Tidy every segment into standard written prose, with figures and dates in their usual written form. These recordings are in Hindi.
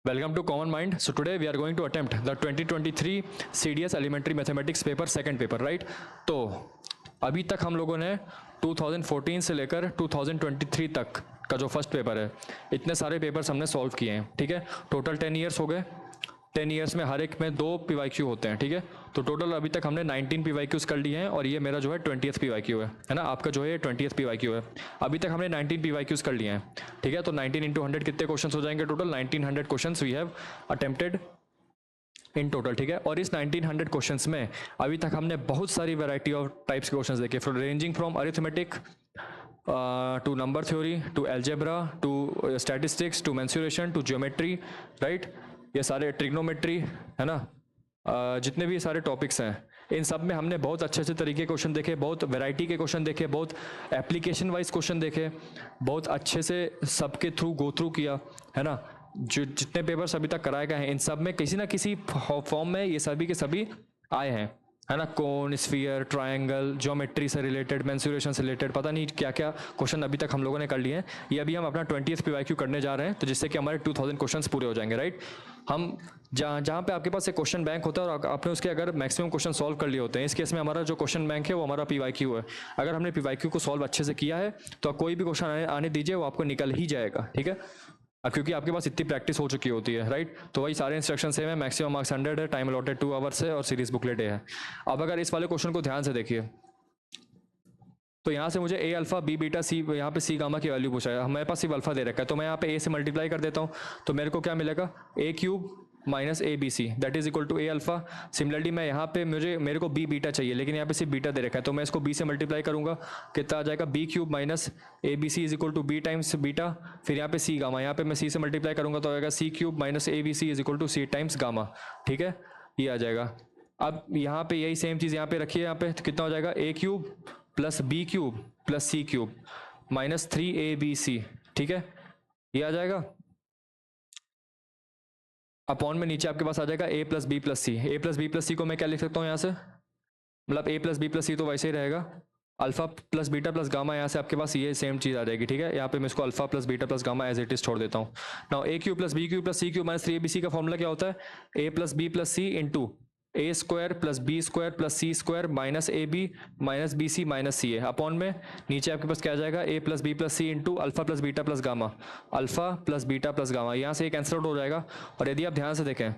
Welcome to Common Mind. So today we are going to attempt the 2023 CDS Elementary Mathematics paper, second paper, right? तो अभी तक हम लोगों ने 2014 से लेकर 2023 तक का जो फर्स्ट पेपर है, इतने सारे पेपर्स हमने सॉल्व किए हैं, ठीक है। टोटल 10 ईयर्स हो गए। 10 ईयर्स में हर एक में 2 PYQ होते हैं, ठीक है। तो टोटल अभी तक हमने 19 PYQs कर लिए हैं और ये मेरा जो है 20th PYQ है ना। आपका जो है 20th PYQ है। अभी तक हमने 19 PYQs कर लिए हैं, ठीक है। तो 19 इंटू 100 कितने क्वेश्चन हो जाएंगे total? 1900 question we have attempted in total, ठीक है। और इस 1900 क्वेश्चंस में अभी तक हमने बहुत सारी वैरायटी ऑफ टाइप्स के क्वेश्चंस देखे, ranging from arithmetic to number theory to algebra to statistics to mensuration to geometry, right. ये सारे ट्रिग्नोमेट्री है ना, जितने भी सारे टॉपिक्स हैं इन सब में हमने बहुत अच्छे अच्छे तरीके के क्वेश्चन देखे, बहुत वैरायटी के क्वेश्चन देखे, बहुत एप्लीकेशन वाइज क्वेश्चन देखे, बहुत अच्छे से सबके थ्रू गो थ्रू किया है ना। जो जितने पेपर्स अभी तक कराए गए हैं इन सब में किसी ना किसी फॉर्म में ये सभी के सभी आए हैं, है ना। कोन, स्फीयर, ट्रायंगल, ज्योमेट्री से रिलेटेड, मेंसुरेशन से रिलेटेड, पता नहीं क्या क्या क्वेश्चन अभी तक हम लोगों ने कर लिए हैं। ये अभी हम अपना 20th PYQ करने जा रहे हैं, तो जिससे कि हमारे 2000 क्वेश्चंस पूरे हो जाएंगे, राइट। हम जहाँ पे आपके पास एक क्वेश्चन बैंक होता है और आपने उसके अगर मैक्सिमम क्वेश्चन सॉल्व कर लिए होते हैं, इस केस में हमारा जो क्वेश्चन बैंक है वो हमारा PYQ है। अगर हमने PYQ को सॉल्व अच्छे से किया है तो कोई भी क्वेश्चन आने दीजिए, वो आपको निकल ही जाएगा, ठीक है। क्योंकि आपके पास इतनी प्रैक्टिस हो चुकी होती है, राइट। तो वही सारे इंस्ट्रक्शन सेम है, मैक्सिमम मार्क्स 100 है, टाइम अलॉटेड 2 आवर्स है और सीरीज बुकलेट है। अब अगर इस वाले क्वेश्चन को ध्यान से देखिए तो यहाँ से मुझे ए अल्फा बी बीटा सी, यहाँ पे सी गामा की वैल्यू पूछा है, हमारे पास सिर्फ अल्फा दे रखा है, तो मैं यहाँ पे ए से मल्टीप्लाई कर देता हूँ, तो मेरे को क्या मिलेगा? A cube minus A B C that is equal to A alpha. Similarly मैं यहाँ पे मेरे को बी बीटा चाहिए, लेकिन यहाँ पे सिर्फ बीटा दे रखा है, तो मैं इसको बी से मल्टीप्लाई करूंगा, कितना आ जाएगा? B cube minus A B C is equal to B times beta. फिर यहाँ पे सी गामा, यहाँ पे मैं सी से मल्टीप्लाई करूंगा तो आएगा C cube minus A B C is equal to C times gamma, ठीक है। ये आ जाएगा। अब यहाँ पे यही सेम चीज़ यहाँ पे रखिए, यहाँ पे तो कितना हो जाएगा? A cube plus B cube plus C cube minus 3AB, ठीक है। ये आ जाएगा अपॉन में नीचे आपके पास आ जाएगा A plus B plus C. A plus B plus सी को मैं क्या लिख सकता हूँ यहाँ से? मतलब ए प्लस बी प्लस सी तो वैसे ही रहेगा, alpha plus beta plus gamma, यहाँ से आपके पास ये सेम चीज़ आ जाएगी, ठीक है। यहाँ पे मैं इसको alpha plus beta plus gamma as it is छोड़ देता हूँ। Now A cube plus B cube plus C cube minus 3ABC का फॉर्मूला क्या होता है? A plus B plus C into A square plus B square plus C square minus A B minus B C minus C A upon में नीचे आपके पास क्या आ जाएगा? A plus B plus C into alpha plus beta plus gamma, alpha plus beta plus gamma, यहाँ से एक कैंसिल आउट हो जाएगा। और यदि आप ध्यान से देखें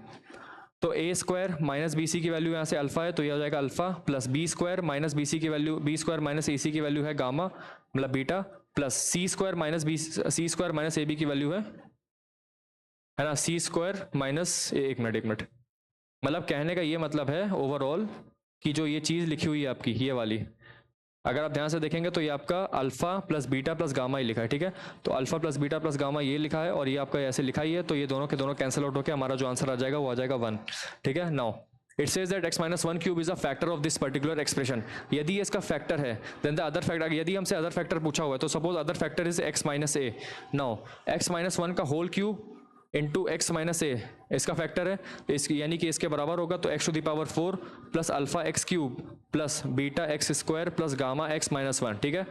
तो A square minus B C की वैल्यू यहाँ से अल्फा है, तो ये हो जाएगा alpha plus B square minus B C की value, B square minus A C की वैल्यू है गामा मतलब beta, plus C square minus B C square minus A B की वैल्यू है ना सी स्क्वायर माइनस, एक मिनट, मतलब कहने का ये मतलब है ओवरऑल कि जो ये चीज़ लिखी हुई है आपकी ये वाली, अगर आप ध्यान से देखेंगे तो ये आपका alpha plus beta plus gamma ही लिखा है, ठीक है। तो alpha plus beta plus gamma ये लिखा है और ये आपका ऐसे लिखा ही है, तो ये दोनों के दोनों कैंसिल आउट होकर हमारा जो आंसर आ जाएगा वो आ जाएगा 1, ठीक है। Now it says that x minus 1 cube is a factor of this particular expression. यदि ये इसका फैक्टर है देन द अदर फैक्टर, यदि हमसे अदर फैक्टर पूछा हुआ है तो suppose other factor is x minus A. Now x minus 1 का whole cube into X minus A इसका फैक्टर है, तो इसकी यानी कि इसके बराबर होगा, तो X to the power 4 plus alpha X cube plus beta X square plus gamma X minus 1, ठीक है।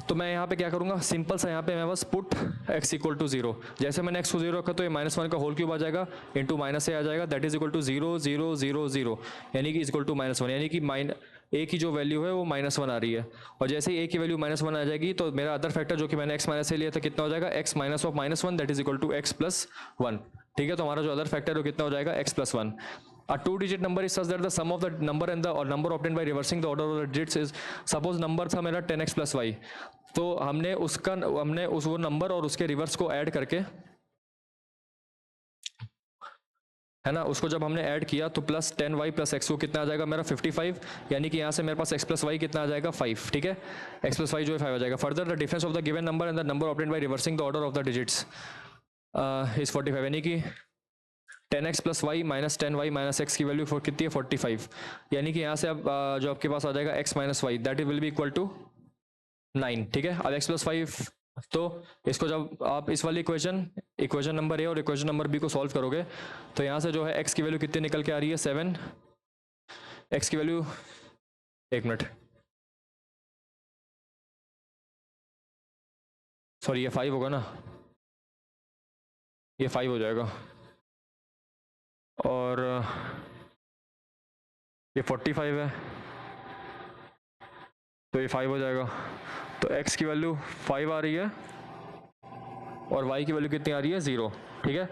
तो मैं यहाँ पे क्या करूँगा? सिंपल सा यहाँ पे मैं बस पुट x इक्वल टू 0, जैसे मैंने x को 0 रखा तो ये माइनस 1 का होल क्यूब आ जाएगा इंटू माइनस ए आ जाएगा, दैट इज इक्वल टू 0 0 0 0 यानी कि इक्वल टू -1, यानी कि ए की जो वैल्यू है वो -1 आ रही है। और जैसे ही ए की वैल्यू -1 आ जाएगी तो मेरा अदर फैक्टर जो कि मैंने x माइनस ए लिया था कितना हो जाएगा? x minus of -1 that is equal to x plus 1, ठीक है। तो हमारा जो अदर फैक्टर है वो कितना हो जाएगा? x plus 1। A two-digit number is such that the sum of the number and the or number obtained by reversing the order of the digits is, suppose number था मेरा 10x प्लस वाई, तो हमने उस वो नंबर और उसके रिवर्स को ऐड करके, है ना, उसको जब हमने ऐड किया तो प्लस 10y प्लस एक्स को कितना आ जाएगा मेरा? 55, यानी कि यहाँ से मेरे पास x प्लस वाई कितना आ जाएगा? 5, ठीक है। x प्लस वाई जो है 5 आ जाएगा। Further the difference of the given number and the number obtained by reversing the order of the digits is 45, यानी कि 10x plus Y minus 10y minus X की वैल्यू कितनी है? 45, यानी कि यहाँ से अब जो आपके पास आ जाएगा x minus Y that will be equal to 9, ठीक है। अब x प्लस 5, तो इसको जब आप इस वाली इक्वेशन नंबर ए और इक्वेशन नंबर बी को सॉल्व करोगे तो यहाँ से जो है x की वैल्यू कितनी निकल के आ रही है? 7, x की वैल्यू, एक मिनट, सॉरी ये 5 होगा ना, ये 5 हो जाएगा, और ये 45 है तो ये 5 हो जाएगा। तो x की वैल्यू 5 आ रही है और y की वैल्यू कितनी आ रही है 0। ठीक है,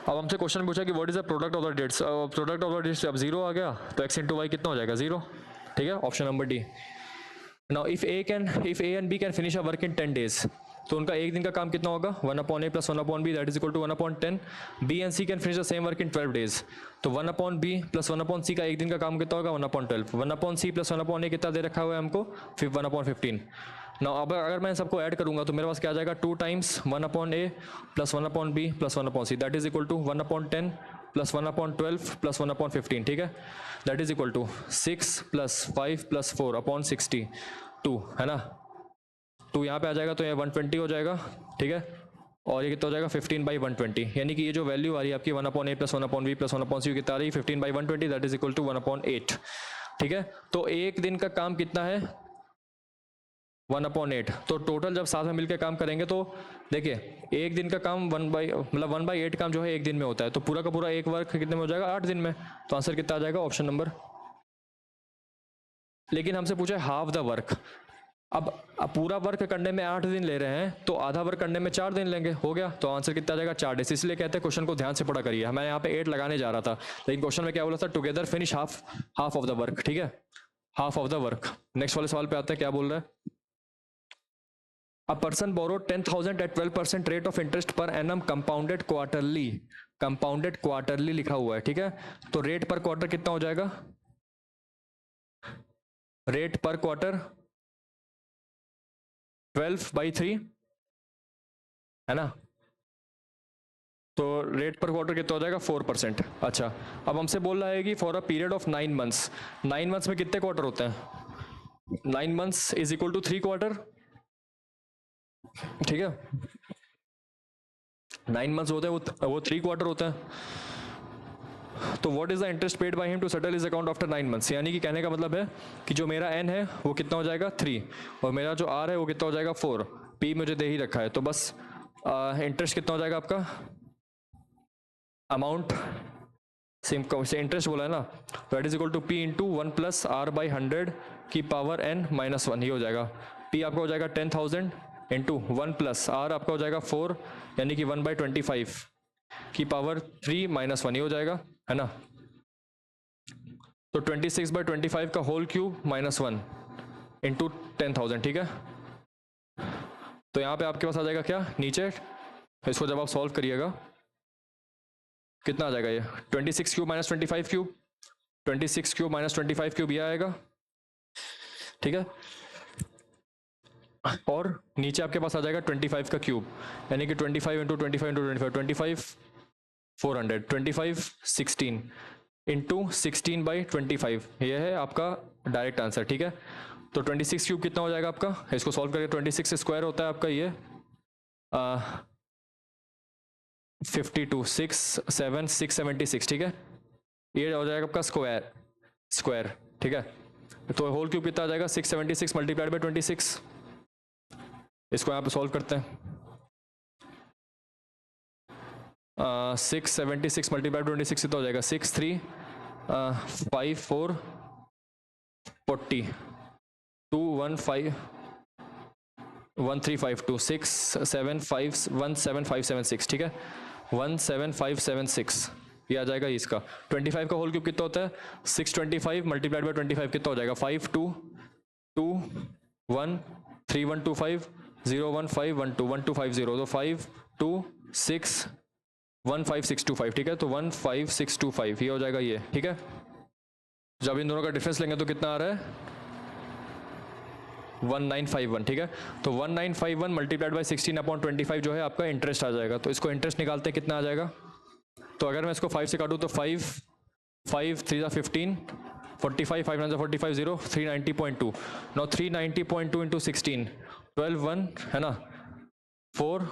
अब हमसे क्वेश्चन पूछा कि what is the product of the dates. Product of the dates अब 0 आ गया तो x इंटू वाई कितना हो जाएगा 0। ठीक है, option number D. Now if A and B can finish a work in 10 days, तो उनका एक दिन का काम कितना होगा 1/a plus 1/b that is equal to 1/10। B and C can finish the same work in 12 days, तो 1/b प्लस 1/c का एक दिन का काम कितना होगा 1/12। 1/c प्लस 1/a कितना दे रखा हुआ है हमको 1/15। ना अब अगर मैं सबको ऐड करूंगा तो मेरे पास क्या आ जाएगा 2 times 1/a plus 1/b plus 1/c that is equal to 1/10 plus 1/12 plus 1/15। ठीक है, that is equal to 6 plus 5 plus 4/62 है ना। 2 यहाँ पे आ जाएगा तो ये 120 हो जाएगा। ठीक है, और ये कितना हो जाएगा 15/120, यानी कि ये जो वैल्यू आ रही है आपकी 1/a plus 1/b plus 1/c कितना आ रही है 15/120 दैट इज इक्वल टू 1/8। ठीक है, तो एक दिन का काम कितना है 1/8, तो टोटल जब साथ में मिलकर काम करेंगे तो देखिए एक दिन का काम 1/8 काम जो है एक दिन में होता है, तो पूरा का पूरा एक वर्क कितने में हो जाएगा 8 दिन में। तो आंसर कितना आ जाएगा ऑप्शन नंबर। लेकिन हमसे पूछा है हाफ द वर्क। अब पूरा वर्क करने में 8 दिन ले रहे हैं तो आधा वर्क करने में 4 दिन लेंगे, हो गया। तो आंसर कितना आ जाएगा 4 days। इसलिए कहते हैं क्वेश्चन को ध्यान से पढ़ा करिए। मैं यहाँ पे 8 लगाने जा रहा था लेकिन क्वेश्चन में क्या बोला था together finish half of the work. ठीक है, half of the work. Next वाले सवाल पे आते हैं, क्या बोल रहा है। A person borrowed 10,000 at 12% rate of interest per annum compounded quarterly। compounded quarterly लिखा हुआ है। ठीक है, तो रेट पर क्वार्टर कितना हो जाएगा, रेट पर क्वार्टर 12/3 है ना, तो रेट पर क्वार्टर कितना हो जाएगा 4%। अच्छा, अब हमसे बोल रहा है कि for a period of 9 months, 9 months में कितने क्वार्टर होते हैं 9 months is equal to 3 quarter. ठीक है, 9 months होते हैं वो 3 क्वार्टर होते हैं। तो what is the interest paid by him to settle his account after 9 months, यानी कि कहने का मतलब है कि जो मेरा एन है वो कितना हो जाएगा 3 और मेरा जो आर है वो कितना हो जाएगा 4। पी मुझे दे ही रखा है तो बस इंटरेस्ट कितना हो जाएगा आपका अमाउंट से इंटरेस्ट बोला है ना, that is equal to P into 1 plus R by 100 की पावर n माइनस 1 ये हो जाएगा। पी आपका हो जाएगा 10,000 इंटू 1 प्लस आर आपका हो जाएगा 4 यानी कि 1/25 की पावर 3 माइनस 1 ये हो जाएगा है ना। तो 26/25 का होल क्यूब माइनस 1 इंटू 10,000। ठीक है, तो यहाँ पे आपके पास आ जाएगा क्या नीचे, इसको जब आप सॉल्व करिएगा कितना आ जाएगा ये 26 cube minus 25 cube, 26 cube minus 25 cube ये आएगा। ठीक है, और नीचे आपके पास आ जाएगा 25 का क्यूब यानी कि 25 इंटू 25 इंटू 25 25 400 25 16 इंटू 16/25 ये है आपका डायरेक्ट आंसर। ठीक है, तो 26 क्यूब कितना हो जाएगा आपका, इसको सॉल्व करके 26 स्क्वायर होता है आपका ये 52 6 7 676। ठीक है, ये हो जाएगा आपका स्क्वायर। ठीक है, तो होल क्यूब कितना आ जाएगा 676 मल्टीप्लाइड बाई 26। इसको यहाँ पे सॉल्व करते हैं 676 मल्टीप्लाइड 26 कितना हो जाएगा 6 3 5 4 40 2 1 5 1 3 5 2 6 7 5 1 7 5 7 6। ठीक है, 17576 ये आ जाएगा इसका। 25 का होल क्यूब कितना होता है 625 मल्टीप्लाइड बाई 25 कितना हो जाएगा 5 2 2 1 3 1 2 5 0 1 5 1 2 1 2 5 0 तो 5 2 6 1 5 6 2 5। ठीक है, तो 1 5 6 2 5 ये हो जाएगा ये। ठीक है, जब इन दोनों का डिफरेंस लेंगे तो कितना आ रहा है 1951। ठीक है, तो 1951 मल्टीप्लाइड बाई 16/25 जो है आपका इंटरेस्ट आ जाएगा। तो इसको इंटरेस्ट निकालते हैं कितना आ जाएगा, तो अगर मैं इसको 5 से काटूँ तो 5 5 3 15 45 5 9 45 0 390.2 नो 390.2 इंटू 16 12 1 है ना 4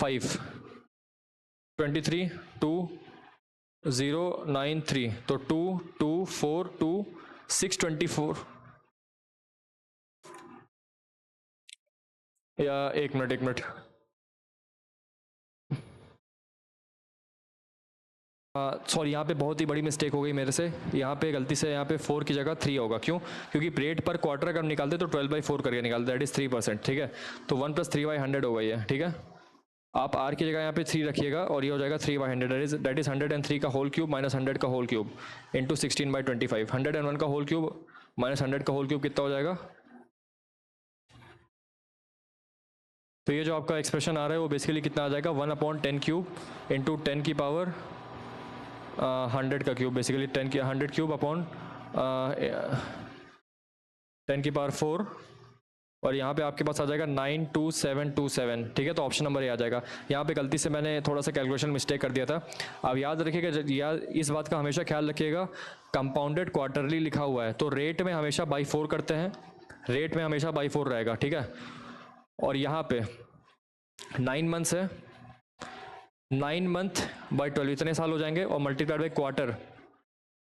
5 23 2 0 9 3 तो 2 2 4 2 6 24 या एक मिनट सॉरी, यहाँ पे बहुत ही बड़ी मिस्टेक हो गई मेरे से, यहाँ पे गलती से यहाँ पे 4 की जगह 3 होगा। क्यों? क्योंकि रेट पर क्वार्टर अगर निकालते तो 12/4 करके निकालते, दैट इज 3%। ठीक है, तो 1 + 3/100 हो गई है। ठीक है, आप r की जगह यहाँ पे 3 रखिएगा और ये हो जाएगा 3/100, दैट इज 103 का होल क्यूब माइनस 100 का होल क्यूब इंटू 16/25। 101 का होल क्यूब माइनस 100 का होल क्यूब कितना हो जाएगा? तो ये जो आपका एक्सप्रेशन आ रहा है वो बेसिकली कितना आ जाएगा? 1/10 क्यूब इंटू 10 की पावर 100 का क्यूब, बेसिकली 100 क्यूब अपॉन 10 की पावर 4, और यहाँ पे आपके पास आ जाएगा 92727। ठीक है, तो ऑप्शन नंबर ए आ जाएगा। यहाँ पे गलती से मैंने थोड़ा सा कैलकुलेशन मिस्टेक कर दिया था। अब याद रखिएगा, याद इस बात का हमेशा ख्याल रखिएगा, कंपाउंडेड क्वार्टरली लिखा हुआ है तो रेट में हमेशा बाई 4 करते हैं, रेट में हमेशा बाई 4 रहेगा। ठीक है, और यहाँ पे 9 मंथ्स है, 9 मंथ बाई 12 इतने साल हो जाएंगे, और मल्टीप्लाइड बाई क्वार्टर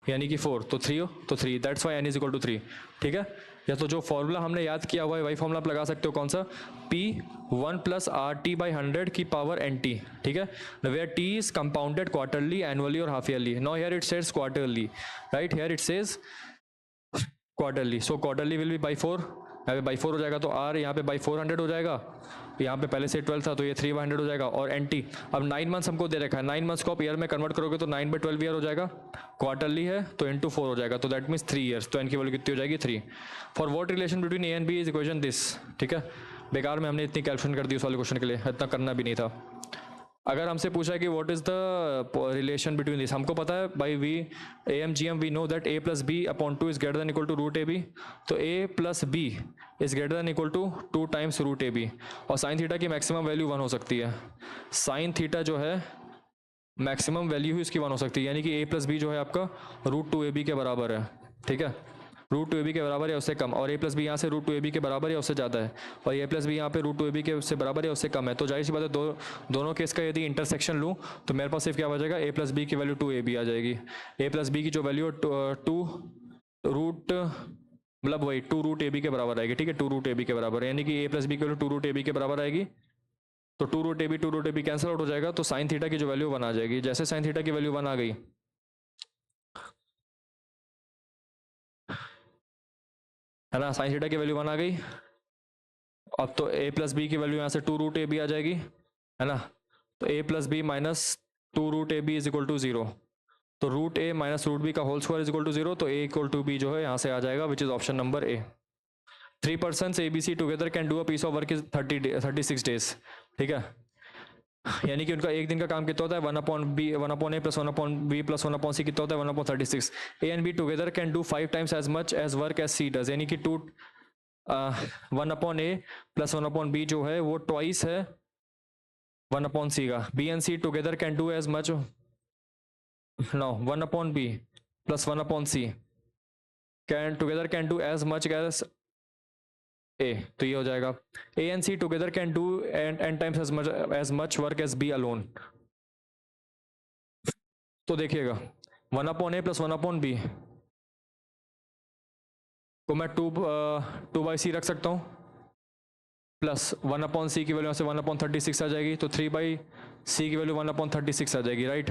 यानी कि 4, तो 3 हो तो 3, that's why n is equal to 3। ठीक है, या तो जो फॉर्मूला हमने याद किया हुआ है वही फॉर्मूला आप लगा सकते हो। कौन सा? P1 + RT/100 की पावर NT। ठीक है, where T is compounded quarterly, annually और half yearly. Now here it says quarterly, right, here it says quarterly, so quarterly will be by 4, यहाँ पे बाई 4 हो जाएगा, तो R यहाँ पे बाई 400 हो जाएगा, यहाँ पे पहले से 12 था तो ये 3/100 हो जाएगा, और NT अब 9 मंथ्स हमको दे रखा है, 9 मंथ्स को आप ईयर में कन्वर्ट करोगे तो 9/12 ईयर हो जाएगा, क्वार्टरली है तो इंटू 4 हो जाएगा, तो दैट मीन्स 3 ईयर्स, तो n की वैल्यू कितनी हो जाएगी? 3। For what relation between A and B is equation this. ठीक है, बेकार में हमने इतनी कैलकुलेशन कर दी उस वाले क्वेश्चन के लिए, इतना करना भी नहीं था। अगर हमसे पूछा है कि what is the relation between this, हमको पता है by we AMGM we know that a + b/2 is greater than equal to √ab, तो a + b is greater than equal to 2 times √ab, और साइन थीटा की मैक्सिमम वैल्यू 1 हो सकती है। साइन थीटा जो है मैक्सिमम वैल्यू ही इसकी 1 हो सकती है, यानी कि a + b जो है आपका √2ab के बराबर है। ठीक है, √2ab के बराबर है उससे कम, और a + b यहाँ से √2ab के बराबर है उससे ज़्यादा है, और a + b यहाँ पे √2ab के उससे बराबर है उससे कम है, तो जाहिर सी बात है दोनों केस का यदि इंटरसेक्शन लूँ तो मेरे पास सिर्फ क्या बचेगा? a + b की वैल्यू 2ab आ जाएगी। a + b की जो वैल्यू 2 रूट मतलब वही 2 √ab के बराबर आएगी। ठीक है, 2 √ab के बराबर है, यानी कि a + b की वैल्यू 2 √ab के बराबर आएगी, तो 2 √ab कैंसिल आउट हो जाएगा, तो साइन थीटा की जो वैल्यू 1 आ जाएगी। जैसे साइन थीटा की वैल्यू 1 आ गई, है ना, साइन थीटा की वैल्यू 1 आ गई, अब तो a + b की वैल्यू यहाँ से 2 √ab आ जाएगी, है ना, तो a + b minus 2 √ab is equal to 0, तो √a माइनस √b का whole square is equal to 0, तो a = b जो है यहाँ से आ जाएगा, which is option number A. 3 persons ABC together can do a piece of work is 36 days. ठीक है, यानी कि उनका एक दिन का काम कितना होता है? 1/b 1/a + 1/b + 1/c कितना होता है? 1/36। A and B together can do 5 times as much as work as C does, यानी कि 1/a + 1/b जो है वो ट्वाइस है 1/c का। B and C together can do as much, no 1/b + 1/c can together can do as much as A, तो ये हो जाएगा A and C together can do n times as much work as B alone. तो देखिएगा 1/a + 1/b को मैं 2/c रख सकता हूँ, प्लस 1/c की वैल्यू यहाँ से 1/36 आ जाएगी, तो 3/c की वैल्यू 1/36 आ जाएगी, राइट।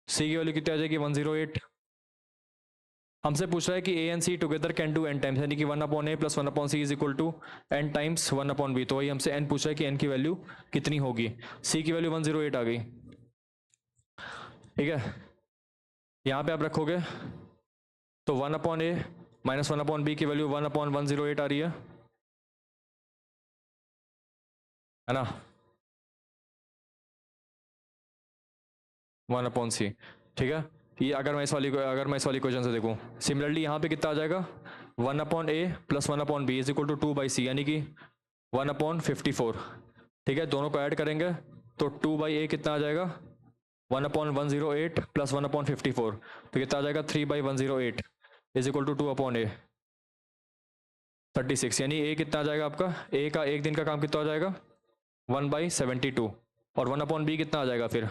c की वैल्यू कितनी आ जाएगी? 108। हमसे पूछ रहा है कि a and c together can do n times, यानी कि 1/a + 1/c is equal to n times 1/b, तो वही हमसे n पूछ रहा है कि n की वैल्यू कितनी होगी। c की वैल्यू 108 आ गई। ठीक है, यहाँ पे आप रखोगे तो 1/a माइनस 1/b की वैल्यू 1/108 आ रही है ना, 1/c। ठीक है, ये अगर मैं इस वाली क्वेश्चन से देखूँ, सिमिलरली यहाँ पे कितना आ जाएगा? 1/a + 1/b is equal to 2/c, यानी कि 1/54। ठीक है, दोनों को ऐड करेंगे तो 2/a कितना आ जाएगा? 1/108 + 1/54, तो कितना आ जाएगा? 3/108 इज इक्वल टू 2/a 36, यानी a कितना आ जाएगा आपका? a का एक दिन का काम कितना हो जाएगा? 1/72, और 1/b कितना आ जाएगा फिर?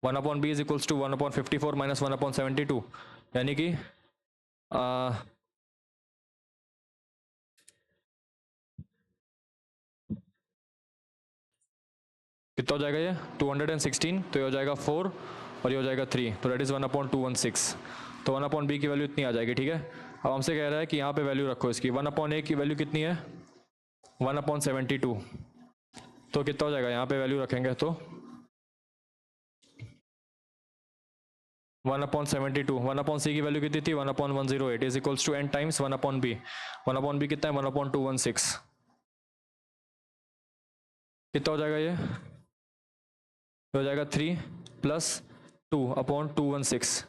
1/b is equals to 1/54 minus 1/72, यानी कि कितना हो जाएगा ये? 216, तो ये हो जाएगा 4 और ये हो जाएगा 3, तो दैट इज़ 1/216। तो 1/b की वैल्यू इतनी आ जाएगी, ठीक है। अब हमसे कह रहा है कि यहाँ पे वैल्यू रखो इसकी, 1/a की वैल्यू कितनी है 1/72। तो कितना हो जाएगा, यहाँ पे वैल्यू रखेंगे तो 1/72, 1/c की वैल्यू कितनी थी 1/108 is equals to n times 1/b। 1/b कितना है 1/216, कितना हो जाएगा ये हो जाएगा 3 + 2/216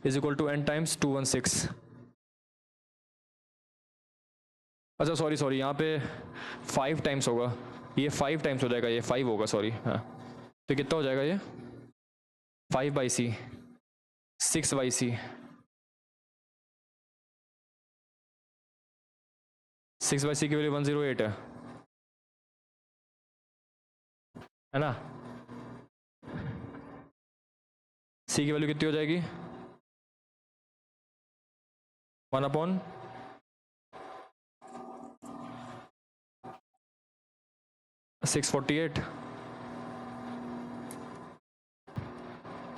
is equal to n times 216। अच्छा सॉरी यहाँ पे 5 टाइम्स होगा, ये 5 टाइम्स हो जाएगा, ये 5 होगा सॉरी, हाँ। तो कितना हो जाएगा ये 5/c 6/c 6/c की वैल्यू 108 है ना। c की वैल्यू कितनी हो जाएगी 1/648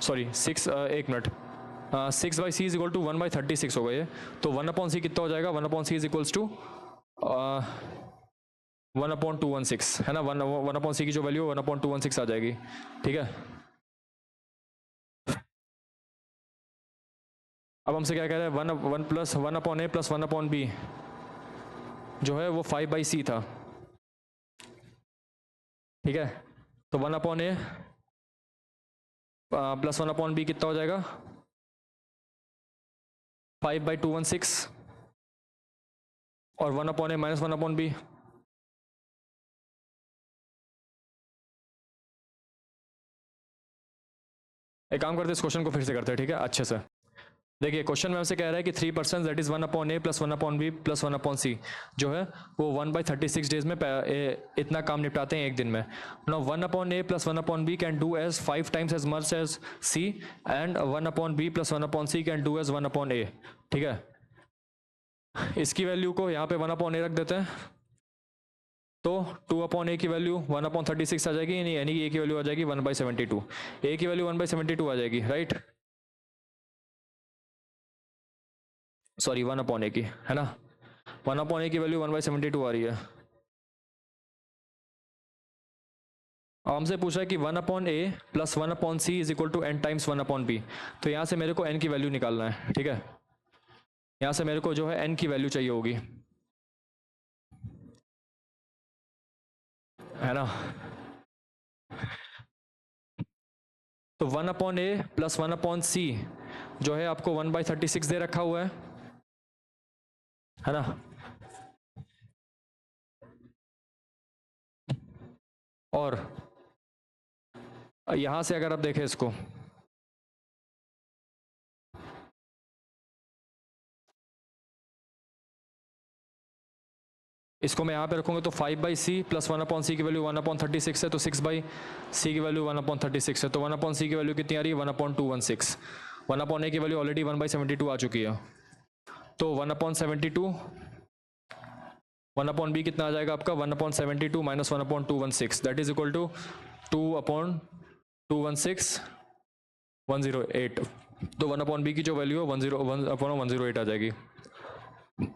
सॉरी 6 एक minute 6/c is equal to 1/36 होगा ये। तो 1/c कितना हो जाएगा 1/c इज इक्वल्स टू 1/216 है ना। 1/c की जो वैल्यू 1/216 आ जाएगी, ठीक है। अब हमसे क्या कह रहे हैं 1 + 1/a + 1/b जो है वो 5/c था, ठीक है। तो 1/a + 1/b कितना हो जाएगा 5/216 और 1/a - 1/b एक काम करते हैं, इस क्वेश्चन को फिर से करते हैं, ठीक है अच्छे से। देखिए क्वेश्चन में हमसे कह रहा है कि 3% that is 1/a + 1/b + 1/c जो है वो 1/36 डेज में इतना काम निपटाते हैं एक दिन में। Now 1/a + 1/b can do as 5 times as much as c and 1/b + 1/c can do as 1/a, ठीक है। इसकी वैल्यू को यहाँ पे 1/a रख देते हैं, तो 2/a की वैल्यू 1/36 आ जाएगी, यानी कि a की वैल्यू आ जाएगी 1/72। a की वैल्यू 1/72 आ जाएगी, राइट। सॉरी 1/a की है ना, 1/a की वैल्यू 1/72 आ रही है। हमसे पूछा है कि 1/a + 1/c is equal to n times 1/b। तो यहाँ से मेरे को n की वैल्यू निकालना है, ठीक है। यहाँ से मेरे को जो है n की वैल्यू चाहिए होगी, है ना। तो 1/a + 1/c जो है आपको 1/36 दे रखा हुआ है ना। और यहां से अगर आप देखें इसको मैं यहाँ पे रखूंगा तो 5/c + 1/c की वैल्यू 1/36 है, तो 6/c की वैल्यू 1/36 है। तो 1/c की वैल्यू कितनी आ रही है 1/216। 1/a की वैल्यू ऑलरेडी 1/72 आ चुकी है, तो 1/72 1/b कितना आ जाएगा आपका 1/72 - 1/216 दैट इज इक्वल टू 2/216 108। तो 1/b की जो वैल्यू है 101/108 आ जाएगी।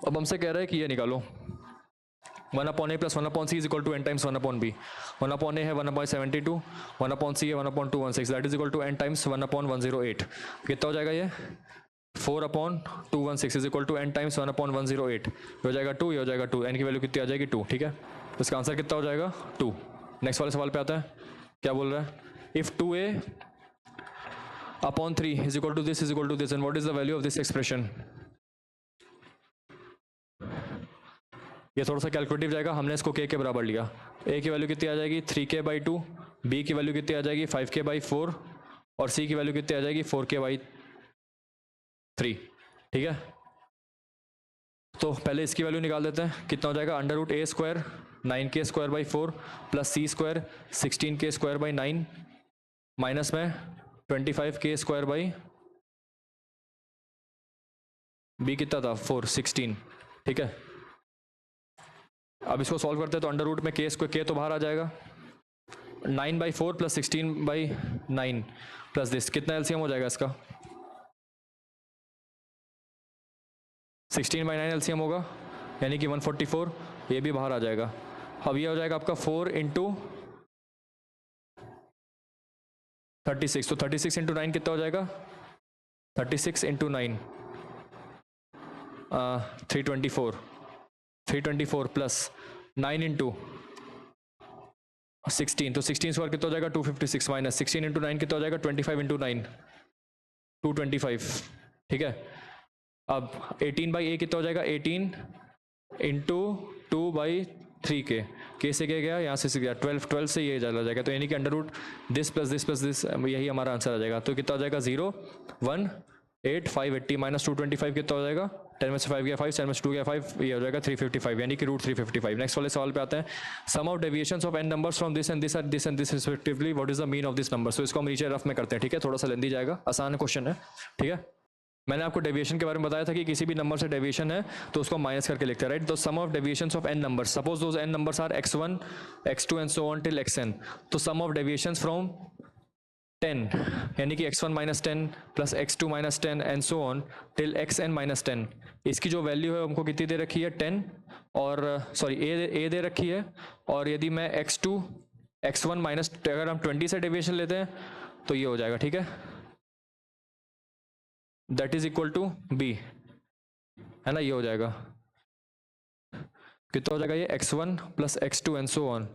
अब हमसे कह रहा है कि ये निकालो 1/a + 1/c is equal to n times 1/b। 1/a है 1/72, 1/c है 1/216 that is equal to n times 1/108। कितना हो जाएगा ये 4/216 is equal to n times 1/108। हो जाएगा 2, ये हो जाएगा 2, n की वैल्यू कितनी आ जाएगी 2, ठीक है। तो इसका आंसर कितना हो जाएगा 2। नेक्स्ट वाले सवाल पे आता है, क्या बोल रहा है if 2a/3 is equal to this is equal to this and what is the value of this expression. ये थोड़ा सा कैलकुलेटिव जाएगा, हमने इसको k के बराबर लिया। a की वैल्यू कितनी आ जाएगी 3k/2, b की वैल्यू कितनी आ जाएगी 5k/4 और c की वैल्यू कितनी आ जाएगी 4k/3, ठीक है। तो पहले इसकी वैल्यू निकाल देते हैं, कितना हो जाएगा √a² 9k² / 4 + c² 16k² / 9 minus में 25k² b कितना था 4 16, ठीक है। अब इसको सॉल्व करते हैं तो अंडर रूट में k² k तो बाहर आ जाएगा 9/4 प्लस 16/9 प्लस दिस, कितना एलसीएम हो जाएगा इसका? 16/9 एलसीएम होगा, यानी कि 144, ये भी बाहर आ जाएगा। अब ये हो जाएगा आपका 4 इंटू 36, तो 36 इंटू 9 कितना हो जाएगा? 36 इंटू 9 324 प्लस 9 इंटू 16, तो 16 स्क्वायर कितना हो जाएगा? 256 माइनस 16 इंटू 9 कितना हो जाएगा? 25 इंटू 9 225, ठीक है। अब 18/a कितना हो जाएगा? 18 इंटू 2/3 के से क्या गया? यहाँ से गया 12 से ये चला जाएगा, तो यानी कि under root this plus this plus this, यही हमारा आंसर आ जाएगा। तो कितना हो जाएगा? 0 1 8 580 माइनस 225 कितना हो जाएगा? 10 में से 5 गया 5, 10 में से 2 गया 5, ये हो जाएगा 355, यानी कि रूट 355। नेक्स्ट वाले सवाल पे आते हैं। Sum of deviations of n numbers from this and this at this and this respectively, what is the mean of this number? So इसको हम नीचे रफ में करते हैं, ठीक है, थोड़ा सा लेंदी जाएगा, आसान क्वेश्चन है, ठीक है। मैंने आपको डेविएशन के बारे में बताया था कि किसी भी नंबर से डेविएशन है तो उसको माइनस करके लिखते हैं, राइट। तो sum of deviations of n numbers, suppose those n numbers are x1 x2 and so on till xn, तो सम ऑफ डेविएशंस फ्रॉम 10, यानी कि x1 minus 10 plus x2 minus 10 and so on till xn minus 10, इसकी जो वैल्यू है हमको कितनी दे रखी है? 10, और सॉरी a दे रखी है, और यदि मैं x2 x1 माइनस, अगर हम 20 से डेविएशन लेते हैं तो ये हो जाएगा, ठीक है, that is equal to b, है ना, ये हो जाएगा, कितना हो जाएगा ये? x1 plus x2 and so on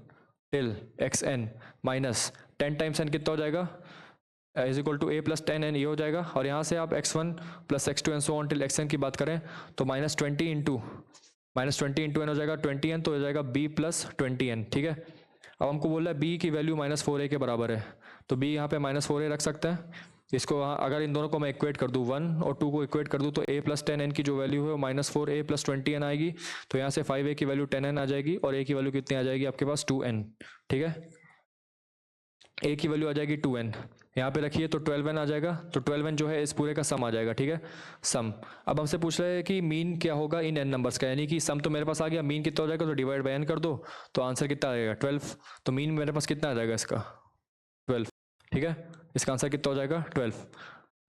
till xn minus 10 times n कितना हो जाएगा? Is equal to a plus 10n, ये हो जाएगा। और यहाँ से आप x1 plus x2 and so on till xn की बात करें तो माइनस 20 इंटू n हो जाएगा 20n, तो हो जाएगा b प्लस 20n, ठीक है। अब हमको बोल रहा है b की वैल्यू -4a के बराबर है, तो b यहाँ पे -4a रख सकते हैं। इसको अगर इन दोनों को मैं इक्वेट कर दूँ, 1 और 2 को इक्वेट कर दूँ, तो a प्लस 10n की जो वैल्यू है वो -4a प्लस 20n आएगी, तो यहाँ से 5a की वैल्यू 10n आ जाएगी, और a की वैल्यू कितनी आ जाएगी आपके पास? 2n, ठीक है। a की वैल्यू आ जाएगी 2n, यहाँ पे रखिए, तो 12n आ जाएगा, तो 12n जो है इस पूरे का सम आ जाएगा, ठीक है, सम। अब हमसे पूछ रहे हैं कि मीन क्या होगा इन n नंबर्स का, यानी कि सम तो मेरे पास आ गया, मीन कितना हो जाएगा? तो डिवाइड बाय n कर दो, तो आंसर कितना आ जाएगा? 12, तो मीन मेरे पास कितना आ जाएगा इसका? 12, ठीक है, इसका आंसर कितना हो जाएगा? 12।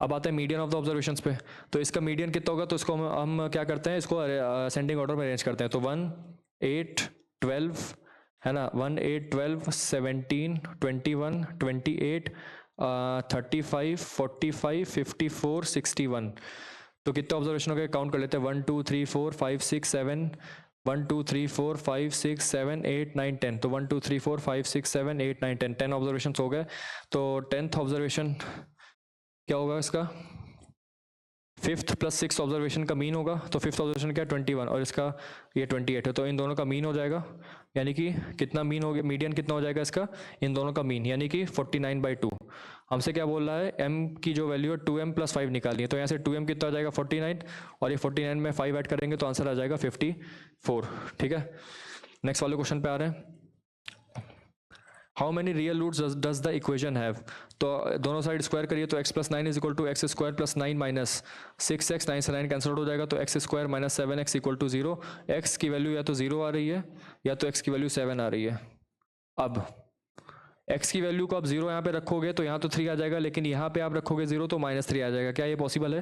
अब आते हैं मीडियन ऑफ द ऑब्जर्वेशंस पे, तो इसका मीडियन कितना होगा? तो इसको हम क्या करते हैं, इसको असेंडिंग ऑर्डर में अरेंज करते हैं, तो 1 8 12, है ना, 1 8 12 17 21 28 35 45 54 61, तो कितने ऑब्जर्वेशन हो गए? काउंट कर लेते हैं, 1 2 3 4 5 6 7 1 2 3 4 5 6 7 8 9 10, तो 1 2 3 4 5 6 7 8 9 10, 10 ऑब्जर्वेशन हो गए। तो 10th ऑब्जर्वेशन क्या होगा इसका? 5th प्लस 6th ऑब्जर्वेशन का मीन होगा, तो 5th ऑब्जर्वेशन क्या है? 21, और इसका ये 28 है, तो इन दोनों का मीन हो जाएगा, यानी कि कितना मीन हो गया? मीडियन कितना हो जाएगा इसका? इन दोनों का मीन, यानी कि 49/2। हमसे क्या बोल रहा है? m की जो वैल्यू है 2m प्लस 5 निकालनी है, तो यहाँ से 2m कितना हो जाएगा? 49, और ये 49 में 5 ऐड करेंगे तो आंसर आ जाएगा 54, ठीक है। नेक्स्ट वाले क्वेश्चन पे आ रहे हैं। How many real roots does the equation have, तो दोनों साइड स्क्वायर करिए, तो x plus 9 is equal to x square plus 9 minus 6x, 9 से 9 कैंसिल हो जाएगा, तो x square minus 7x equal to 0। x की वैल्यू या तो 0 आ रही है, या तो x की वैल्यू 7 आ रही है। अब x की वैल्यू को आप 0 यहाँ पे रखोगे तो यहाँ तो 3 आ जाएगा, लेकिन यहाँ पे आप रखोगे 0 तो -3 आ जाएगा। क्या ये पॉसिबल है?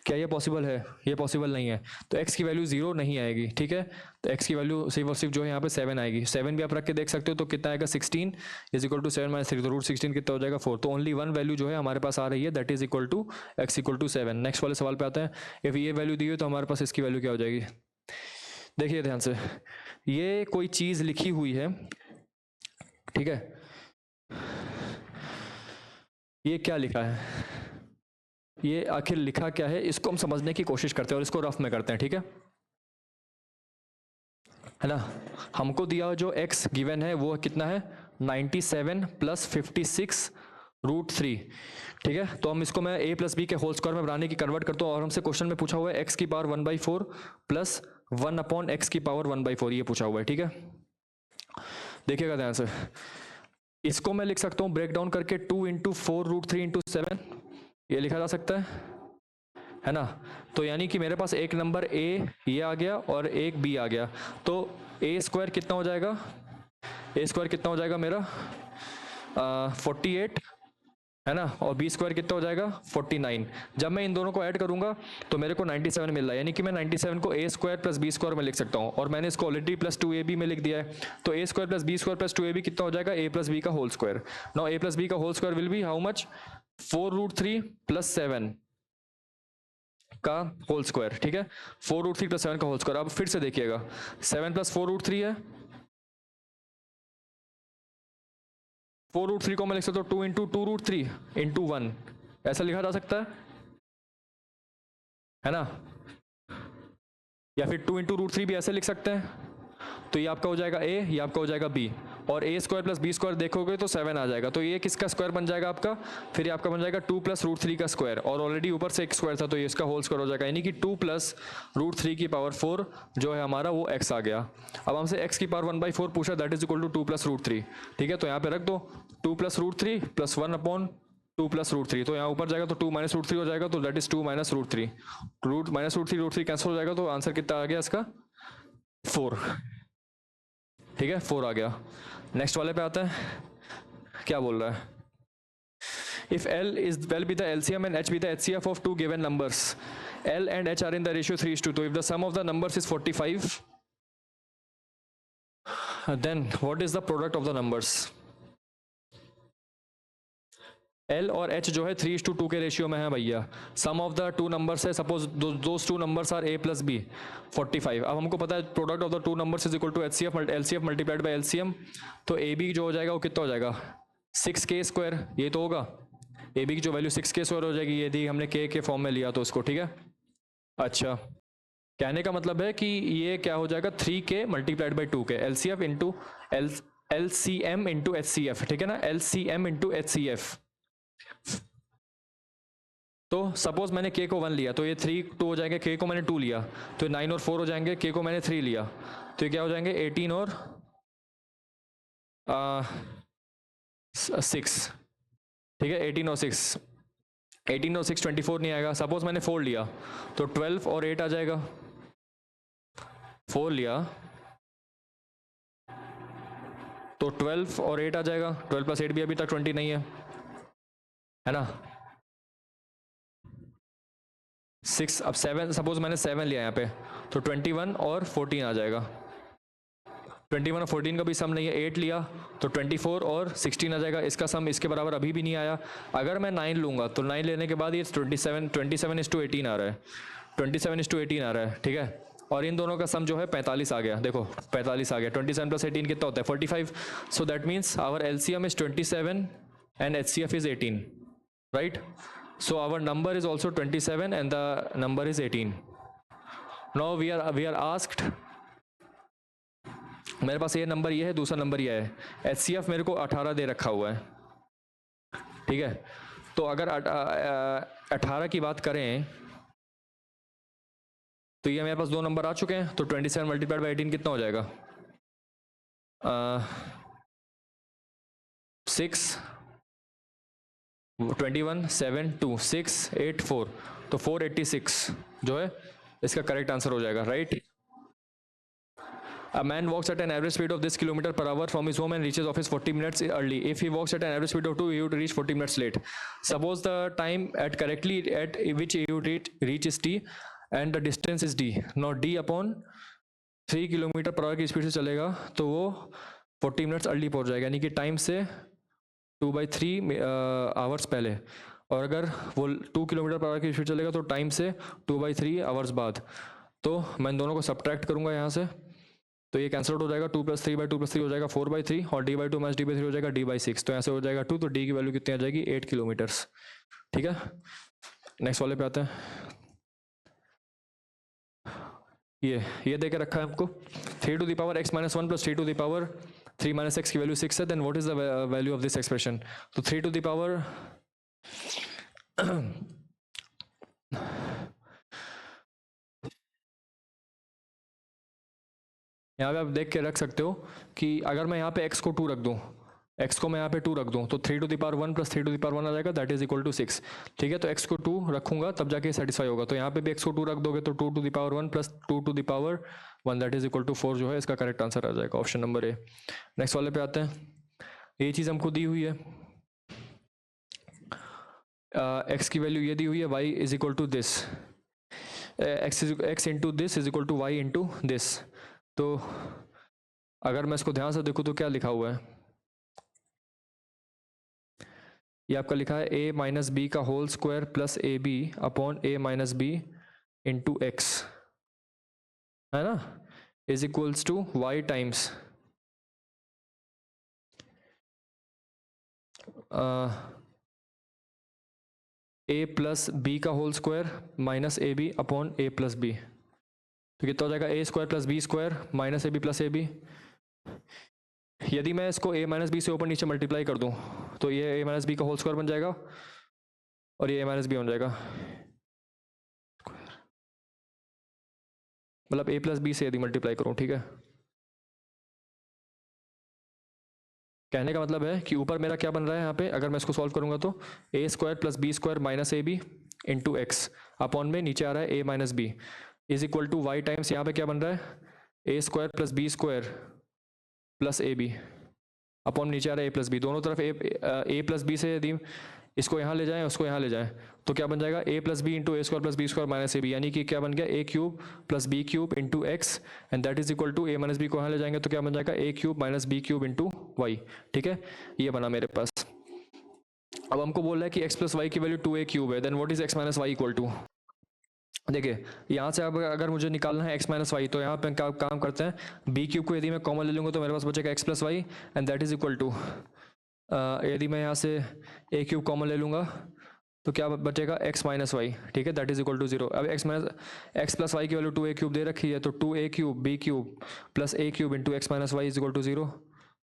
क्या ये पॉसिबल है? ये पॉसिबल नहीं है, तो x की वैल्यू 0 नहीं आएगी, ठीक है। तो x की वैल्यू सिर्फ और सिर्फ जो है यहाँ पे 7 आएगी। 7 भी आप रख के देख सकते हो, तो कितना आएगा? 16 इज इक्वल टू 7 माइनस 3, तो रूट 16 कितना हो जाएगा? 4। तो ओनली वन वैल्यू जो है हमारे पास आ रही है, that is equal to x equal to 7। Next वाले सवाल पे आते हैं। इफ ये वैल्यू दी हुई तो हमारे पास इसकी वैल्यू क्या हो जाएगी? देखिए ध्यान से, ये कोई चीज लिखी हुई है, ठीक है। ये क्या लिखा है, ये आखिर लिखा क्या है, इसको हम समझने की कोशिश करते हैं और इसको रफ में करते हैं, ठीक है ना। हमको दिया जो x गिवन है वो कितना है? 97 प्लस 56 रूट 3, ठीक है। तो हम इसको मैं a प्लस बी के होल स्क्वायर में बनाने की कन्वर्ट करता हूँ, और हमसे क्वेश्चन में पूछा हुआ है x की पावर 1/4 प्लस 1/x की पावर 1/4, ये पूछा हुआ है, ठीक है। देखिएगा ध्यान से, इसको मैं लिख सकता हूँ ब्रेक डाउन करके 2 इंटू 4 रूट 3 इंटू 7, ये लिखा जा सकता है ना। तो यानी कि मेरे पास एक नंबर a ये आ गया और एक b आ गया, तो a स्क्वायर कितना हो जाएगा? a स्क्वायर कितना हो जाएगा मेरा? 48 है ना, और बी स्क्वायर कितना हो जाएगा 49। जब मैं इन दोनों को ऐड करूंगा तो मेरे को 97 मिल रहा है, यानी कि मैं 97 को ए स्क्वायर प्लस बी स्क्वायर में लिख सकता हूँ, और मैंने इसको ऑलरेडी प्लस 2ab में लिख दिया है। तो A square plus B square plus 2ab कितना हो जाएगा, ए प्लस बी का whole square. Now A plus B का whole square will be how much, 4√3 plus 7 का होल स्क्वायर। ठीक है, 4√3 प्लस 7 का होल स्क्वायर। अब फिर से देखिएगा, 7 प्लस 4√3 है, 4√3 को मैं लिख सकता हूँ 2 इंटू 2√3 इंटू 1, ऐसा लिखा जा सकता है ना, या फिर 2 इंटू √3 भी ऐसे लिख सकते हैं। तो ये आपका हो जाएगा ए, ये आपका हो जाएगा बी, और ए स्क्वायर प्लस बी स्क्वायर देखोगे तो 7 आ जाएगा। तो ये किसका स्क्वायर बन जाएगा आपका, फिर ये आपका बन जाएगा 2 प्लस √3 का स्क्वायर, और ऑलरेडी ऊपर से एक स्क्वायर था तो ये इसका होल स्क्वायर हो जाएगा, यानी कि 2 प्लस √3 की पावर 4 जो है हमारा वो x आ गया। अब हमसे x की पावर 1/4 पूछा, that is equal to 2 plus √3। ठीक है, तो यहाँ पे रख दो 2 प्लस √3 प्लस 1/2 प्लस √3, तो यहाँ ऊपर जाएगा तो 2 माइनस √3 हो जाएगा, तो that is 2 minus √3, minus √3 cancel हो जाएगा, तो आंसर कितना आ गया इसका 4। ठीक है, 4 आ गया। नेक्स्ट वाले पे आते हैं, क्या बोल रहा है, if L be the LCM and H be the HCF of two given numbers, L and H are in the ratio 3:2, so if the sum of the numbers is 45, then what is the product of the numbers? L और H जो है 3:2 के रेशियो में है भैया। Sum of the two numbers है, suppose those two numbers are A plus B 45। अब हमको पता है product of the two numbers is equal to LCF multiplied by LCM, तो AB जो हो जाएगा वो कितना हो जाएगा 6k स्क्वायर, ये तो होगा AB की जो वैल्यू 6k स्क्वायर हो जाएगी, यदि हमने k के फॉर्म में लिया तो उसको। ठीक है, अच्छा कहने का मतलब है कि ये क्या हो जाएगा 3k multiplied by 2k, LCF into LCM into HCF। ठीक है ना, LCM इंटू HCF। तो सपोज मैंने k को 1 लिया तो ये 3 2 हो जाएंगे, k को मैंने 2 लिया तो 9 और 4 हो जाएंगे, k को मैंने 3 लिया तो ये क्या हो जाएंगे 18 और 6। ठीक है, 18 और 6, 18 और 6 24 नहीं आएगा। सपोज मैंने 4 लिया तो 12 और 8 आ जाएगा, 4 लिया तो 12 और 8 आ जाएगा, 12 प्लस 8 भी अभी तक 20 नहीं है ना। 6, अब 7, सपोज मैंने 7 लिया यहाँ पे तो 21 और 14 आ जाएगा, 21 और 14 का भी सम नहीं है। 8 लिया तो 24 और 16 आ जाएगा, इसका सम इसके बराबर अभी भी नहीं आया। अगर मैं 9 लूँगा तो 9 लेने के बाद ये 27:18 आ रहा है, 27:18 आ रहा है। ठीक है, और इन दोनों का सम जो है 45 आ गया, देखो 45 आ गया, 27 प्लस 18 कितना होता है 45। So that means our LCM is 27 and HCF is 18, right. So our number is also 27 and the number is 18. Now we are asked, मेरे पास ये नंबर ये है, दूसरा नंबर ये है, HCF मेरे को 18 दे रखा हुआ है। ठीक है, तो अगर 18 की बात करें तो ये मेरे पास दो नंबर आ चुके हैं, तो 27 मल्टीप्लाइड बाई 18 कितना हो जाएगा 6 21 7 2 6 8 4, तो 486 जो है इसका करेक्ट आंसर हो जाएगा, right. A man walks at an average speed of this kilometer per hour from his home and reaches office 40 minutes early. If he walks at an average speed of 2, he would reach 40 minutes late. Suppose the time at which he would reach is t and the distance is d. Now d upon 3 kilometre per hour की स्पीड से चलेगा तो वो 40 मिनट्स अर्ली पहुंच जाएगा, यानी कि टाइम से 2/3 आवर्स पहले। और अगर वो 2 किलोमीटर पर आवर की स्पीड चलेगा तो टाइम से 2/3 आवर्स बाद। तो मैं इन दोनों को सब्ट्रैक्ट करूंगा यहाँ से, तो ये कैंसिल आउट हो जाएगा, 2 + 3/2 + 3 हो जाएगा 4/3, और d/2 - d/3 हो जाएगा d/6। तो यहाँ से हो जाएगा 2, तो d की वैल्यू कितनी आ जाएगी 8 किलोमीटर्स। ठीक है, नेक्स्ट वाले पे आते हैं। ये दे के रखा है आपको 3 to the power x - 1 + 3 to the power 3 - x की वैल्यू 6 है। Then what is the value of this expression. तो 3 to the power यहाँ पे आप देख के रख सकते हो कि अगर मैं यहाँ पे x को 2 रख दूँ, x को मैं यहाँ पे 2 रख दूँ तो 3 to the power 1 + 3 to the power 1 आ जाएगा, दैट इज इक्वल टू 6। ठीक है, तो x को 2 रखूंगा तब जाके सेटिस्फाई होगा। तो यहाँ पे भी x को 2 रख दोगे तो 2 to the power 1 + 2 to the power 1 that is equal to 4 जो है इसका करेक्ट आंसर आ जाएगा, ऑप्शन नंबर ए। नेक्स्ट वाले पे आते हैं। ये चीज़ हमको दी हुई है, एक्स की वैल्यू ये दी हुई है, Y is equal to this, X into this is equal to Y into this. तो अगर मैं इसको ध्यान से देखूँ तो क्या लिखा हुआ है, ये आपका लिखा है a माइनस बी का whole square plus A B upon a minus B into X, है ना, is equals to Y times a plus B का whole square minus A B upon A plus B. तो कितना हो जाएगा, A square plus B square minus A B plus A B. यदि मैं इसको a माइनस बी से ऊपर नीचे मल्टीप्लाई कर दूं तो ये a माइनस बी का होल स्क्वायर बन जाएगा और ये a माइनस बी बन जाएगा, मतलब a प्लस बी से यदि मल्टीप्लाई करूं, ठीक है। कहने का मतलब है कि ऊपर मेरा क्या बन रहा है यहाँ पे, अगर मैं इसको सॉल्व करूंगा तो a square plus B square minus A B into X upon में नीचे आ रहा है a minus B is equal to Y times यहाँ पे क्या बन रहा है, a square plus B square plus A B upon नीचे आ रहा है a प्लस बी। दोनों तरफ a प्लस बी से यदि इसको यहाँ ले जाएं उसको यहाँ ले जाएं तो क्या बन जाएगा, a plus B into A square plus B square minus A B, यानी कि क्या बन गया a cube plus B cube into X and that is equal to a minus B को यहाँ ले जाएंगे तो क्या बन जाएगा a cube minus B cube into Y, ठीक है। ये बना मेरे पास। अब हमको बोल रहा है कि x प्लस वाई की वैल्यू 2a क्यूब है, then what is x minus Y equal to. देखिए यहाँ से अब अगर मुझे निकालना है x माइनस वाई तो यहाँ पे काम करते हैं, बी क्यूब को यदि मैं कॉमन ले लूँगा तो मेरे पास बचेगा x plus Y and that is equal to, यदि मैं यहाँ से a क्यूब कॉमन ले लूँगा तो क्या बचेगा x माइनस वाई, ठीक है, दैट इज इक्वल टू 0। अब x प्लस वाई की वैल्यू 2a क्यूब दे रखी है तो 2a cube B cube plus a cube into X minus Y is equal to 0,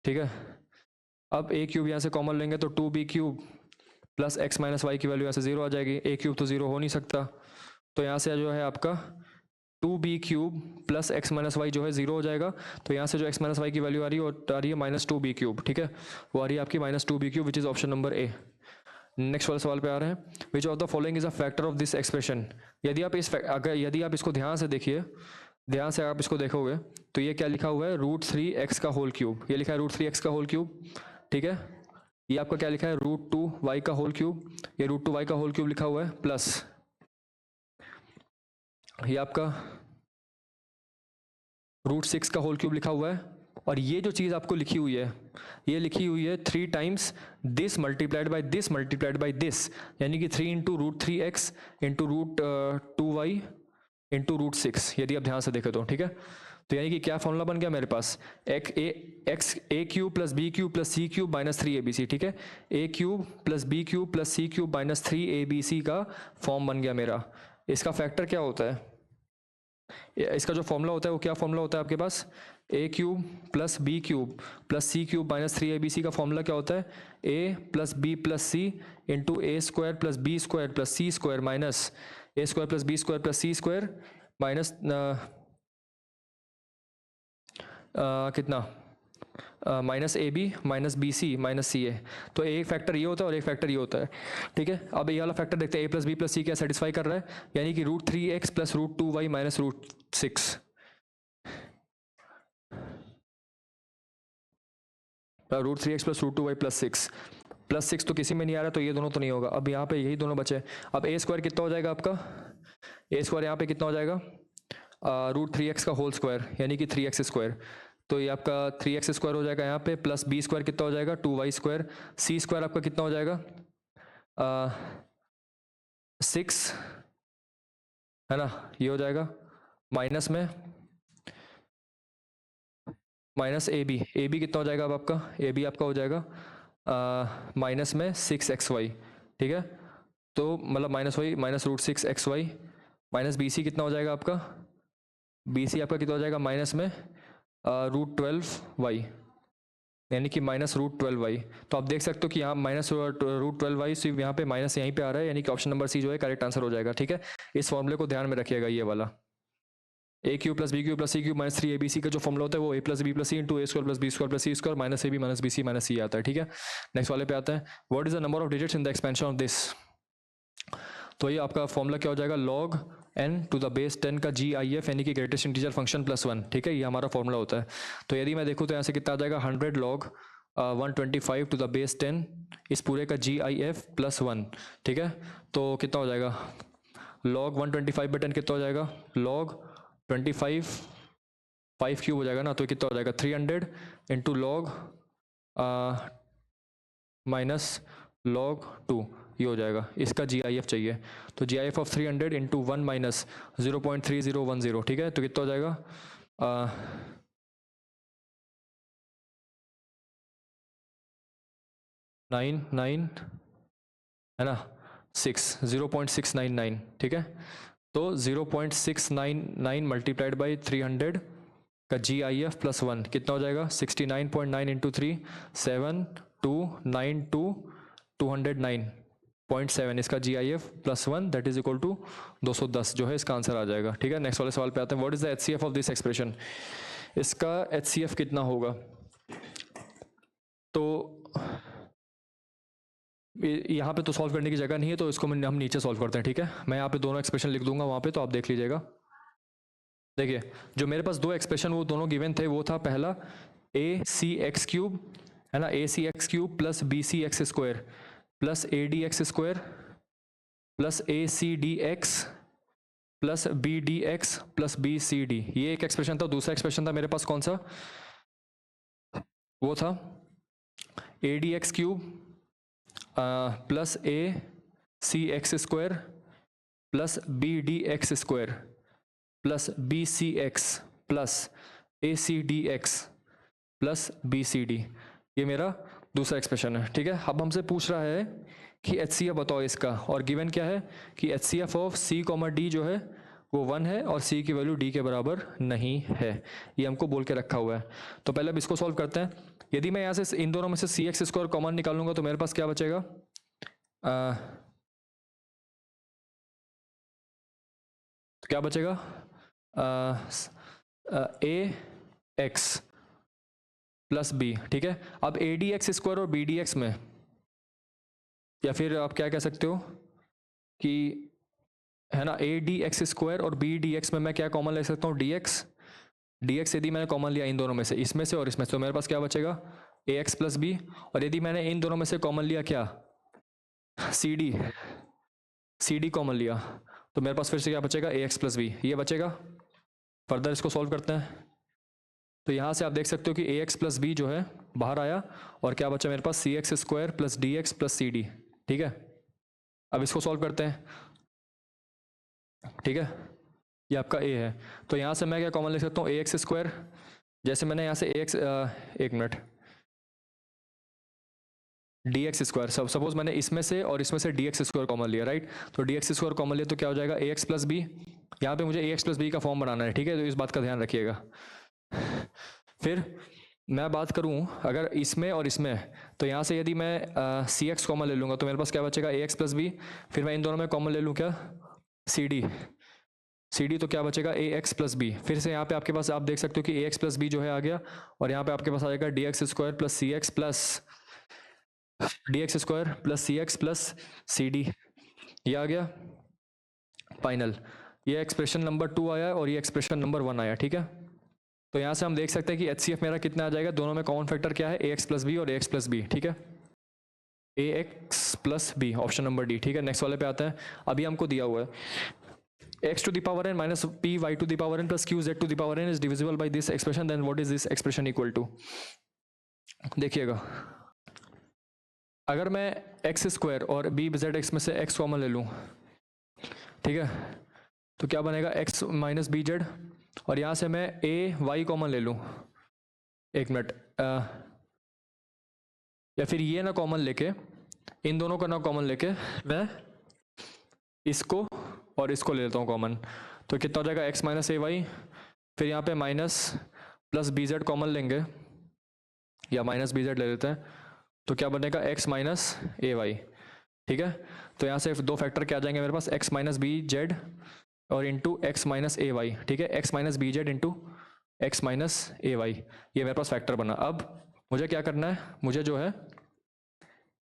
ठीक है। अब a क्यूब यहाँ से कॉमन लेंगे तो 2b cube plus X minus Y की वैल्यू यहाँ से 0 आ जाएगी, a क्यूब तो 0 हो नहीं सकता तो यहाँ से जो है आपका 2b cube plus X minus Y जो है 0 हो जाएगा। तो यहाँ से जो एक्स माइनस वाई की वैल्यू आ रही है वो आ रही है माइनस 2b क्यूब, ठीक है, वो आ रही है आपकी minus 2b cube which is option number A. Next वाले सवाल पे आ रहे हैं, which of the following is a factor of this expression. यदि आप यदि आप इसको ध्यान से देखिए, ध्यान से आप इसको देखोगे तो ये क्या लिखा हुआ है, √3x का होल क्यूब, ये लिखा है √3x का होल क्यूब, ठीक है। ये आपका क्या लिखा है, √2y का होल क्यूब, ये √2y का होल क्यूब लिखा हुआ है, प्लस ये आपका √6 का होल क्यूब लिखा हुआ है, और ये जो चीज़ आपको लिखी हुई है ये लिखी हुई है 3 times this multiplied by this, यानी कि 3 into √3x into √2y into √6, यदि आप ध्यान से देखें तो, ठीक है। तो यानी कि क्या फॉर्मूला बन गया मेरे पास, A cube plus B cube plus C cube minus 3abc, ठीक है, A cube plus B cube plus C cube minus 3abc का फॉर्म बन गया मेरा। इसका फैक्टर क्या होता है, इसका जो फॉर्मूला होता है वो क्या फॉर्मूला होता है आपके पास, A cube plus B cube plus C cube minus 3abc का फॉर्मूला क्या होता है, A plus B plus C into A square plus B square plus C square minus A square plus B square plus C square minus कितना minus A B minus B C minus C A. तो एक फैक्टर ये होता है और एक फैक्टर ये होता है, ठीक है। अब ये वाला फैक्टर देखते हैं, ए प्लस बी प्लस सी क्या सेटिस्फाई कर रहा है, यानी कि √3x plus √2y minus √6, √3x plus √2y plus 6 तो किसी में नहीं आ रहा तो ये दोनों तो नहीं होगा। अब यहाँ पे यही दोनों बचे, अब ए स्क्वायर कितना हो जाएगा आपका, ए स्क्वायर यहाँ पे कितना हो जाएगा, √3x का होल स्क्वायर यानी कि 3x स्क्वायर, तो ये आपका 3x स्क्वायर हो जाएगा यहाँ पे, प्लस बी स्क्वायर कितना हो जाएगा 2y स्क्वायर, सी स्क्वायर आपका कितना हो जाएगा 6, है ना, ये हो जाएगा माइनस में माइनस ए बी कितना हो जाएगा अब आपका, ए बी आपका हो जाएगा माइनस में 6xy, ठीक है। तो मतलब minus Y minus √6xy minus B C कितना हो जाएगा आपका, बी सी आपका कितना हो जाएगा माइनस में √12y, यानी कि माइनस √12y। तो आप देख सकते हो कि यहाँ माइनस √12y सिर्फ यहाँ पे माइनस यहीं पे आ रहा है, यानी कि ऑप्शन नंबर सी जो है करेक्ट आंसर हो जाएगा, ठीक है। इस फॉर्मूले को ध्यान में रखिएगा, ये वाला A cube plus B cube plus C cube minus 3abc का जो फॉर्मूला होता है वो A plus B plus C into A square plus B square plus C square minus A B minus B C minus C आता है, ठीक है। नेक्स्ट वाले पे आता है, what is the number of digits in the expansion of this. तो ये आपका फॉर्मूला क्या हो जाएगा, log n to the base 10 का GIF यानी कि ग्रेटेस्ट इंटीजर फंक्शन प्लस 1, ठीक है, ये हमारा फॉर्मूला होता है। तो यदि मैं देखूँ तो यहाँ से कितना आ जाएगा 100 log 125 टू द बेस 10 इस पूरे का GIF प्लस 1, ठीक है। तो कितना हो जाएगा, log 125/10 कितना हो जाएगा, log 25 5 क्यूब हो जाएगा ना, तो कितना हो जाएगा 300 इंटू log माइनस log 2, ये हो जाएगा। इसका GIF चाहिए, तो GIF ऑफ 300 इंटू 1 माइनस 0.3010, ठीक है। तो कितना हो जाएगा 9 है ना 0.699, ठीक है। तो 0.699 मल्टीप्लाइड बाई 300 का GIF प्लस 1 कितना हो जाएगा 69.9 इंटू 3 7292209.7 इसका GIF plus 1 that is equal to 210 जो है इसका आंसर आ जाएगा, ठीक है। नेक्स्ट वाले सवाल पे आते हैं। What is the HCF of this expression, इसका HCF कितना होगा। तो यहाँ पे तो सॉल्व करने की जगह नहीं है, तो इसको हम नीचे सॉल्व करते हैं, ठीक है। मैं यहाँ पे दोनों एक्सप्रेशन लिख दूंगा वहाँ पे, तो आप देख लीजिएगा। देखिए जो मेरे पास दो एक्सप्रेशन वो दोनों गिवन थे, वो था पहला AC(x³ है ना, AC(x³ plus BC(x² plus AD(x² plus ACDX plus BDX plus BCD, ये एक एक्सप्रेशन था। दूसरा एक्सप्रेशन था मेरे पास कौन सा, वो था ADX³ plus ACX² plus BDX² plus BCX plus ACDX plus BCD, ये मेरा दूसरा एक्सप्रेशन है, ठीक है। अब हमसे पूछ रहा है कि HCF बताओ इसका, और गिवन क्या है कि HCF ऑफ C, D जो है वो 1 है और C की वैल्यू D के बराबर नहीं है, ये हमको बोल के रखा हुआ है। तो पहले अब इसको सॉल्व करते हैं। यदि मैं यहाँ से इन दोनों में से CX² कॉमन निकालूंगा तो मेरे पास क्या बचेगा, तो क्या बचेगा AX प्लस B, ठीक है। अब ADX² और BDX में, या फिर आप क्या कह सकते हो कि है ना ADX² और BDX में मैं क्या कॉमन ले सकता हूँ DX यदि मैंने कॉमन लिया इन दोनों में से, इसमें से और इसमें से, तो मेरे पास क्या बचेगा AX प्लस B, और यदि मैंने इन दोनों में से कॉमन लिया क्या CD कॉमन लिया, तो मेरे पास फिर से क्या बचेगा AX प्लस B, ये बचेगा। फर्दर इसको सॉल्व करते हैं। तो यहाँ से आप देख सकते हो कि AX प्लस B जो है बाहर आया, और क्या बचा मेरे पास CX² plus DX plus CD, ठीक है। अब इसको सॉल्व करते हैं, ठीक है। ये आपका A है, तो यहाँ से मैं क्या कॉमन लिख सकता हूँ AX², जैसे मैंने यहाँ से एक मिनट DX², सपोज मैंने इसमें से और इसमें से DX² कॉमन लिया, राइट। तो DX² कॉमन लिया तो क्या हो जाएगा AX प्लस B, यहाँ पे मुझे AX प्लस B का फॉर्म बनाना है, ठीक है। तो इस बात का ध्यान रखिएगा। फिर मैं बात करूं अगर इसमें और इसमें, तो यहाँ से यदि मैं CX कॉमन ले लूँगा तो मेरे पास क्या बचेगा AX प्लस B, फिर मैं इन दोनों में कॉमन ले लूँ क्या CD, तो क्या बचेगा AX प्लस B। फिर से यहाँ पे आपके पास आप देख सकते हो कि AX प्लस B जो है आ गया, और यहाँ पे आपके पास आ जाएगा DX² plus CX plus DX² plus CX plus CD, ये आ गया फाइनल। ये एक्सप्रेशन नंबर 2 आया और ये एक्सप्रेशन नंबर 1 आया, ठीक है। तो यहाँ से हम देख सकते हैं कि HCF मेरा कितना आ जाएगा, दोनों में कॉमन फैक्टर क्या है AX प्लस B और AX प्लस B, ठीक है। AX plus B option number D, ठीक है। नेक्स्ट वाले पे आते हैं। अभी हमको दिया हुआ है x to the power n minus p y to the power n plus q z to the power n is divisible by this expression, then what is this expression equal to। देखिएगा अगर मैं x² और bzx में से x कॉमन ले लूँ, ठीक है, तो क्या बनेगा x माइनस bz, और यहाँ से मैं a y कॉमन ले लूँ, एक मिनट, या फिर ये ना कॉमन लेके, इन दोनों का ना कॉमन लेके मैं इसको और इसको ले लेता हूँ कॉमन, तो कितना हो जाएगा x माइनस AY, फिर यहाँ पे माइनस प्लस BZ कॉमन लेंगे, या माइनस BZ ले लेते हैं, तो क्या बनेगा x माइनस AY, ठीक है। तो यहाँ से दो फैक्टर क्या आ जाएंगे मेरे पास x माइनस BZ और इंटू x माइनस AY, ठीक है। x minus BZ into x minus AY, ये मेरे पास फैक्टर बना। अब मुझे क्या करना है, मुझे जो है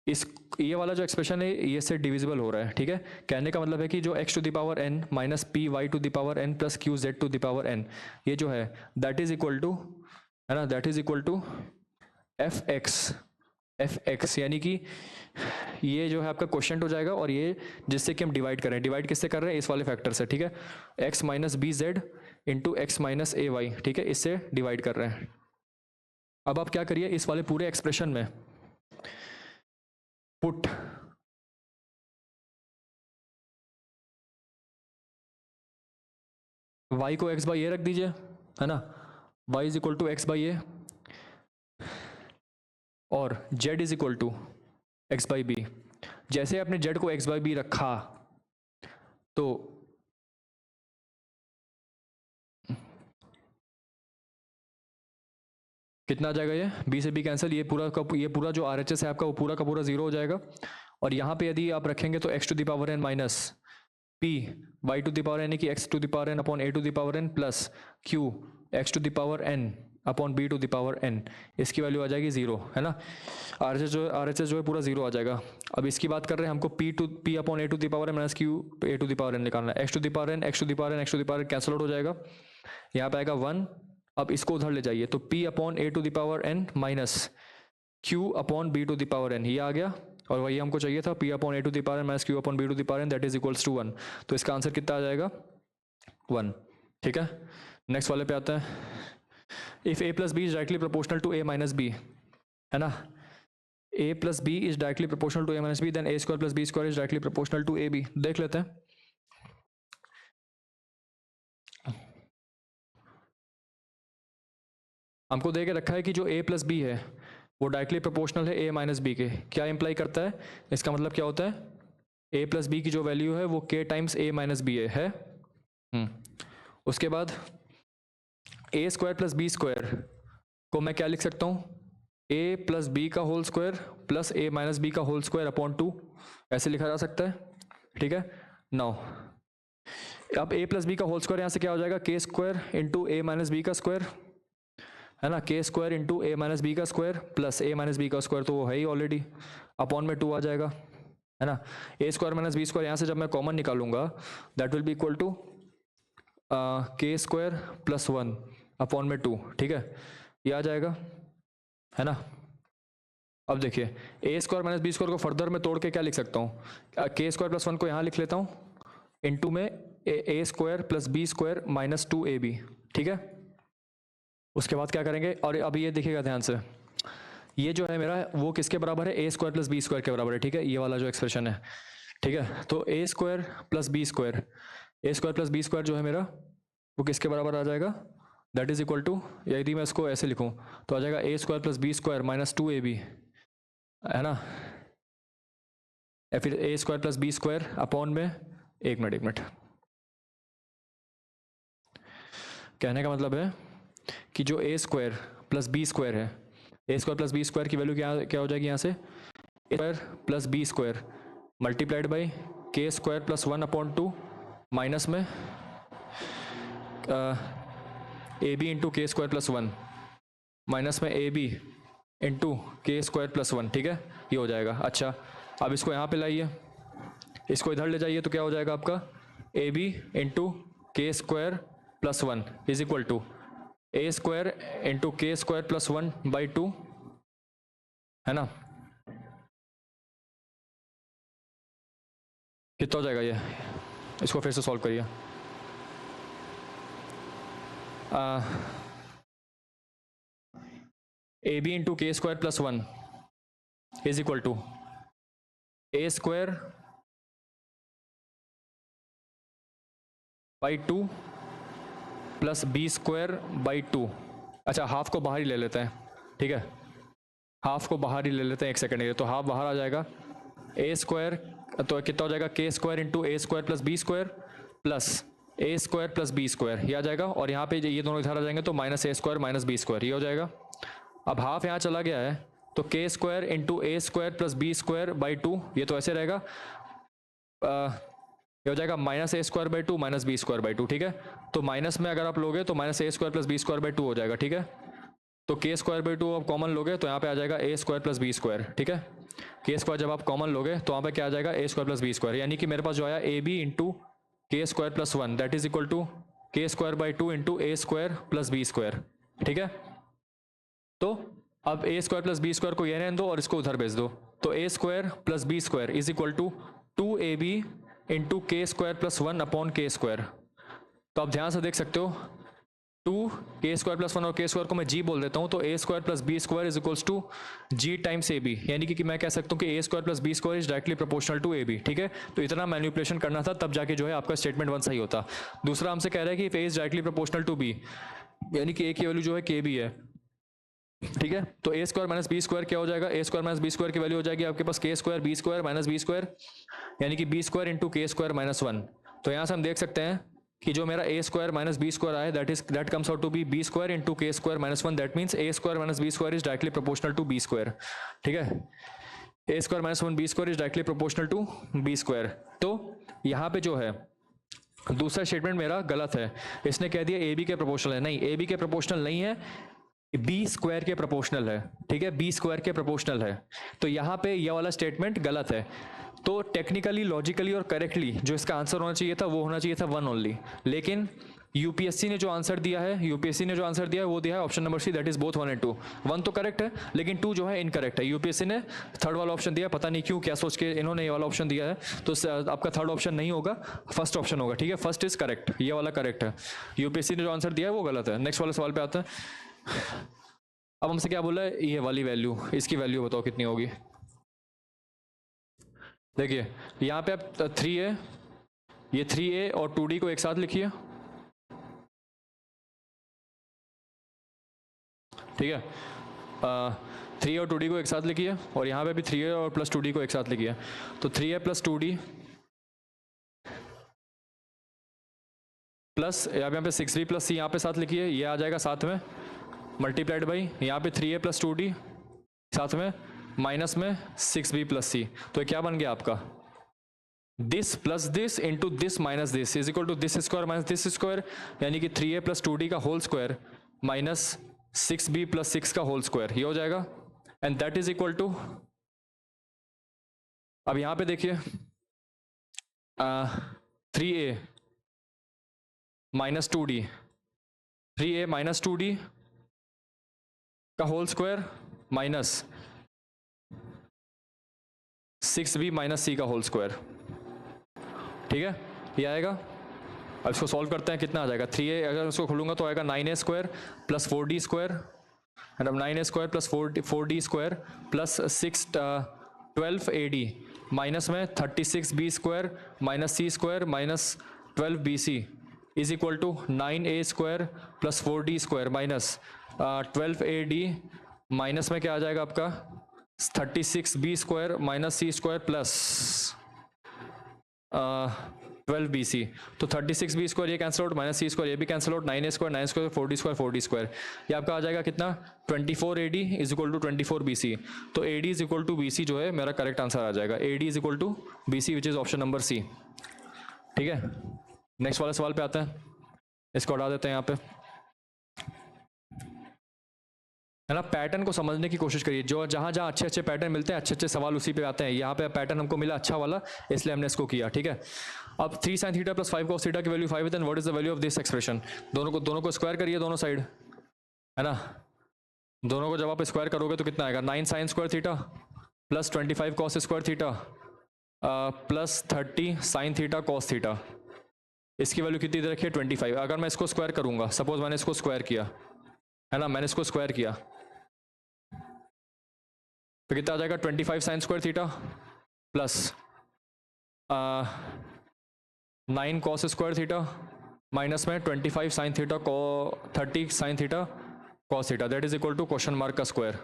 इस ये वाला जो एक्सप्रेशन है ये से डिविजिबल हो रहा है, ठीक है। कहने का मतलब है कि जो x to the power n minus P Y to the power n plus Q Z to the power n, ये जो है दैट इज इक्वल टू, है ना, that is equal to F X यानी कि ये जो है आपका क्वेश्चन हो जाएगा, और ये जिससे कि हम डिवाइड कर रहे हैं, डिवाइड किससे कर रहे हैं, इस वाले फैक्टर से, ठीक है, X minus B Z into X minus A Y, ठीक है, इससे डिवाइड कर रहे हैं। अब आप क्या करिए, इस वाले पूरे एक्सप्रेशन में पुट y को x बाई ए रख दीजिए, है ना, y is equal to X by A, और z is equal to X by B. जैसे आपने z को x बाई बी रखा तो कितना आ जाएगा, ये b से b कैंसिल, ये पूरा जो RHS है आपका वो पूरा का पूरा जीरो हो जाएगा। और यहाँ पे यदि आप रखेंगे तो x to the power n minus p y to the power n, यानी कि x to the power n upon a to the power n plus q x to the power n upon b to the power n, इसकी वैल्यू आ जाएगी जीरो, है ना। RHS जो है पूरा जीरो आ जाएगा। अब इसकी बात कर रहे हैं, हमको p upon a to the power n minus q a to the power n निकालना है। x to the power n x to the power n x to the power n cancel out हो जाएगा, यहाँ पे आएगा 1। अब इसको उधर ले जाइए तो p upon a to the power n minus q upon b to the power n, ये आ गया, और वही हमको चाहिए था, p upon a to the power n minus q upon b to the power n, that is equals to 1। तो इसका आंसर कितना आ जाएगा, 1, ठीक है। नेक्स्ट वाले पे आता है, if a plus B is directly proportional to a minus B, है ना, a plus B is directly proportional to a minus B, then a square plus B square is directly proportional to a b। देख लेते हैं, हमको दे के रखा है कि जो a प्लस बी है वो डायरेक्टली प्रोपोर्शनल है a माइनस बी के। क्या इंप्लाई करता है, इसका मतलब क्या होता है, a प्लस बी की जो वैल्यू है वो k times a minus B है। उसके बाद a square plus B square को मैं क्या लिख सकता हूँ, a प्लस बी का whole square plus a minus B का होल स्क्वायर अपॉन 2, ऐसे लिखा जा सकता है, ठीक है। नाउ अब a प्लस बी का होल स्क्वायर यहाँ से क्या हो जाएगा, k square into a minus B का स्क्वायर, है ना, k square into a minus B का square plus a minus B का स्क्वायर, तो वो है ही ऑलरेडी, अपॉन में 2 आ जाएगा, है ना। a square minus B square यहाँ से जब मैं कॉमन निकालूंगा that will be equal to k square plus 1 upon में 2, ठीक है, ये आ जाएगा, है ना। अब देखिए a square minus B square को फर्दर में तोड़ के क्या लिख सकता हूँ, k स्क्वायर प्लस 1 को यहाँ लिख लेता हूँ, इंटू में a square plus B square minus 2ab, ठीक है। उसके बाद क्या करेंगे, और अब ये देखिएगा ध्यान से, ये जो है मेरा वो किसके बराबर है, a square plus B square के बराबर है, ठीक है, ये वाला जो एक्सप्रेशन है, ठीक है। तो a square plus B square, a square plus B square जो है मेरा वो किसके बराबर आ जाएगा, दैट इज इक्वल टू, यदि मैं इसको ऐसे लिखूं तो आ जाएगा a square plus B square minus 2ab, है ना, या फिर a square plus B square upon में, एक मिनट, कहने का मतलब है कि जो a square plus B square है, a square plus B square की वैल्यू क्या हो जाएगी यहाँ से, a square plus B square multiplied by k square plus 1 upon 2 minus में A B into K square plus 1 minus में A B into K square plus 1, ठीक है, ये हो जाएगा। अच्छा अब इसको यहाँ पे लाइए, इसको इधर ले जाइए तो क्या हो जाएगा आपका, A B into K square plus 1 is equal to A square into K square plus 1 by 2, है ना। कितना हो जाएगा ये, इसको फिर से सॉल्व करिए, A B into K square plus 1 is equal to A square by 2 plus B square by 2। अच्छा हाफ को बाहर ही ले लेते हैं, ठीक है, हाफ को बाहर ही ले लेते हैं, एक सेकेंड, तो हाफ बाहर आ जाएगा, ए स्क्वायर तो कितना हो जाएगा, K square into A square plus B square plus A square plus B square, ये आ जाएगा, और यहाँ पे ये दोनों इधर आ जाएंगे तो minus A square minus B square, ये हो जाएगा। अब हाफ यहाँ चला गया है तो K square into A square plus B square by 2, ये तो ऐसे रहेगा, ये हो जाएगा minus A square by 2 minus B square by 2, ठीक है। तो माइनस में अगर आप लोगे तो minus A square plus B square by 2 हो जाएगा, ठीक है। तो के स्क्वायर बाई 2 आप कॉमन लोगे तो यहाँ पे आ जाएगा A square plus B square, ठीक है। के स्क्वायर जब आप कॉमन लोगे तो यहाँ पे क्या आ जाएगा, A square plus B square, यानी कि मेरे पास जो आया A B into K square plus 1 that is equal to K square by 2 into A square plus B square, ठीक है। तो अब A square plus B square को ये रहने दो और इसको उधर भेज दो, तो A square plus B square is equal to 2ab into K square plus 1 upon K square. तो आप ध्यान से देख सकते हो 2 स्क्वायर प्लस 1 और के स्क्वायर को मैं जी बोल देता हूँ, तो A square plus B square is equals to G times A B, यानी कि मैं कह सकता हूँ कि A square plus B square is directly proportional to A B. ठीक है, तो इतना मैनिपुलेशन करना था तब जाके जो है आपका स्टेटमेंट 1 सही होता। दूसरा हमसे कह रहा है कि if A is directly proportional to B, यानी कि ए की वैल्यू जो है के बी है। ठीक है, तो A square minus B square क्या हो जाएगा, A square minus B square की वैल्यू हो जाएगी आपके पास K square B square minus B square, यानी कि B square into K square minus 1। तो यहाँ से हम देख सकते हैं कि जो मेरा A square minus B square आया that comes out to be B square into K square minus 1, that means A square minus B square is directly proportional to B square. ठीक है, A square minus 1 B square is directly proportional to B square. तो यहाँ पे जो है दूसरा स्टेटमेंट मेरा गलत है, इसने कह दिया ए बी के प्रोपोर्शनल है, नहीं ए बी के प्रोपोर्शनल नहीं है, बी स्क्वायर के प्रोपोर्शनल है। ठीक है, बी स्क्वायर के प्रोपोर्शनल है, तो यहाँ पे यह वाला स्टेटमेंट गलत है। तो टेक्निकली लॉजिकली और करेक्टली जो इसका आंसर होना चाहिए था वो होना चाहिए था 1 ओनली, लेकिन यूपीएससी ने जो आंसर दिया है वो दिया है option number C, that is both 1 and 2। 1 तो करेक्ट है लेकिन 2 जो है इनकरेक्ट है। यूपीएससी ने थर्ड वाला ऑप्शन दिया, पता नहीं क्यों, क्या सोच के इन्होंने ये वाला ऑप्शन दिया है, तो आपका थर्ड ऑप्शन नहीं होगा, फर्स्ट ऑप्शन होगा। ठीक है, फर्स्ट इज करेक्ट, ये वाला करेक्ट है, यूपीएससी ने जो आंसर दिया है वो गलत है। नेक्स्ट वाले सवाल पे आते हैं। अब हमसे क्या बोला है, ये वाली वैल्यू, इसकी वैल्यू बताओ कितनी होगी। देखिए यहाँ पे आप 3a, ये 3a और 2d को एक साथ लिखिए। ठीक है, 3a और 2d को एक साथ लिखिए, और यहाँ पे भी 3a और प्लस 2d को एक साथ लिखिए। तो 3a प्लस 2d प्लस यहाँ पे 6b प्लस c यहाँ पे साथ लिखिए, ये आ जाएगा साथ में मल्टीप्लाइड बाई यहाँ पे 3a प्लस 2d साथ में माइनस में 6b प्लस c। तो ये क्या बन गया आपका, this plus this into this minus this is equal to this square minus this square, यानी कि 3a प्लस 2d का whole square minus 6b plus 6 का होल स्क्वायर, ये हो जाएगा। And that is equal to, अब यहाँ पे देखिए 3a minus 2d, 3a minus 2d का whole square minus 6b minus c का होल स्क्वायर। ठीक है, ये आएगा। अब इसको सॉल्व करते हैं, कितना आ जाएगा, 3a अगर इसको खोलूंगा तो आएगा 9a square plus 4d square, and अब 9a square plus 4d square plus 12ad minus में 36b square minus c square minus 12bc is equal to 9a square plus 4d square minus 12ad minus में क्या आ जाएगा आपका 36b square minus c square plus 12bc। तो 36b स्क्वायर ये cancel out, minus c square ये भी cancel out, 9a square 9 square 4d square 4d square, ये आपका आ जाएगा कितना 24ad is equal to 24bc। तो ad is equal to bc जो है मेरा करेक्ट आंसर आ जाएगा, ad is equal to bc which is option number C. ठीक है, नेक्स्ट वाले सवाल पे आते हैं, इसको हटा देते हैं यहाँ पे, है ना। पैटर्न को समझने की कोशिश करिए, जो जहाँ जहाँ अच्छे अच्छे पैटर्न मिलते हैं अच्छे अच्छे सवाल उसी पे आते हैं। यहाँ पे पैटर्न हमको मिला अच्छा वाला, इसलिए हमने इसको किया। ठीक है, अब 3 sin theta plus 5 cos theta की वैल्यू 5 है, then what is the value of this expression. दोनों को स्क्वायर करिए दोनों साइड, है ना। दोनों को जब आप स्क्वायर करोगे तो कितना आएगा, 9 sin square theta plus 25 cos square theta plus 30 sin theta cos theta, इसकी वैल्यू कितनी दे रखी है 25। अगर मैं इसको स्क्वायर करूंगा, सपोज मैंने इसको स्क्वायर किया, है ना, मैंने इसको स्क्वायर किया तो कितना आ जाएगा 25 sin square theta plus 9 cos square theta minus में 25 sin theta 30 sin theta cos theta, that is equal to question mark का स्क्वायर।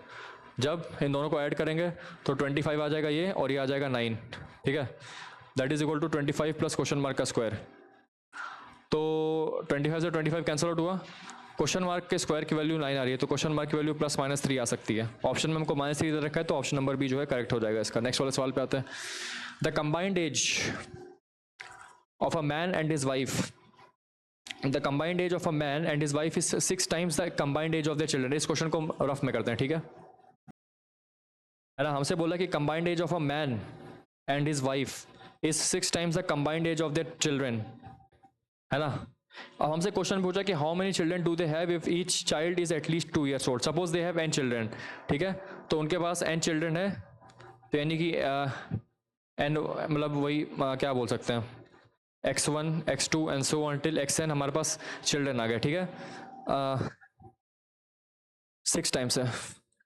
जब इन दोनों को ऐड करेंगे तो 25 आ जाएगा ये, और ये आ जाएगा 9। ठीक है, that is equal to 25 plus question mark का स्क्वायर। तो 25 से 25 कैंसिल आउट हुआ, क्वेश्चन मार्क के स्क्वायर की वैल्यू 9 आ रही है, तो क्वेश्चन मार्क की वैल्यू प्लस माइनस 3 आ सकती है। ऑप्शन में हमको -3 दे रखा है, तो ऑप्शन नंबर बी जो है करेक्ट हो जाएगा इसका। नेक्स्ट वाले सवाल पे आते हैं। The combined age of a man and his wife, the combined age of a man and his wife is 6 times the combined age of the children. इस क्वेश्चन को रफ में करते हैं, ठीक है ना। हमसे बोला कि combined age of a man and his wife is 6 times the combined age of the children, है ना। अब हमसे क्वेश्चन पूछा कि how many children do they have if each child is at least 2 years old. Suppose they have n children, ठीक है, तो उनके पास n चिल्ड्रन है, तो यानी कि n मतलब वही क्या बोल सकते हैं, x1 x2 and so on till xn हमारे पास चिल्ड्रन आ गए, ठीक है। 6 टाइम्स है।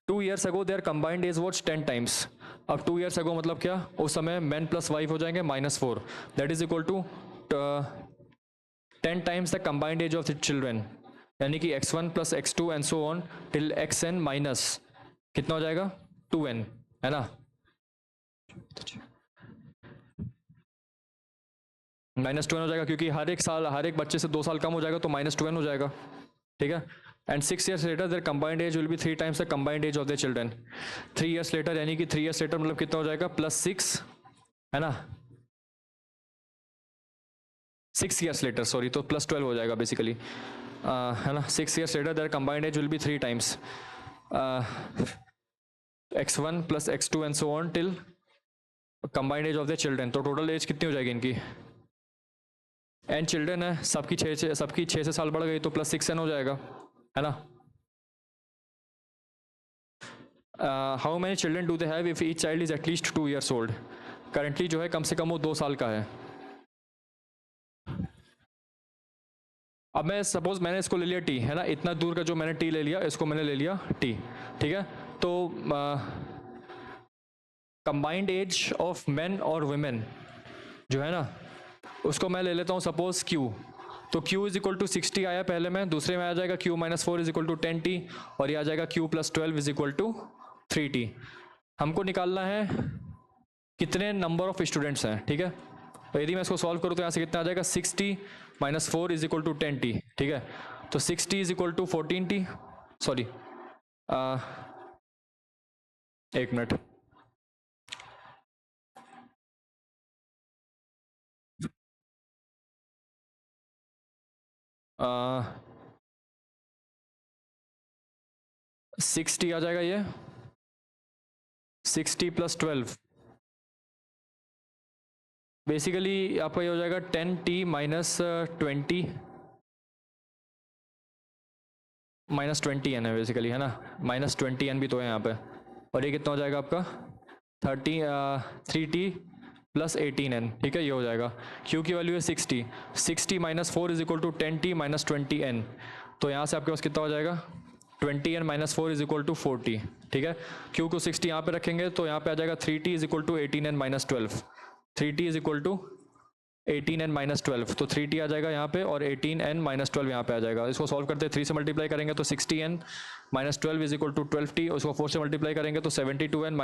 2 years ago their combined age was 10 times. अब 2 years अगो मतलब क्या, उस समय men प्लस वाइफ हो जाएंगे -4, that is equal to 10 times the combined age of the children, यानी कि x1 plus x2 and so on till xn minus कितना हो जाएगा 2n, है ना, -2n हो जाएगा, क्योंकि हर एक साल हर एक बच्चे से 2 साल कम हो जाएगा तो -2n हो जाएगा, ठीक है। And 6 years later their combined age will be 3 times the combined age of the children. 3 years later यानी कि 3 years लेटर मतलब कितना हो जाएगा +6, है ना, 6 years लेटर सॉरी, तो +12 हो जाएगा बेसिकली, है ना। 6 years later their combined age will be 3 times x1 plus x2 and so on till combined age of the children. तो टोटल एज कितनी हो जाएगी इनकी, n चिल्ड्रन है, सबकी 6 से साल बढ़ गई तो +6n हो जाएगा, है ना। How many children do they have if each child is at least 2 years old. Currently जो है कम से कम वो 2 साल का है। अब मैं सपोज मैंने इसको ले लिया t, है ना, इतना दूर का जो मैंने t ले लिया इसको मैंने ले लिया t, ठीक है। तो कंबाइंड एज ऑफ मेन और वुमेन जो है ना उसको मैं ले लेता हूँ सपोज q, तो q इज इक्वल टू 60 आया पहले में, दूसरे में आ जाएगा q -4 is equal to 10t, और ये आ जाएगा q + 12 is equal to 3t। हमको निकालना है कितने नंबर ऑफ स्टूडेंट्स हैं, ठीक है। तो यदि मैं इसको सॉल्व करूँ तो यहाँ से कितना आ जाएगा 60 - 4 इज इक्वल टू 10t, ठीक है। तो 60 is equal to 14t, sorry एक मिनट, आ, 60 आ जाएगा, ये 60 + 12 बेसिकली आपका ये हो जाएगा 10t - 20 है बेसिकली, है ना, -20n भी तो है यहाँ पे, और ये कितना हो जाएगा आपका 3t + 18n, ठीक है, ये हो जाएगा। q की वैल्यू है 60 - 4 is equal to 10t - 20n, तो यहाँ से आपके पास कितना हो जाएगा 20n - 4 इज इक्वल टू 40, ठीक है। q को 60 यहाँ पे रखेंगे तो यहाँ पे आ जाएगा 3t is equal to 18n - 12, 3t is equal to 18n - 12, तो 3t आ जाएगा यहाँ पे और 18n - 12 यहाँ पे आ जाएगा। इसको सॉल्व करते हैं 3 से मल्टीप्लाई करेंगे तो 60n - 12 is equal to 12t, उसको 4 से मल्टीप्लाई करेंगे तो 72n -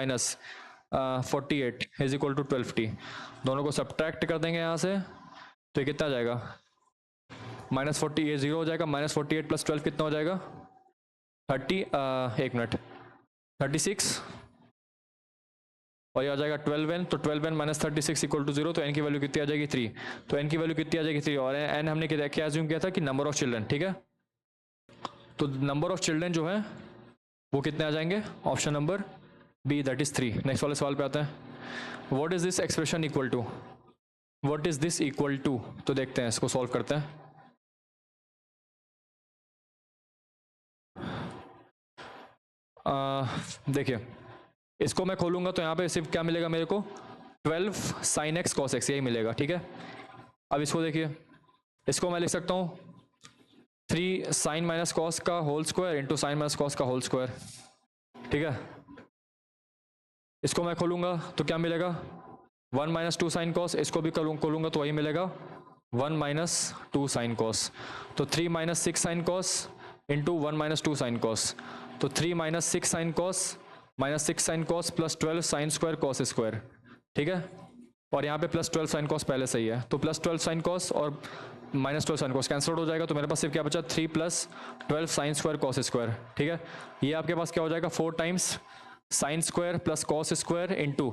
48 is equal to 12t। दोनों को सब्ट्रैक्ट कर देंगे यहाँ से तो ये कितना आ जाएगा -40, ये 0 हो जाएगा, -48 + 12 कितना हो जाएगा 30, एक मिनट 36, और ये आ जाएगा 12n, तो 12n - 36 इक्वल टू 0, तो n की वैल्यू कितनी आ जाएगी 3, तो n की वैल्यू कितनी आ जाएगी 3, और n हमने क्या एज्यूम किया था कि नंबर ऑफ चिल्ड्रन, ठीक है। तो नंबर ऑफ चिल्ड्रन जो है वो कितने आ जाएंगे, option number B, that is 3। Next वाले सवाल पे आते हैं, what is this expression equal to, what is this equal to, तो देखते हैं इसको सॉल्व करते हैं। देखिए इसको मैं खोलूंगा तो यहाँ पे सिर्फ क्या मिलेगा मेरे को 12 sin x cos x, यही मिलेगा, ठीक है। अब इसको देखिए, इसको मैं लिख सकता हूँ 3 sin - cos का whole square into sin - cos का होल स्क्वायर, ठीक है। इसको मैं खोलूंगा तो क्या मिलेगा 1 - 2 sin cos, इसको भी खोलूंगा तो वही मिलेगा 1 - 2 sin cos, तो 3 - 6 sin cos into 1 - 2 sin cos, तो 3 - 6 sin cos -6 sin cos + 12 sin square cos square, ठीक है। और यहाँ पे +12 sin cos पहले सही है, तो +12 sin cos और -12 sin cos कैंसिल हो जाएगा, तो मेरे पास सिर्फ क्या बचा 3 + 12 sin स्क्वायर cos स्क्वायर, ठीक है। ये आपके पास क्या हो जाएगा 4 times sin square + cos square into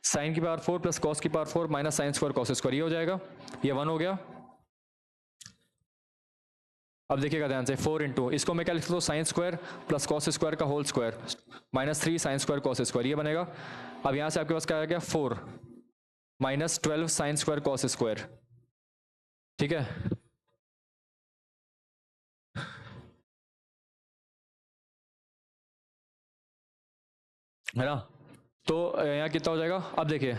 sin की पावर 4 + cos की power 4 - sin square cos square, ये हो जाएगा, ये 1 हो गया। अब देखिएगा ध्यान से 4 इंटू इसको मैं क्या लिख सकता हूँ sine square plus cos square का whole square -3 sine square cos square, ये बनेगा। अब यहाँ से आपके पास क्या आ गया 4 - 12 साइन स्क्वायर कॉस स्क्वायर, ठीक है। है ना। तो यहाँ कितना हो जाएगा, अब देखिए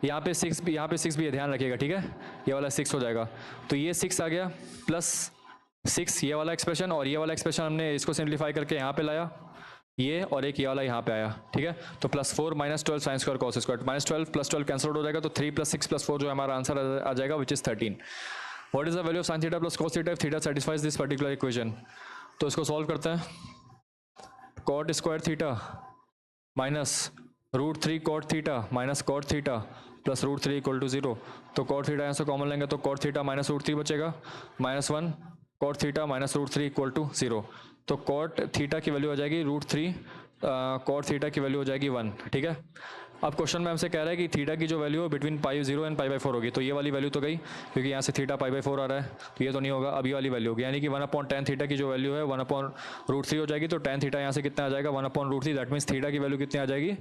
यहाँ पे 6 भी, यहाँ पे 6 भी है, ध्यान रखिएगा, ठीक है। ये वाला 6 हो जाएगा, तो ये 6 आ गया प्लस 6 ये वाला एक्सप्रेशन, और ये वाला एक्सप्रेशन हमने इसको सिंप्लीफाई करके यहाँ पे लाया, ये और एक ये वाला यहाँ पे आया, ठीक है। तो +4 - 12 sign square cos square, -12 + 12 cancel हो जाएगा, तो 3 + 6 + 4 जो हमारा आंसर आ जाएगा, which is 13। What is the value of sine theta plus cos theta if theta satisfies this particular equation. तो इसको सॉल्व करते हैं। Cot square theta minus √3 cot theta minus cot theta plus √3 = 0। तो कॉट थीटा यहाँ से कॉमन लेंगे, तो कॉट थीटा माइनस √3 बचेगा, -1 कॉट थीटा माइनस √3 = 0। तो कॉट थीटा की वैल्यू हो जाएगी √3, कॉट थीटा की वैल्यू हो जाएगी 1, ठीक है। अब क्वेश्चन में हमसे कह रहा है कि थीटा की जो वैल्यू है बिटवीन π0 एंड π/4 होगी, तो ये वाली वैल्यू तो गई, क्योंकि यहाँ से थीटा π/4 आ रहा है, तो ये तो नहीं होगा। अब ये वाली वैल्यू होगी, यानी कि 1/tan थीटा की जो वैल्यू है 1/√3 हो जाएगी, तो tan थीटा यहाँ से कितना आ जाएगा 1/√3, दैट मीन्स थीटा की वैल्यू कितनी आ जाएगी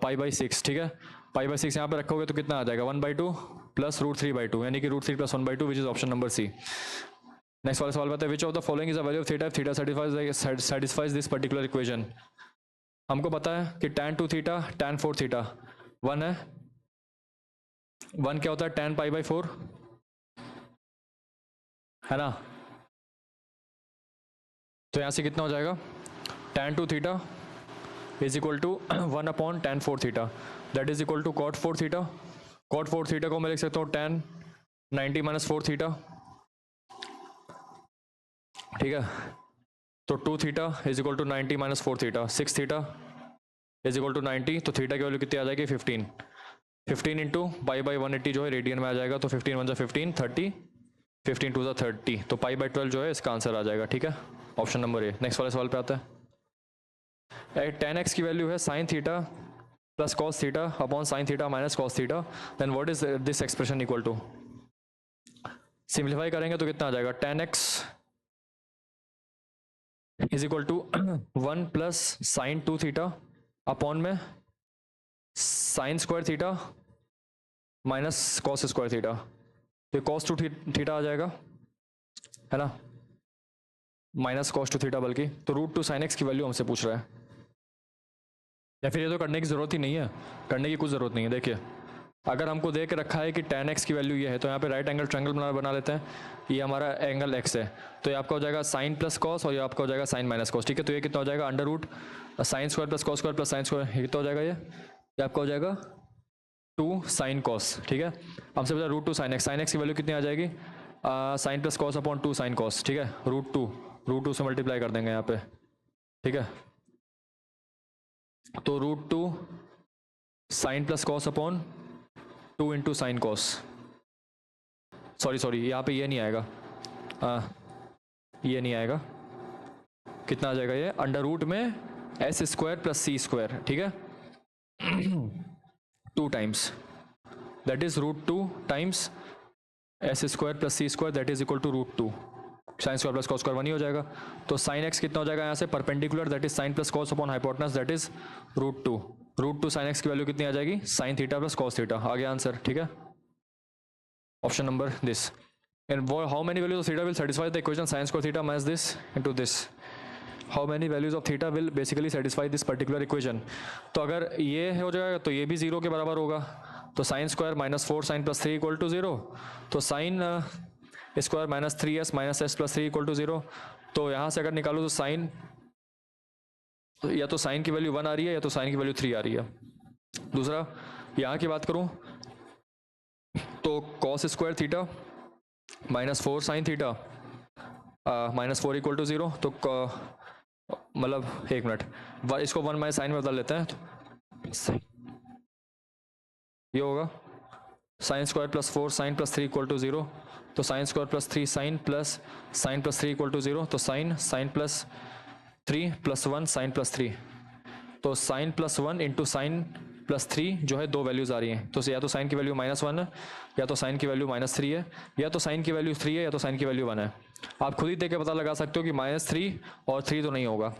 π/6, ठीक है। π/6 यहाँ पे रखोगे तो कितना आ जाएगा 1/2 प्लस √3/2, यानी कि √3 + 1/2, which is option number C. Next वाला सवाल बताते हैं, which of the following is the value of theta if theta satisfies this particular equation. हमको पता है कि tan 2 थीटा tan 4 थीटा 1 है, 1 क्या होता है tan π/4, है ना। तो यहां से कितना हो जाएगा tan 2 theta is equal to 1/tan 4 theta, that is equal to cot 4 theta. cot 4 theta को मैं लिख सकता हूँ tan 90 - 4 थीटा, ठीक है। तो 2 theta is equal to 90 - 4 theta, 6 theta is equal to 90, तो थीटा की वैल्यू कितनी आ जाएगी 15। 15 इंटू π/180 जो है रेडियन में आ जाएगा, तो 15 × 1 = 15, 30, 15 × 2 = 30, तो π/12 जो है इसका आंसर आ जाएगा, ठीक है, ऑप्शन नंबर ए। नेक्स्ट वाले सवाल पे आता है। tan x की वैल्यू है sin theta plus cos theta upon sine theta minus cos theta, then what is this expression equal to. Simplify करेंगे तो कितना आ जाएगा tan x is equal to 1 plus sine 2 theta upon में sine square theta minus cos square theta, तो कॉस 2 थीटा आ जाएगा, है ना, माइनस कॉस 2 थीटा, बल्कि तो √2 साइन एक्स की वैल्यू हमसे पूछ रहा है, या फिर ये तो करने की ज़रूरत ही नहीं है, करने की कुछ ज़रूरत नहीं है। देखिए अगर हमको दे के रखा है कि tan x की वैल्यू ये है, तो यहाँ पे राइट एंगल ट्रायंगल बना लेते हैं, ये हमारा एंगल x है, तो ये आपका हो जाएगा साइन प्लस कॉस और ये आपका हो जाएगा साइन माइनस कॉस, ठीक है। तो ये कितना हो जाएगा √ sign square plus cos square plus sine square, ये कितना हो जाएगा, ये आपका हो जाएगा 2 साइन कॉस, ठीक है। हमसे बोला √2 साइन एक्स की वैल्यू कितनी आ जाएगी sine plus cos upon 2 sine cos, ठीक है, √2 से मल्टीप्लाई कर देंगे यहाँ पे, ठीक है। तो √2 sine plus cos upon 2 into sine cos, sorry यहाँ पे ये नहीं आएगा, ये नहीं आएगा, कितना आ जाएगा ये √ में s² प्लस c², ठीक है, 2 times, that is √2 times s² plus c², that is equal to √2 sine square plus cos square 1 ही हो जाएगा। तो साइन एक्स कितना हो जाएगा यहाँ से perpendicular, that is sine plus cos upon hypotenuse, that is √2 sine X की वैल्यू कितनी आ जाएगी sine theta plus cos theta, आ गया आंसर, ठीक है, option number this. And how many values of theta will satisfy the equation sine square theta minus this into this. How many values of theta will basically satisfy this particular equation. तो अगर ये हो जाएगा तो ये भी 0 के बराबर होगा, तो साइन स्क्वायर -4 साइन प्लस 3 = 0, तो sine square -3s minus s plus 3 = 0। तो यहाँ से अगर निकालो तो साइन, या तो साइन की वैल्यू 1 आ रही है या तो साइन की वैल्यू 3 आ रही है। दूसरा यहाँ की बात करूँ तो cos square theta -4 sine theta -4 = 0, तो मतलब एक मिनट, इसको 1 - साइन में बदल लेते हैं, तो ये होगा sine square plus 4 sine plus 3 = 0, तो sine square plus 3 sine plus 3 = 0, तो sine plus 3 plus 1 sine plus 3, तो sine plus 1 into sine plus 3 जो है 2 वैल्यूज आ रही हैं, तो या तो साइन की वैल्यू -1 है या तो साइन की वैल्यू -3 है, या तो साइन की वैल्यू 3 है या तो साइन की वैल्यू 1 है। आप खुद ही देख के पता लगा सकते हो कि -3 और 3 तो नहीं होगा,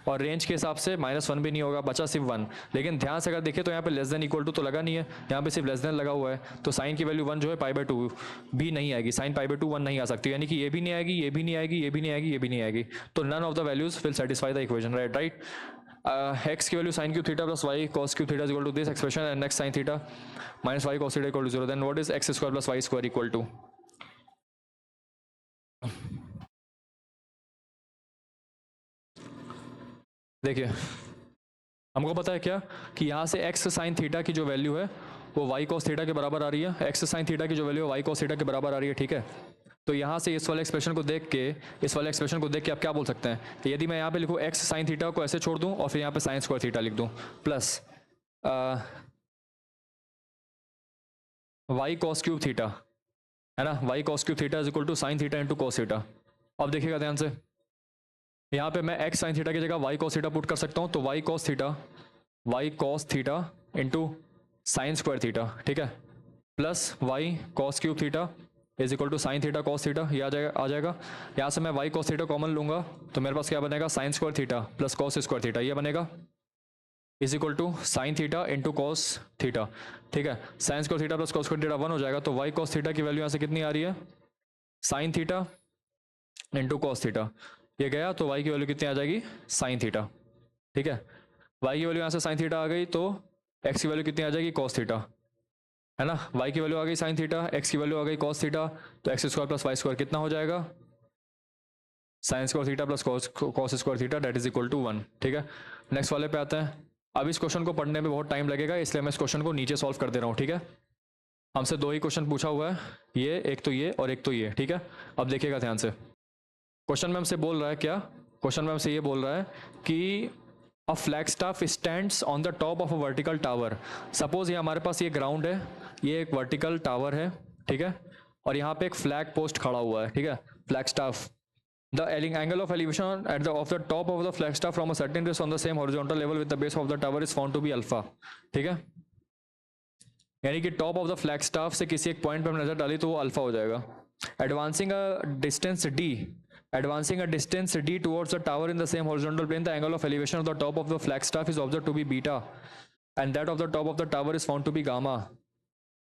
और रेंज के हिसाब से -1 भी नहीं होगा, बचा सिर्फ 1। लेकिन ध्यान से अगर देखें तो यहाँ पे लेस देन इक्वल टू तो लगा नहीं है, यहाँ पे सिर्फ लेस देन लगा हुआ है, तो साइन की वैल्यू 1 जो है π/2 भी नहीं आएगी, साइन π/2 1 नहीं आ सकती, यानी कि ये भी नहीं आएगी, ये भी नहीं आएगी, ये भी नहीं आएगी, ये भी नहीं आएगी, तो none of the values will satisfy the equation, right. X की value sine Q theta plus Y cos Q theta equal to this expression and next sine theta minus Y cos theta equal to zero, then what is X square plus Y square equal to. देखिए हमको पता है क्या कि यहाँ से एक्स साइन थीटा की जो वैल्यू है वो वाई कॉस थीटा के बराबर आ रही है, एक्स साइन थीटा की जो वैल्यू है वाई कॉस थीटा के बराबर आ रही है, ठीक है। तो यहाँ से इस वाले एक्सप्रेशन को देख के, इस वाले एक्सप्रेशन को देख के आप क्या बोल सकते हैं कि यदि मैं यहाँ पे लिखूँ एक्स साइन थीटा को ऐसे छोड़ दूँ और फिर यहाँ पे साइन स्क्वायर थीटा लिख दूँ plus Y cos cube theta, है ना, y cos cube theta is equal to sine theta into cos theta. अब देखिएगा ध्यान से, यहाँ पे मैं एक्स साइन थीटा की जगह वाई कॉस थीटा पुट कर सकता हूँ, तो y cos theta into sine square theta, ठीक है, plus Y cos cube theta is equal to sine theta cos theta, ये आ जाएगा। यहाँ से मैं वाई कॉस थीटा कॉमन लूंगा तो मेरे पास क्या बनेगा, sine square theta plus cos square theta, ये बनेगा is equal to sine theta into cos theta, ठीक है। Sine square theta plus cos square theta 1 हो जाएगा, तो वाई कॉस थीटा की वैल्यू यहाँ से कितनी आ रही है, sine theta into cos theta, ये गया तो वाई की वैल्यू कितनी आ जाएगी, साइन थीटा, ठीक है। वाई की वैल्यू यहाँ से साइन थीटा आ गई तो एक्स की वैल्यू कितनी आ जाएगी, कॉस थीटा, है ना। वाई की वैल्यू आ गई साइन थीटा, एक्स की वैल्यू आ गई कॉस थीटा, तो x square plus Y square कितना हो जाएगा, sine square theta plus cos square theta that is equal to 1, ठीक है। नेक्स्ट वाले पे आते हैं। अब इस क्वेश्चन को पढ़ने में बहुत टाइम लगेगा इसलिए मैं इस क्वेश्चन को नीचे सॉल्व कर दे रहा हूँ, ठीक है। हमसे दो ही क्वेश्चन पूछा हुआ है, ये एक तो ये और एक तो ये, ठीक है। अब देखिएगा ध्यान से, क्वेश्चन में हमसे बोल रहा है क्या, क्वेश्चन में हमसे ये बोल रहा है कि a flagstaff stands on the top of a vertical tower. Suppose ये हमारे पास ये ग्राउंड है, ये एक वर्टिकल टावर है, ठीक है, और यहाँ पे एक फ्लैग पोस्ट खड़ा हुआ है, ठीक है, flag staff. The angle of elevation at the of the top of the flag staff from a certain race on the same horizontal level with the base of the tower is found to be alpha, ठीक है। यानी कि top of the flag staff से किसी एक पॉइंट पर हम नजर डाली तो वो अल्फा हो जाएगा। Advancing a distance D, advancing a distance d towards the tower in the same horizontal plane, the angle of elevation of the top of the flagstaff is observed to be beta and that of the top of the tower is found to be gamma,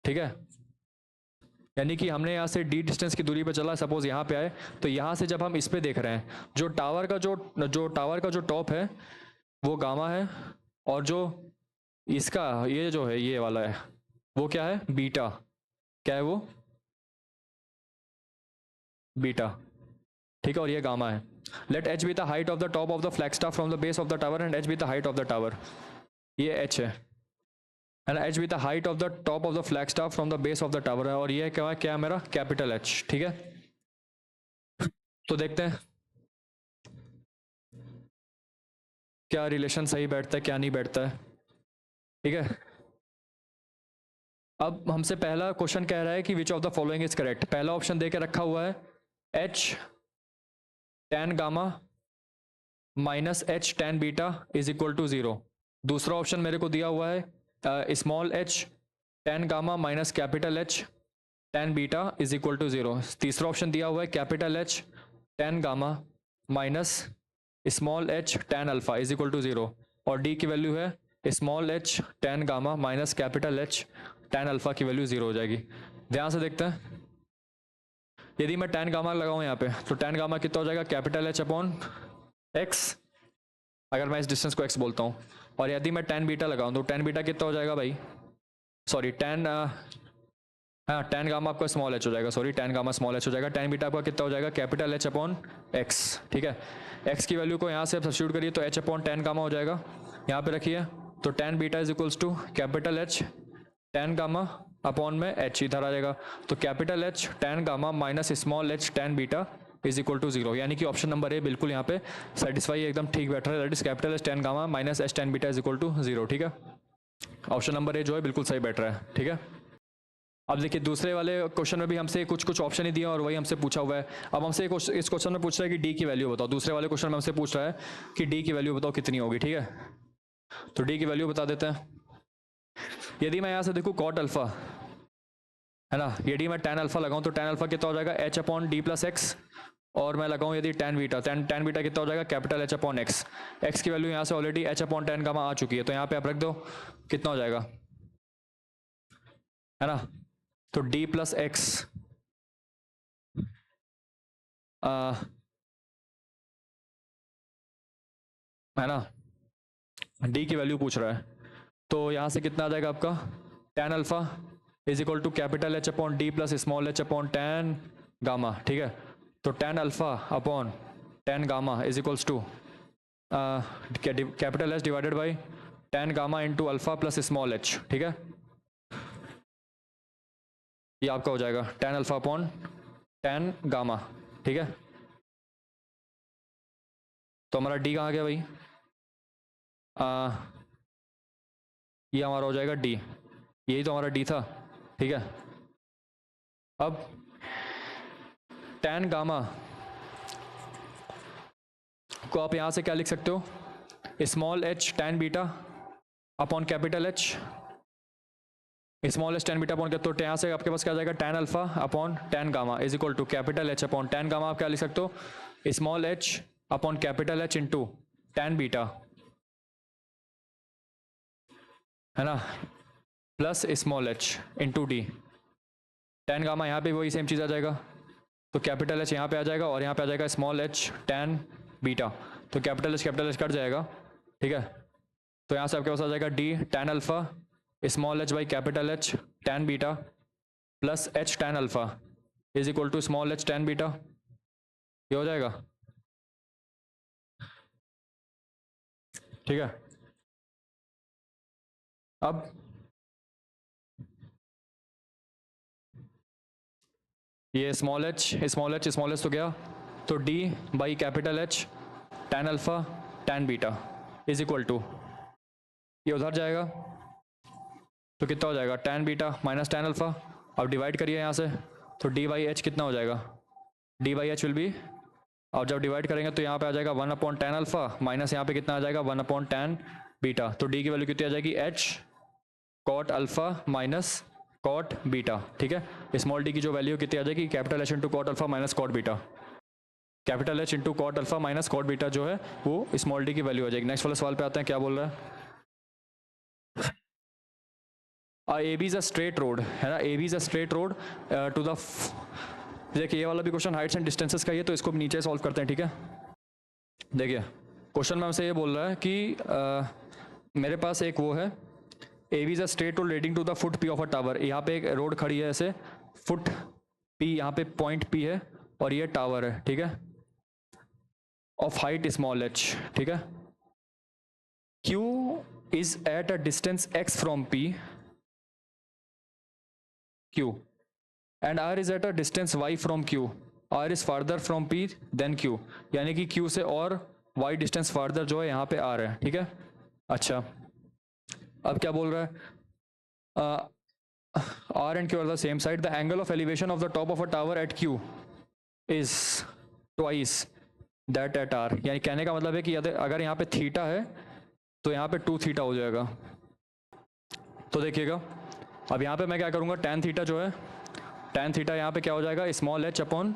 ठीक है। यानी कि हमने यहाँ से d डिस्टेंस की दूरी पे चला, सपोज यहाँ पे आए तो यहाँ से जब हम इस पे देख रहे हैं जो टावर का जो टॉप है वो गामा है और जो इसका ये जो है ये वाला है वो क्या है, बीटा, क्या है वो, बीटा, ठीक है, और ये गामा है। Let h be the height of the top of the flagstaff from the base of the tower and h be the height of the tower, ये एच है, and h be the height of the top of the flagstaff from the base of the tower है, और ये क्या है, क्या है मेरा कैपिटल एच, ठीक है। तो देखते हैं क्या रिलेशन सही बैठता है क्या नहीं बैठता है, ठीक है। अब हमसे पहला क्वेश्चन कह रहा है कि which of the following is correct. पहला ऑप्शन दे के रखा हुआ है h tan gamma minus h tan beta is equal to 0। दूसरा ऑप्शन मेरे को दिया हुआ है small h tan gamma minus capital H tan beta is equal to 0। तीसरा ऑप्शन दिया हुआ है capital H tan gamma minus small h tan alpha is equal to 0, और डी की वैल्यू है small h tan gamma minus capital H tan alpha की वैल्यू 0 हो जाएगी। ध्यान से देखते हैं, यदि मैं टेन गामा लगाऊं यहाँ पे तो टेन गामा कितना हो जाएगा, कैपिटल एच अपॉन एक्स, अगर मैं इस डिस्टेंस को एक्स बोलता हूँ, और यदि मैं टेन बीटा लगाऊं तो टेन बीटा कितना हो जाएगा भाई, सॉरी टेन हाँ टेन गामा आपका स्मॉल एच हो जाएगा, sorry ten gamma small H हो जाएगा, टेन बीटा आपका कितना हो जाएगा, कैपिटल एच अपॉन एक्स, ठीक है। एक्स की वैल्यू को यहाँ से सब्स्टिट्यूट करिए तो एच अपॉन टेन गामा हो जाएगा, यहाँ पे रखिए, तो tan beta is equals to capital H tan gamma upon में एच इधर आ जाएगा, तो capital H tan gamma minus small h tan beta is equal to 0, यानी कि ऑप्शन नंबर ए बिल्कुल यहाँ पे सेटिस्फाई एकदम ठीक बैठ रहा है, that is capital H tan gamma minus h tan beta is equal to 0, ठीक है। ऑप्शन नंबर ए जो है बिल्कुल सही बैठ रहा है, ठीक है। अब देखिए दूसरे वाले क्वेश्चन में भी हमसे कुछ ऑप्शन ही दिया और वही हमसे पूछा हुआ है। अब हमसे इस क्वेश्चन में पूछ रहा है कि डी की वैल्यू बताओ, दूसरे वाले क्वेश्चन में हमसे पूछ रहा है कि डी की वैल्यू बताओ कितनी होगी, ठीक है। तो डी की वैल्यू बता देते हैं। यदि मैं यहाँ से देखूँ कॉट अल्फा, है ना, यदि मैं टेन अल्फा लगाऊं तो टेन अल्फा कितना हो जाएगा, H upon d plus x, और मैं लगाऊं यदि टेन बीटा, टेन बीटा कितना हो जाएगा, capital H upon X. X की वैल्यू यहाँ से already H upon tan gamma आ चुकी है, तो यहाँ पे आप रख दो, कितना हो जाएगा, है ना, तो डी प्लस एक्स है ना, डी की वैल्यू पूछ रहा है, तो यहाँ से कितना आ जाएगा आपका tan alpha is equal to capital H upon d plus small H upon tan gamma, ठीक है। तो tan alpha upon tan gamma is equals to capital H divided by tan gamma into alpha plus small h, ठीक है। ये आपका हो जाएगा tan alpha upon tan gamma, ठीक है। तो हमारा डी कहाँ गया भाई, ये हमारा हो जाएगा डी, यही तो हमारा डी था, ठीक है। अब tan गामा को आप यहाँ से क्या लिख सकते हो, small h tan beta upon capital H, small h tan beta upon, तो यहाँ से आपके पास क्या आ जाएगा tan alpha upon tan gamma is equal to capital H upon tan gamma, आप क्या लिख सकते हो small H upon capital H into tan beta, है ना, plus small h into d. tan gamma यहाँ पे वही सेम चीज़ आ जाएगा, तो कैपिटल एच यहाँ पे आ जाएगा और यहाँ पे आ जाएगा स्मॉल एच tan बीटा, तो कैपिटल एच कट जाएगा, ठीक है। तो यहाँ से आपके पास आ जाएगा d tan alpha small h by capital H tan beta plus h tan alpha is equal to small h tan beta, ये हो जाएगा, ठीक है। अब ये स्मॉल एच तो गया, तो d by capital H tan alpha tan beta is equal to, ये उधर जाएगा तो कितना हो जाएगा tan beta minus tan alpha, अब डिवाइड करिए यहाँ से, तो डी बाई एच कितना हो जाएगा, D by H will be, और जब डिवाइड करेंगे तो यहाँ पे आ जाएगा 1 अपॉन tan अल्फा माइनस यहाँ पे कितना आ जाएगा 1 अपॉन tan बीटा, तो डी की वैल्यू कितनी आ जाएगी h cot alpha minus cot beta, ठीक है। स्मॉल डी की जो वैल्यू कितनी आ जाएगी capital H into cot alpha minus cot beta, capital H into cot alpha minus cot beta जो है वो स्मॉल डी की वैल्यू आ जाएगी। नेक्स्ट वाले सवाल पे आते हैं, क्या बोल रहा है, A B is a straight road, है ना, A B is a straight road to the, देखिए ये वाला भी क्वेश्चन हाइट्स एंड डिस्टेंसेस का ही है, तो इसको नीचे सॉल्व करते हैं, ठीक है। देखिए क्वेश्चन में हमसे ये बोल रहा है कि मेरे पास एक वो है, A B is a straight road leading to the foot P of a tower, यहाँ पे एक रोड खड़ी है ऐसे, फुट पी यहाँ पे पॉइंट पी है और ये टावर है, ठीक है, ऑफ हाइट स्मॉल एच, ठीक है। Q is at a distance x from P, Q, and are is at a distance y from Q, R is farther from P than Q, यानी कि क्यू से और वाई डिस्टेंस फार्दर जो है यहाँ पे आर है, ठीक है। अच्छा अब क्या बोल रहा है, R and Q are the same side, the angle of elevation of the top of a tower at Q is twice that at R, यानी कहने का मतलब है कि अगर यहाँ पे थीटा है तो यहाँ पे 2 थीटा हो जाएगा। तो देखिएगा अब यहाँ पे मैं क्या करूँगा, tan थीटा जो है, tan थीटा यहाँ पे क्या हो जाएगा स्मॉल एच अपॉन,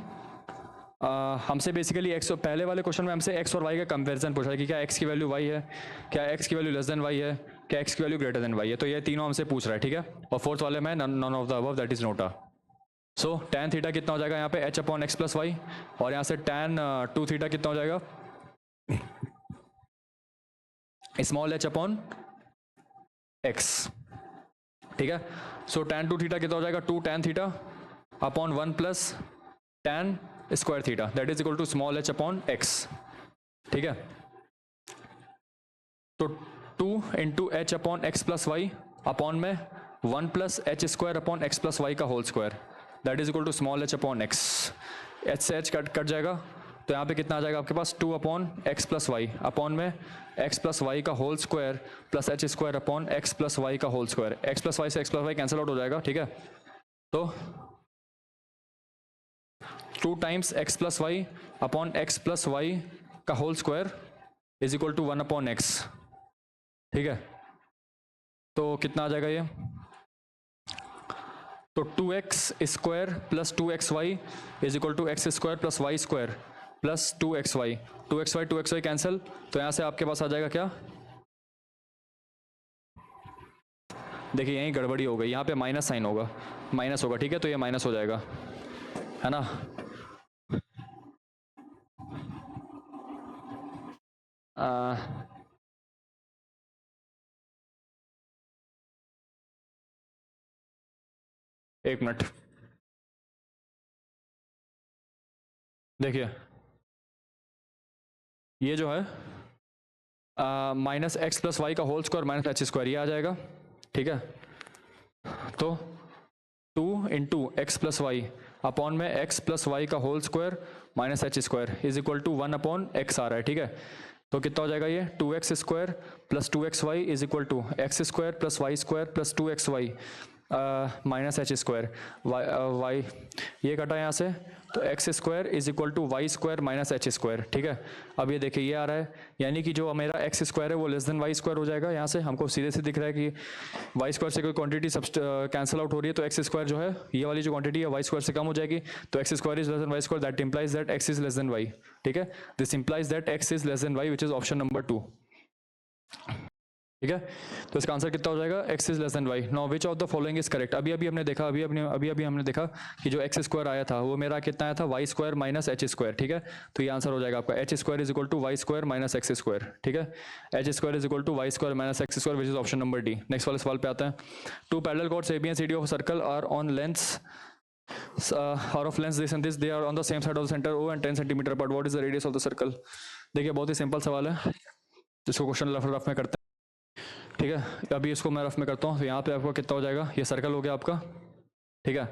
हमसे बेसिकली एक्स, पहले वाले क्वेश्चन में हमसे एक्स और वाई का कंपैरिजन पूछा है कि क्या एक्स की वैल्यू वाई है, क्या एक्स की वैल्यू लेस देन वाई है, क्या एक्स की वैल्यू ग्रेटर देन वाई है, तो ये तीनों हमसे पूछ रहा है, ठीक है। और फोर्थ वाले में none of the above that is NOTA. So tan theta कितना हो जाएगा यहाँ पे h upon x plus y, और यहाँ से tan 2 थीटा कितना हो जाएगा स्मॉल एच अपॉन एक्स, ठीक है। सो tan 2 थीटा कितना हो जाएगा 2 tan theta upon 1 plus tan square theta that is equal to small H upon X, ठीक है। तो 2 into H upon x plus Y upon में 1 plus H square upon x plus Y का whole square that is equal to small H upon X, H से एच कट जाएगा, तो यहाँ पे कितना आ जाएगा आपके पास 2 upon x plus Y upon में एक्स प्लस वाई का whole square plus H square upon x plus Y का whole square, X plus Y से X plus Y cancel out हो जाएगा, ठीक है। तो 2 times X plus Y upon x plus Y का whole square is equal to 1 upon X, ठीक है। तो कितना आ जाएगा ये, तो 2x square plus 2xy is equal to x square plus Y square plus 2xy cancel, तो यहाँ से आपके पास आ जाएगा क्या, देखिए यहीं गड़बड़ी हो गई, यहाँ पे माइनस साइन होगा, माइनस होगा, ठीक है, तो ये माइनस हो जाएगा, है ना। एक मिनट, देखिए ये जो है माइनस एक्स प्लस वाई का whole square minus H square, ये आ जाएगा, ठीक है। तो 2 into X plus Y upon में एक्स प्लस वाई का whole square minus H square is equal to 1 upon X आ रहा है, ठीक है। तो कितना हो जाएगा ये 2x square plus 2xy is equal to x square plus Y square plus 2xy minus H square, y ये कटा यहाँ से, तो x square is equal to y square minus H square, ठीक है। अब ये देखिए ये आ रहा है, यानी कि जो मेरा एक्स स्क्वायर है वो लेस देन वाई स्क्वायर हो जाएगा। यहाँ से हमको सीधे से दिख रहा है कि वाई स्क्वायर से कोई क्वांटिटी कैंसिल आउट हो रही है, तो एक्स स्क्वायर जो है ये वाली जो क्वांटिटी है वाई स्क्वायर से कम हो जाएगी, तो x square is less than y square, that implies that x is less than y, ठीक है। This implies that x is less than y which is option number 2, ठीक है। तो इसका आंसर कितना हो जाएगा, x is less then y। Now which of the following is correct. अभी हमने देखा हमने देखा कि जो x स्क्वायर आया था वो मेरा कितना आया था y square minus H square, ठीक है। तो ये आंसर हो जाएगा आपका h square is equal to y square minus x square, ठीक है। h square is equal to y square minus x square which is option number D. Next वाले सवाल पे आते हैं। 2 parallel chords AB and CD of circle are on lengths are of lengths this and this, they are on the same side of the center O and 10 cm apart, what is the radius of the circle। देखिए बहुत ही सिंपल सवाल है, जिसको क्वेश्चन रफ में करते हैं, ठीक है। अभी इसको मैं रफ में करता हूँ, तो यहाँ पे आपको कितना हो जाएगा, ये सर्कल हो गया आपका, ठीक है।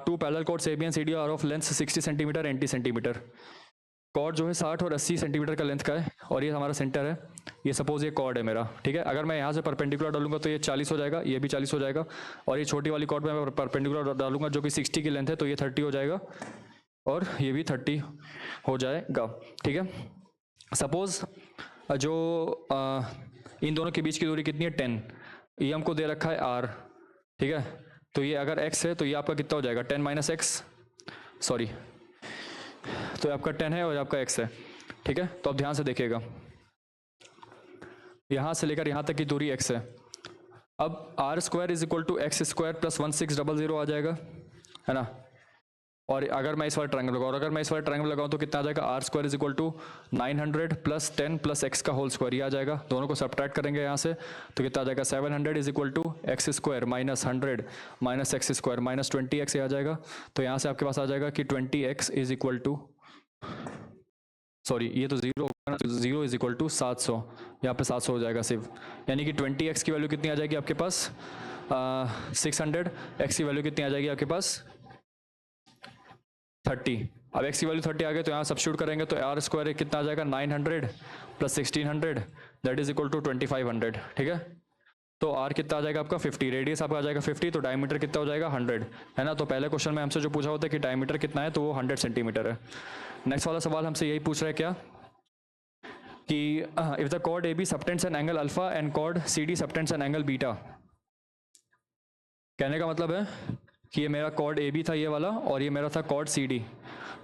2 parallel chords AB and CD are of length 60 centimetre 80 centimetre. Chord जो है 60 और 80 सेंटीमीटर का लेंथ का है, और ये हमारा सेंटर है, ये सपोज ये कॉर्ड है मेरा, ठीक है। अगर मैं यहाँ से परपेंडिकुलर डालूंगा तो ये 40 हो जाएगा, ये भी 40 हो जाएगा, और ये छोटी वाली कॉर्ड में मैं परपेंडिकुलर डालूंगा जो कि 60 की लेंथ है, तो ये 30 हो जाएगा, और ये भी 30 हो जाएगा, ठीक है। सपोज जो इन दोनों के बीच की दूरी कितनी है 10, ये हमको दे रखा है r, ठीक है। तो ये अगर x है तो ये आपका कितना हो जाएगा 10 माइनस एक्स, सॉरी, तो आपका 10 है और आपका x है, ठीक है। तो अब ध्यान से देखिएगा, यहाँ से लेकर यहाँ तक की दूरी x है। अब r square is equal to x square plus 1600 आ जाएगा, है ना। और अगर मैं इस वाला ट्रायंगल लगाऊँ, और अगर मैं इस वाला ट्रायंगल लगाऊँ तो कितना आ जाएगा, r square is equal to 900 plus 10 plus x का होल स्क्वायर, ये आ जाएगा। दोनों को सब्ट्रैक्ट करेंगे यहाँ से, तो कितना आ जाएगा 700 is equal to x square minus 100 minus x square minus 20x, ये आ जाएगा। तो यहाँ से आपके पास आ जाएगा कि 20x is equal to, sorry ये तो जीरो होगा ना, तो जीरो इज इक्वल टू 700, यहाँ पे 700 हो जाएगा सिर्फ, यानी कि 20x की वैल्यू कितनी आ जाएगी आपके पास 600, x की वैल्यू कितनी आ जाएगी आपके पास 30। अब x की वैल्यू 30 आ गई, तो यहाँ सब्स्टिट्यूट करेंगे तो आर स्क्वायर कितना आ जाएगा 900 plus 1600 that is equal to 2500, ठीक है। तो r कितना आ जाएगा आपका 50, रेडियस आपका आ जाएगा 50, तो डायमीटर कितना हो जाएगा 100, है ना। तो पहले क्वेश्चन में हमसे जो पूछा होता है कि डायमीटर कितना है, तो वो 100 सेंटीमीटर है। नेक्स्ट वाला सवाल हमसे यही पूछ रहा है क्या, कि if the chord AB subtends an angle alpha and chord CD subtends an angle beta. कहने का मतलब है कि ये मेरा कॉर्ड AB था ये वाला, और ये मेरा था कॉर्ड CD,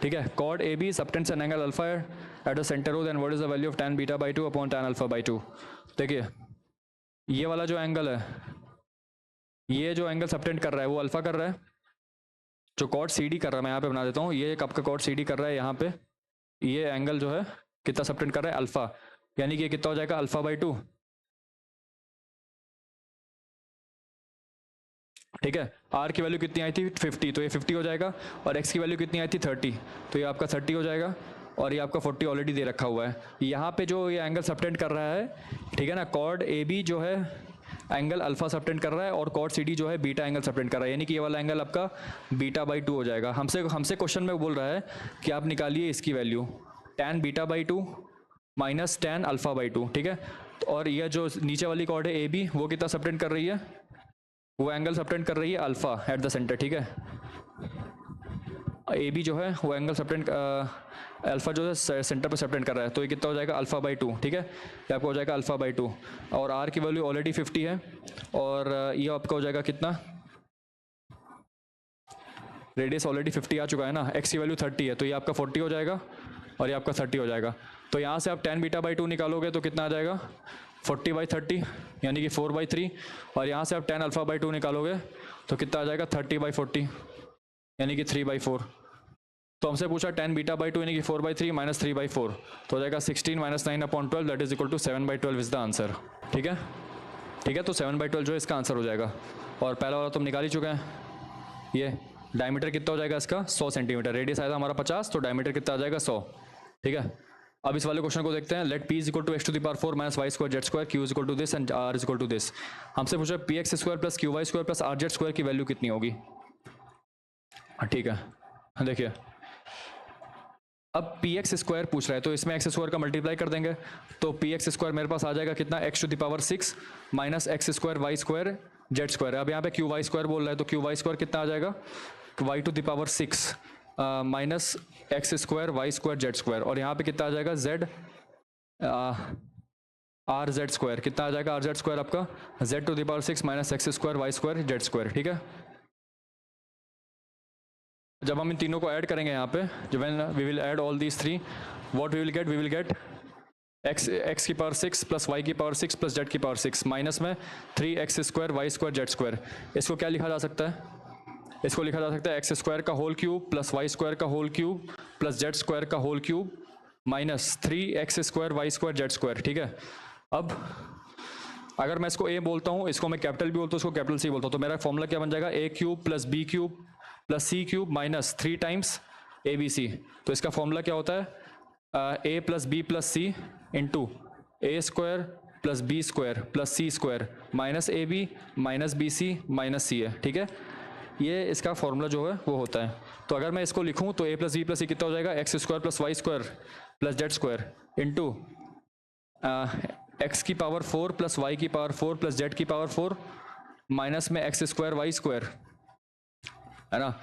ठीक है। Chord AB subtends an angle alpha at the centre O, then what is the value of tan beta by 2 upon tan alpha by 2। देखिए ये वाला जो एंगल है, ये जो एंगल सबटेंड कर रहा है वो अल्फा कर रहा है, जो कॉर्ड CD कर रहा है, मैं यहाँ पे बना देता हूँ, ये एक आपका कॉर्ड CD कर रहा है, यहाँ पे ये एंगल जो है कितना सबटेंड कर रहा है अल्फा, यानी कि ये कितना हो जाएगा अल्फा बाई 2, ठीक है। R की वैल्यू कितनी आई थी 50, तो ये 50 हो जाएगा, और X की वैल्यू कितनी आई थी 30, तो ये आपका 30 हो जाएगा, और ये आपका 40 ऑलरेडी दे रखा हुआ है। यहाँ पे जो ये एंगल सबटेंड कर रहा है, ठीक है ना, कॉर्ड AB जो है एंगल अल्फा सबटेंड कर रहा है, और कॉर्ड CD जो है बीटा एंगल सबटेंड कर रहा है, यानी कि ये वाला एंगल आपका बीटा बाई 2 हो जाएगा। हमसे क्वेश्चन में बोल रहा है कि आप निकालिए इसकी value tan beta by 2 minus tan alpha by 2, ठीक है। और यह जो नीचे वाली कॉर्ड है AB वो कितना सबटेंड कर रही है, वो एंगल सबटेंड कर रही है अल्फा एट द सेंटर, ठीक है। AB जो है वो एंगल सबटेंड अल्फा जो है सेंटर पर सबटेंड कर रहा है, तो ये कितना हो जाएगा अल्फा बाई 2, ठीक है। ये आपका हो जाएगा अल्फा बाई 2, और R की वैल्यू ऑलरेडी 50 है, और ये आपका हो जाएगा कितना, रेडियस ऑलरेडी 50 आ चुका है ना, X की वैल्यू 30 है, तो ये आपका 40 हो जाएगा, और ये आपका 30 हो जाएगा। तो यहाँ से आप tan बीटा बाई 2 निकालोगे तो कितना आ जाएगा 40 बाई 30, यानी कि 4 बाई 3, और यहाँ से आप tan अल्फा बाई 2 निकालोगे तो कितना आ जाएगा 30 बाई 40, यानी कि 3 बाई 4। तो हमसे पूछा tan बीटा बाई 2 यानी कि 4 बाई 3 माइनस 3 बाई 4, तो हो जाएगा 16 minus 9 upon 12 that is equal to 7 by 12 is the answer, ठीक है। ठीक है, तो 7 बाई 12 जो है इसका आंसर हो जाएगा, और पहला वाला तुम निकाल ही चुके हैं, ये डायमीटर कितना हो जाएगा इसका 100 सेंटीमीटर, रेडियस आया था हमारा 50, तो डायमीटर कितना आ जाएगा 100, ठीक है। अब इस वाले क्वेश्चन को देखते हैं। Let p is equal to x to the power 4 minus Y square Z square, q is equal to this and are is equal to this. हमसे पूछा p x square plus q y square plus r z square की वैल्यू कितनी होगी, ठीक है। देखिए अब पी एक्स स्क्वायर पूछ रहा है, तो इसमें एक्स स्क्वायर का मल्टीप्लाई कर देंगे, तो पी एक्स स्क्वायर मेरे पास आ जाएगा कितना, x to the power 6 minus x square Y square Z square. अब यहाँ पे क्यू वाई स्क्वायर बोल रहा है, तो क्यू वाई स्क्वायर कितना आ जाएगा, y to the power 6 minus x square Y square Z square, और यहाँ पे कितना आ जाएगा जेड आर जेड स्क्वायर, कितना आ जाएगा आर जेड स्क्वायर आपका, z to the power 6 minus x square Y square Z square, ठीक है। जब हम इन तीनों को ऐड करेंगे यहाँ पे, जब we will add all these three, what we will get x की पावर 6 प्लस वाई की पावर 6 प्लस जेड की पावर 6 माइनस में 3x square Y square Z square. इसको क्या लिखा जा सकता है, इसको लिखा जा सकता है एक्स स्क्वायर का whole cube plus Y square का whole cube plus Z square का whole cube minus 3x square Y square Z square, ठीक है। अब अगर मैं इसको a बोलता हूँ, इसको मैं कैपिटल बी बोलता हूँ, इसको कैपिटल सी बोलता हूँ, तो मेरा फॉर्मूला क्या बन जाएगा, a cube plus B cube plus C cube minus 3 times A B C. तो इसका फॉर्मूला क्या होता है, a plus B plus C into A square plus B square plus C square minus A B minus B C minus C है, ठीक है। ये इसका फॉर्मूला जो है वो होता है। तो अगर मैं इसको लिखूँ तो a प्लस बी प्लस सी कितना हो जाएगा, x square plus Y square plus Z square into x की पावर 4 प्लस वाई की पावर 4 प्लस जेड की पावर 4 माइनस में एक्स स्क्वायर वाई स्क्वायर, है ना,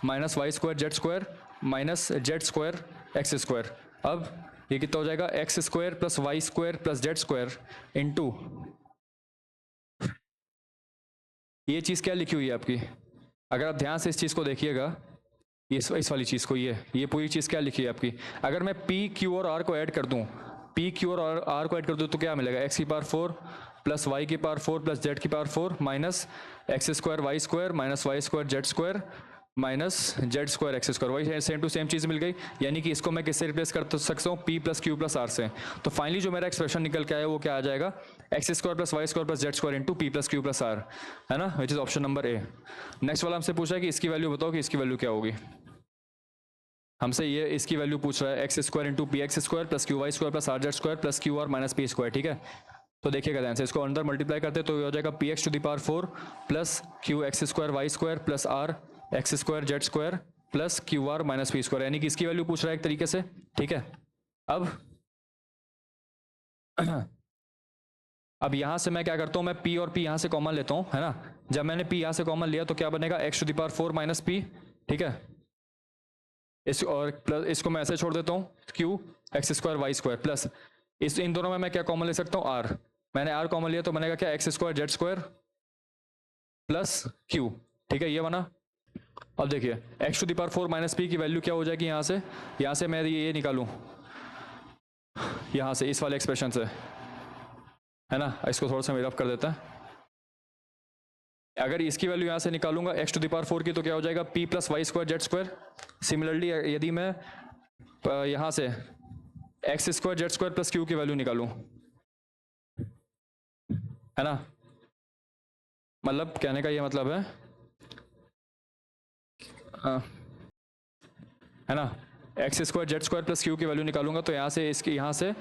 minus Y square Z square minus z square x square. अब ये कितना हो जाएगा, x square plus Y square plus Z square into ये चीज़ क्या लिखी हुई है आपकी, अगर आप ध्यान से इस चीज़ को देखिएगा, इस वाली चीज़ को, ये पूरी चीज़ क्या लिखी है आपकी। अगर मैं पी क्यू और आर को ऐड कर दूँ, पी क्यू और आर को ऐड कर दूँ तो क्या मिलेगा, एक्स की पावर 4 प्लस वाई की पावर 4 प्लस जेड की power 4 minus x square Y square minus Y square Z square minus z square x square. वही सेम टू सेम चीज़ मिल गई, यानी कि इसको मैं किससे रिप्लेस कर सकता हूँ, p plus q plus r से। तो फाइनली जो मेरा एक्सप्रेशन निकल के आया वो क्या आ जाएगा, x square plus Y square plus Z square into p plus q plus r, है ना, which is option number A. Next वाला हमसे पूछा है कि इसकी वैल्यू बताओ कि इसकी वैल्यू क्या होगी। हमसे ये इसकी वैल्यू पूछ रहा है, x square into p x square plus q y square plus r z square plus q r minus p square, ठीक है। तो देखिएगा ध्यान से, इसको अंदर मल्टीप्लाई करते हैं तो ये हो जाएगा p x to the power 4 plus q x square Y square plus r x square Z square plus q r minus p square, यानी कि इसकी वैल्यू पूछ रहा है एक तरीके से, ठीक है। अब यहाँ से मैं क्या करता हूँ, मैं p और p यहाँ से कॉमन लेता हूँ, है ना। जब मैंने p यहाँ से कॉमन लिया तो क्या बनेगा, x to the power 4 minus p, ठीक है। इस और प्लस इसको मैं ऐसे छोड़ देता हूँ, Q x square Y square plus इन दोनों में मैं क्या कॉमन ले सकता हूँ, आर। मैंने आर कॉमन लिया तो बनेगा क्या, x square Z square plus q, ठीक है, ये बना। अब देखिए x to the power 4 minus p की वैल्यू क्या हो जाएगी, यहाँ से मैं ये निकालूँ, यहाँ से इस वाले एक्सप्रेशन से, है ना। इसको थोड़ा सा रफ कर देता है। अगर इसकी वैल्यू यहाँ से निकालूंगा एक्स टू द पावर 4 की, तो क्या हो जाएगा, p plus Y square Z square. Similarly यदि मैं यहाँ से x square Z square plus q की वैल्यू निकालूं, है ना, मतलब कहने का ये मतलब है ना, x square Z square plus q की वैल्यू निकालूंगा तो यहाँ से इसके यहाँ से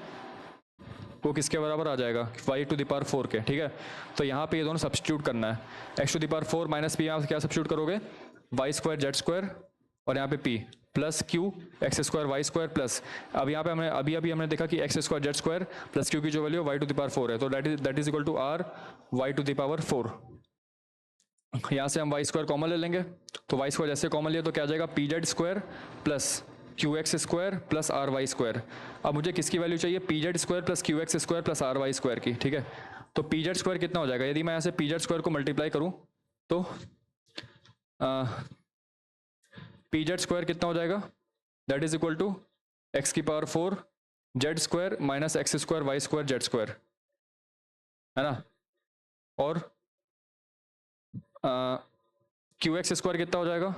वो किसके बराबर आ जाएगा, y टू द पावर 4 के, ठीक है। तो यहाँ पे ये दोनों सब्स्टिट्यूट करना है, x to the power 4 minus p, यहाँ क्या सब्स्टिट्यूट करोगे, वाई स्क्वायर जेड स्क्वायर और यहाँ पे p plus q x square Y square plus, अब यहाँ पे हमने अभी हमने देखा कि x square Z square plus q की जो value y to the power 4 है, तो that is equal to r y to the power 4। यहाँ से हम वाई स्क्वायर कॉमन ले लेंगे, तो वाई स्क्वायर जैसे कॉमन लिया तो क्या आ जाएगा, p Z square plus q x square plus r y square. अब मुझे किसकी वैल्यू चाहिए, p Z square plus q x square plus r y square की, ठीक है। तो पी जेड स्क्वायर कितना हो जाएगा, यदि मैं यहाँ से पी जेड स्क्वायर को मल्टीप्लाई करूँ तो पी जेड स्क्वायर कितना हो जाएगा, that is equal to X की power 4 Z square minus x square Y square Z square, है ना। और क्यू एक्स स्क्वायर कितना हो जाएगा,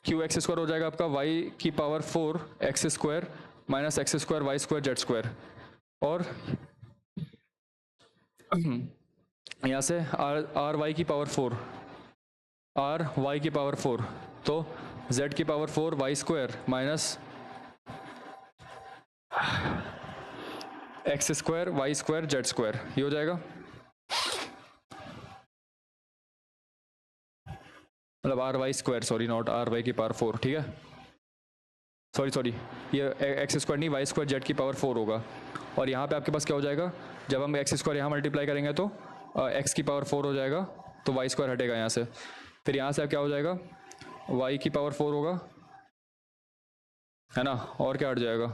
क्यू एक्स स्क्वायर हो जाएगा आपका वाई की power 4 x square minus x square Y square Z square, और यहाँ से आर वाई की पावर 4 आर वाई की पावर 4, तो z की power 4 y square minus x square Y square Z square, ये हो जाएगा। मतलब r y square, sorry not r y की पावर 4, ठीक है, सॉरी ये एक्स स्क्वायर नहीं, वाई स्क्वायर जेड की पावर 4 होगा। और यहाँ पे आपके पास क्या हो जाएगा, जब हम एक्स स्क्वायर यहाँ मल्टीप्लाई करेंगे तो एक्स की पावर 4 हो जाएगा, तो वाई स्क्वायर हटेगा यहाँ से, फिर यहाँ से क्या हो जाएगा, वाई की पावर 4 होगा, है ना, और क्या हट जाएगा,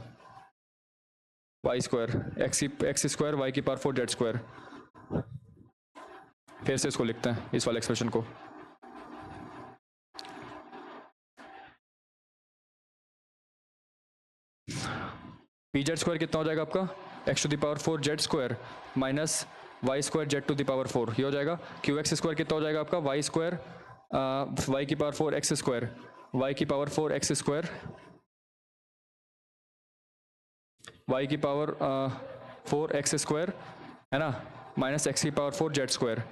y square x square Y की पावर 4 जेड स्क्वायर। फिर से इसको लिखते हैं, इस वाले एक्सप्रेशन को, पी जेड स्क्वायर कितना हो जाएगा आपका, x to the power 4 Z square minus Y square z to the power 4, ये हो जाएगा। क्यू एक्स स्क्वायर कितना हो जाएगा आपका, वाई स्क्वायर वाई की पावर 4 एक्स स्क्वायर, वाई की पावर 4 एक्स स्क्वायर, वाई की पावर 4 एक्स स्क्वायर, है ना, माइनस एक्स की पावर 4 जेड स्क्वायर,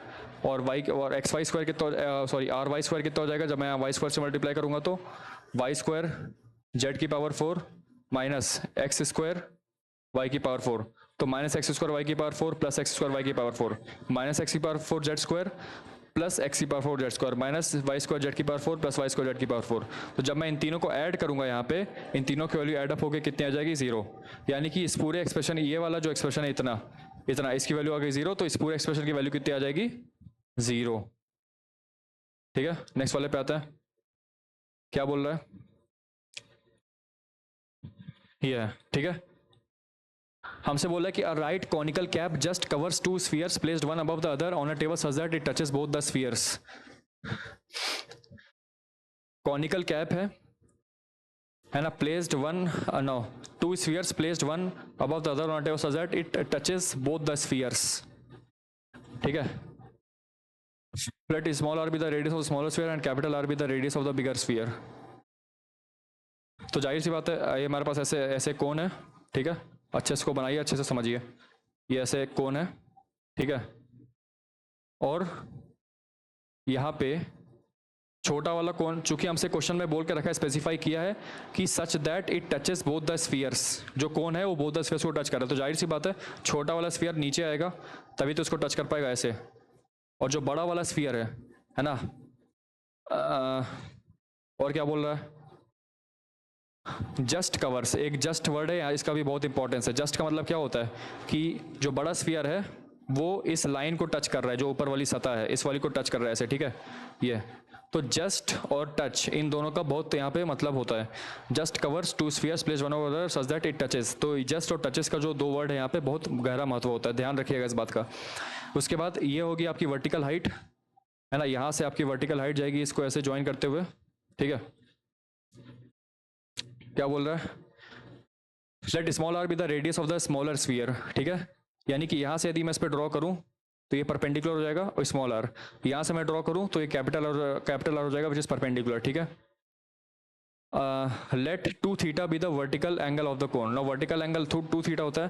और वाई और एक्स वाई स्क्वायर कितना, सॉरी आर वाई स्क्वायर कितना हो जाएगा, जब मैं वाई स्क्वायर से मल्टीप्लाई करूंगा तो वाई स्क्वायर जेड की power 4 minus x square Y की पावर 4, तो माइनस एक्स स्क्वायर वाई की power 4 plus X square Y की पावर 4 माइनस एक्स की power 4 Z square plus X की power 4 Z square minus Y square Z की power 4 plus Y square Z की पावर 4। तो जब मैं इन तीनों को ऐड करूंगा यहाँ पे, इन तीनों की वैल्यू ऐड अप होकर कितनी आ जाएगी, 0। यानी कि इस पूरे एक्सप्रेशन, ये वाला जो एक्सप्रेशन है इतना इतना, इसकी वैल्यू आ गई 0, तो इस पूरे एक्सप्रेशन की वैल्यू कितनी आ जाएगी, 0। ठीक है, नेक्स्ट वाले पे आता है, क्या बोल रहा है, ये है, ठीक है। हमसे बोला कि a right conical cap just covers two spheres placed one above the other on a table such that it touches both the spheres. Conical cap है ना, placed one no two spheres placed one above the other on a table such that it touches both the spheres, ठीक है। Let small r be the radius of smaller sphere and capital R be the radius of the bigger sphere. तो जाहिर सी बात है, ये हमारे पास ऐसे ऐसे कोन है, ठीक है, अच्छे से इसको बनाइए, अच्छे से समझिए, ये ऐसे कोन है, ठीक है, और यहाँ पे छोटा वाला कोन, चूंकि हमसे क्वेश्चन में बोल के रखा है, स्पेसिफाई किया है कि सच that it touches both the spheres, जो कोन है वो बोथ द स्फीयर्स को टच कर रहा है, तो जाहिर सी बात है छोटा वाला स्फीयर नीचे आएगा तभी तो इसको टच कर पाएगा ऐसे, और जो बड़ा वाला स्फीयर है ना, और क्या बोल रहा है, जस्ट कवर्स, एक जस्ट वर्ड है, इसका भी बहुत इंपॉर्टेंस है। जस्ट का मतलब क्या होता है कि जो बड़ा स्फीयर है वो इस लाइन को टच कर रहा है, जो ऊपर वाली सतह है इस वाली को टच कर रहा है ऐसे, ठीक है, ये तो जस्ट और टच इन दोनों का बहुत यहाँ पे मतलब होता है। Just covers two spheres place one over such that it touches, तो जस्ट और टचेस का जो दो वर्ड है यहाँ पे बहुत गहरा महत्व होता है, ध्यान रखिएगा इस बात का। उसके बाद ये होगी आपकी वर्टिकल हाइट, है ना, यहाँ से आपकी वर्टिकल हाइट जाएगी इसको ऐसे ज्वाइन करते हुए, ठीक है। क्या बोल रहा है, let small r be the radius of the smaller sphere, ठीक है, यानी कि यहाँ से यदि मैं इस पर ड्रॉ करूँ तो ये परपेंडिकुलर हो जाएगा और स्मॉल आर, यहाँ से मैं ड्रॉ करूँ तो ये कैपिटल आर हो जाएगा विच इज परपेंडिकुलर, ठीक है। Let two theta be the vertical angle of the cone, ना वर्टिकल एंगल टू थीटा होता है,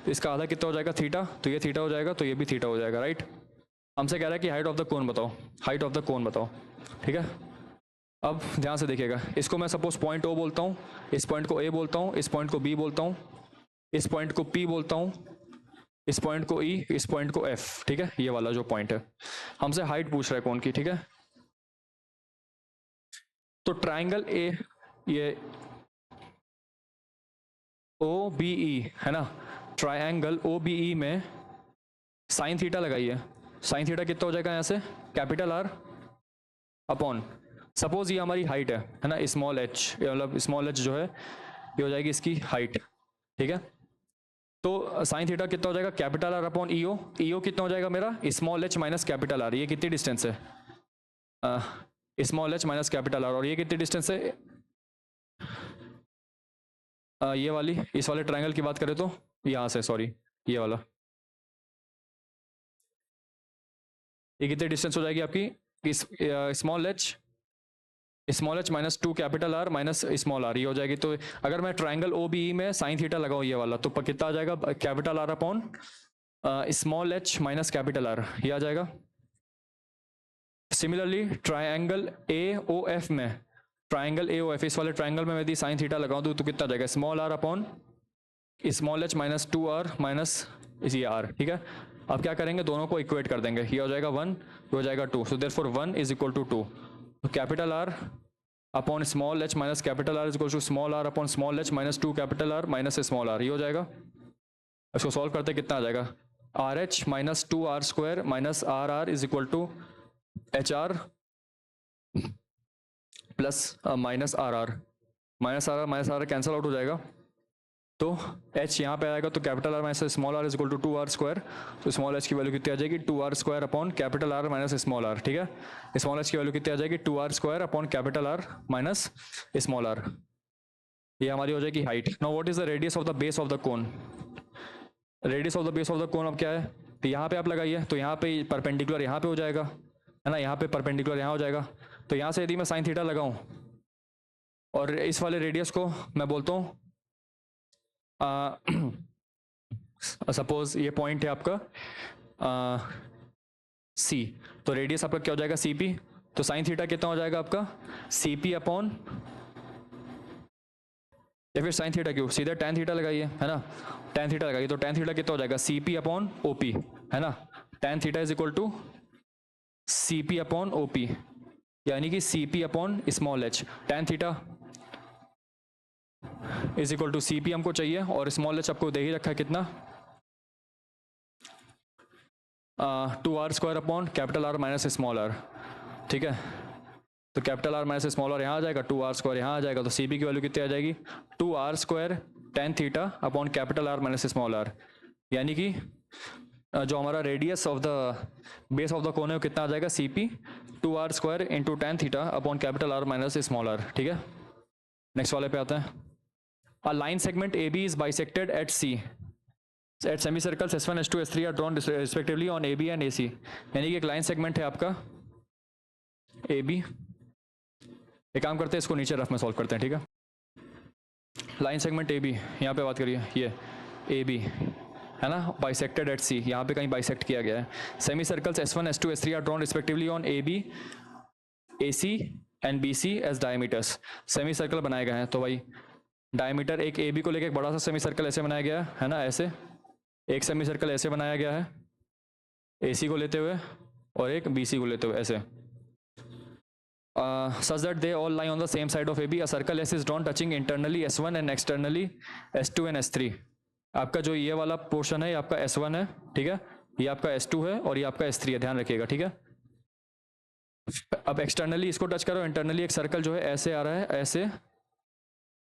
तो इसका आधा कितना हो जाएगा थीटा, तो ये थीटा हो जाएगा, तो ये भी थीटा हो जाएगा, राइट। हमसे कह रहा है कि हाइट ऑफ द कोन बताओ, हाइट ऑफ द कोन बताओ, ठीक है। अब ध्यान से देखिएगा, इसको मैं सपोज पॉइंट ओ बोलता हूँ, इस पॉइंट को ए बोलता हूँ, इस पॉइंट को बी बोलता हूँ, इस पॉइंट को पी बोलता हूँ, इस पॉइंट को ई, इस पॉइंट को एफ, ठीक है, ये वाला जो पॉइंट है। हमसे हाइट पूछ रहा है कोन की, ठीक है। तो ट्राइंगल ए, ये ओ बी ई है ना, ट्राइंगल ओ बी ई में साइन थीटा लगाइए, साइन थीटा कितना हो जाएगा यहाँ से, कैपिटल आर अपॉन, सपोज ये हमारी हाइट है ना, स्मॉल एच, मतलब स्मॉल एच जो है ये हो जाएगी इसकी हाइट, ठीक है। तो साइन थीटा कितना हो जाएगा, capital R upon EO, EO कितना हो जाएगा मेरा, small h minus capital R, ये कितनी डिस्टेंस है, small h minus capital R, और ये कितनी डिस्टेंस है, ये वाली, इस वाले ट्रायंगल की बात करें तो यहाँ से, सॉरी ये वाला, ये कितनी डिस्टेंस हो जाएगी आपकी, small h minus 2 capital R minus small r, ये हो जाएगी। तो अगर मैं ट्राइंगल ओ बी में साइन थीटा लगाऊं ये वाला, तो कितना आ जाएगा, capital R upon small h minus capital R, ये आ जाएगा। सिमिलरली ट्राइंगल AOF में, ट्राइंगल AOF इस वाले ट्राइंगल में यदि साइन थीटा लगाऊं तो कितना जाएगा, small r upon small h minus 2r minus इसी r, ठीक है। अब क्या करेंगे, दोनों को इक्वेट कर देंगे, ये हो जाएगा 1, ये हो जाएगा 2, so therefore 1 is equal to 2, तो capital R upon small h minus capital R is equal to small r upon small h minus 2 capital R minus small r, ये हो जाएगा। इसको सॉल्व करते कितना आ जाएगा, RH minus 2r square minus RR is equal to HR plus minus RR, minus RR cancel out हो जाएगा, तो h यहाँ पे आएगा, तो capital R minus small r is equal to 2r square, तो स्मॉल h की वैल्यू कितनी आ जाएगी, 2r square upon capital R minus small r, ठीक है। स्मॉल h की वैल्यू कितनी आ जाएगी, 2r square upon capital R minus small r, ये हमारी हो जाएगी height. Now what is the radius of the base of the cone, radius of the base of the कोन अब क्या है, तो यहाँ पे आप लगाइए, तो यहाँ पे परपेंडिकुलर यहाँ पे हो जाएगा, है ना, यहाँ पे परपेंडिकुलर यहाँ हो जाएगा, तो यहाँ से यदि मैं साइन थीटा लगाऊं और इस वाले रेडियस को मैं बोलता हूँ सपोज ये पॉइंट है आपका C, तो रेडियस आपका क्या हो जाएगा CP, तो साइन थीटा कितना हो जाएगा आपका CP अपॉन, या फिर साइन थीटा क्यों, सीधे tan थीटा लगाइए, है ना, tan थीटा लगाइए, तो tan थीटा कितना हो जाएगा CP अपॉन OP, है ना, tan theta is equal to CP upon OP, यानी कि CP upon small h, tan theta is equal to CP हमको चाहिए और स्मॉल h आपको दे ही रखा है कितना, 2r square upon capital R minus small r, ठीक है। तो capital R minus small r यहाँ आ जाएगा, 2r स्क्वायर यहाँ आ जाएगा, तो CP की वैल्यू कितनी आ जाएगी, 2r square tan theta upon capital R minus small r, यानी कि जो हमारा radius of the base of the कोन है वो कितना आ जाएगा, CP 2r square into tan theta upon capital R minus small r, ठीक है। नेक्स्ट वाले पे आते हैं, a line segment AB is bisected at C, at semicircles S1 S2 S3 are drawn respectively on AB and AC, यानी कि एक लाइन सेगमेंट है आपका AB, एक काम करते हैं इसको नीचे रफ में सॉल्व करते हैं, ठीक है। लाइन सेगमेंट AB यहाँ पे बात करिए, ये AB है ना, बाइसेक्टेड एट C, यहाँ पे कहीं बाइसेक्ट किया गया है। Semi circles S1 S2 S3 are drawn respectively on AB AC and BC as diameters, semi circle बनाए गए हैं, तो भाई डायमीटर एक AB को लेकर एक बड़ा सा सेमी सर्कल ऐसे बनाया गया है ना, ऐसे एक सेमी सर्कल ऐसे बनाया गया है AC को लेते हुए और एक BC को लेते हुए ऐसे, such that they all lie on the same side of AB, a circle S is drawn touching internally S1 and externally S2 and S3। आपका जो ये वाला पोर्शन है ये आपका S1 है, ठीक है, ये आपका S2 है और ये आपका S3 है, ध्यान रखिएगा, ठीक है। अब एक्सटर्नली इसको टच करो, इंटरनली एक सर्कल जो है ऐसे आ रहा है, ऐसे